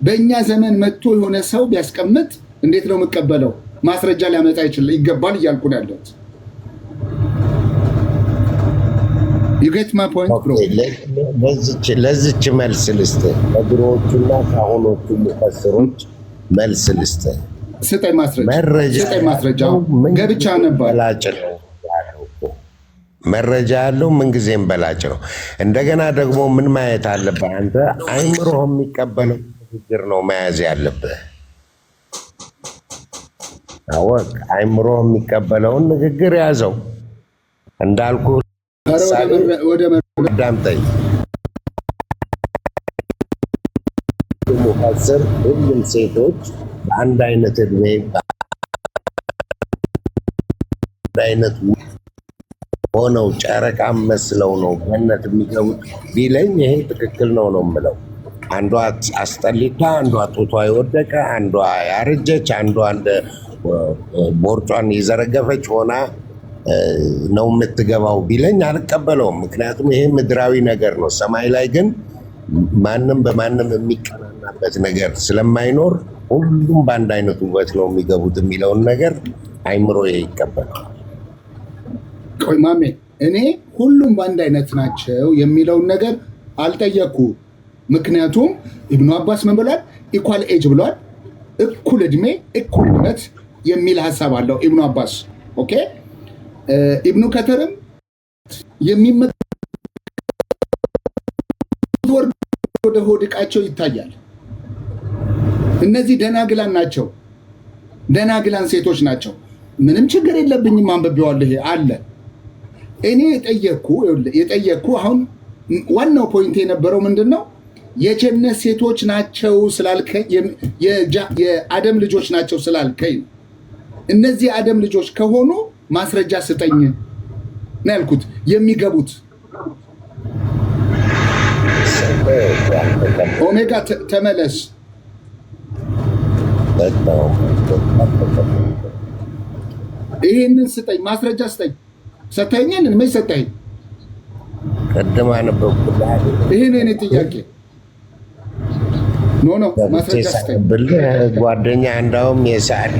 በእኛ ዘመን መጥቶ የሆነ ሰው ቢያስቀምጥ እንዴት ነው የምቀበለው? ማስረጃ ሊያመጣ ይገባል እያልኩ ነው ያለሁት። You get my point, bro? ለዚች መልስ ልስጥህ፣ ከድሮዎቹና ከአሁኖቹ ሙፈስሮች መልስ ልስጥህ። ስጠኝ ማስረጃ ገብቻ ነበር። መረጃ ያለው ምንጊዜም በላጭ ነው። እንደገና ደግሞ ምን ማየት አለብህ አንተ? አይምሮህ የሚቀበለው ንግግር ነው መያዝ ያለብህ። አወቅ፣ አይምሮህ የሚቀበለውን ንግግር ያዘው። እንዳልኩ ዳምጠኝ ሙፈስር ሁሉም ሴቶች በአንድ አይነት እድሜ በአንድ አይነት ሆነው ጨረቃ መስለው ነው ገነት የሚገቡት ቢለኝ ይሄ ትክክል ነው የምለው። አንዷ አስጠሊታ፣ አንዷ ጡቷ የወደቀ፣ አንዷ ያረጀች፣ አንዷ እንደ ቦርጯን የዘረገፈች ሆና ነው የምትገባው ቢለኝ አልቀበለውም። ምክንያቱም ይሄ ምድራዊ ነገር ነው። ሰማይ ላይ ግን ማንም በማንም የሚቀናናበት ነገር ስለማይኖር ሁሉም በአንድ አይነት ውበት ነው የሚገቡት የሚለውን ነገር አይምሮ ይቀበላል። ቆይ ማሜ፣ እኔ ሁሉም በአንድ አይነት ናቸው የሚለውን ነገር አልጠየኩ። ምክንያቱም ኢብኑ አባስ ምን ብሏል? ኢኳል ኤጅ ብሏል። እኩል እድሜ እኩል ውበት የሚል ሀሳብ አለው ኢብኑ አባስ። ኦኬ፣ ኢብኑ ከተርም ወደ ሆድ ዕቃቸው ይታያል። እነዚህ ደናግላን ናቸው፣ ደናግላን ሴቶች ናቸው። ምንም ችግር የለብኝም፣ አንብቤዋለሁ አለ። እኔ የጠየቅኩ አሁን ዋናው ፖይንት የነበረው ምንድን ነው? የጀነት ሴቶች ናቸው ስላልከኝ፣ የአደም ልጆች ናቸው ስላልከኝ፣ እነዚህ የአደም ልጆች ከሆኑ ማስረጃ ስጠኝ ነው ያልኩት። የሚገቡት ኦሜጋ ተመለስ፣ ይህንን ስጠኝ፣ ማስረጃ ስጠኝ። ሰጠኝን ምን ሰጠኝ? ቅድም አነበብኩልህ። ይሄን እኔ ጥያቄ ኖ ማስረጃ ስጠኝ። ጓደኛ እንዳውም የሳዕዲ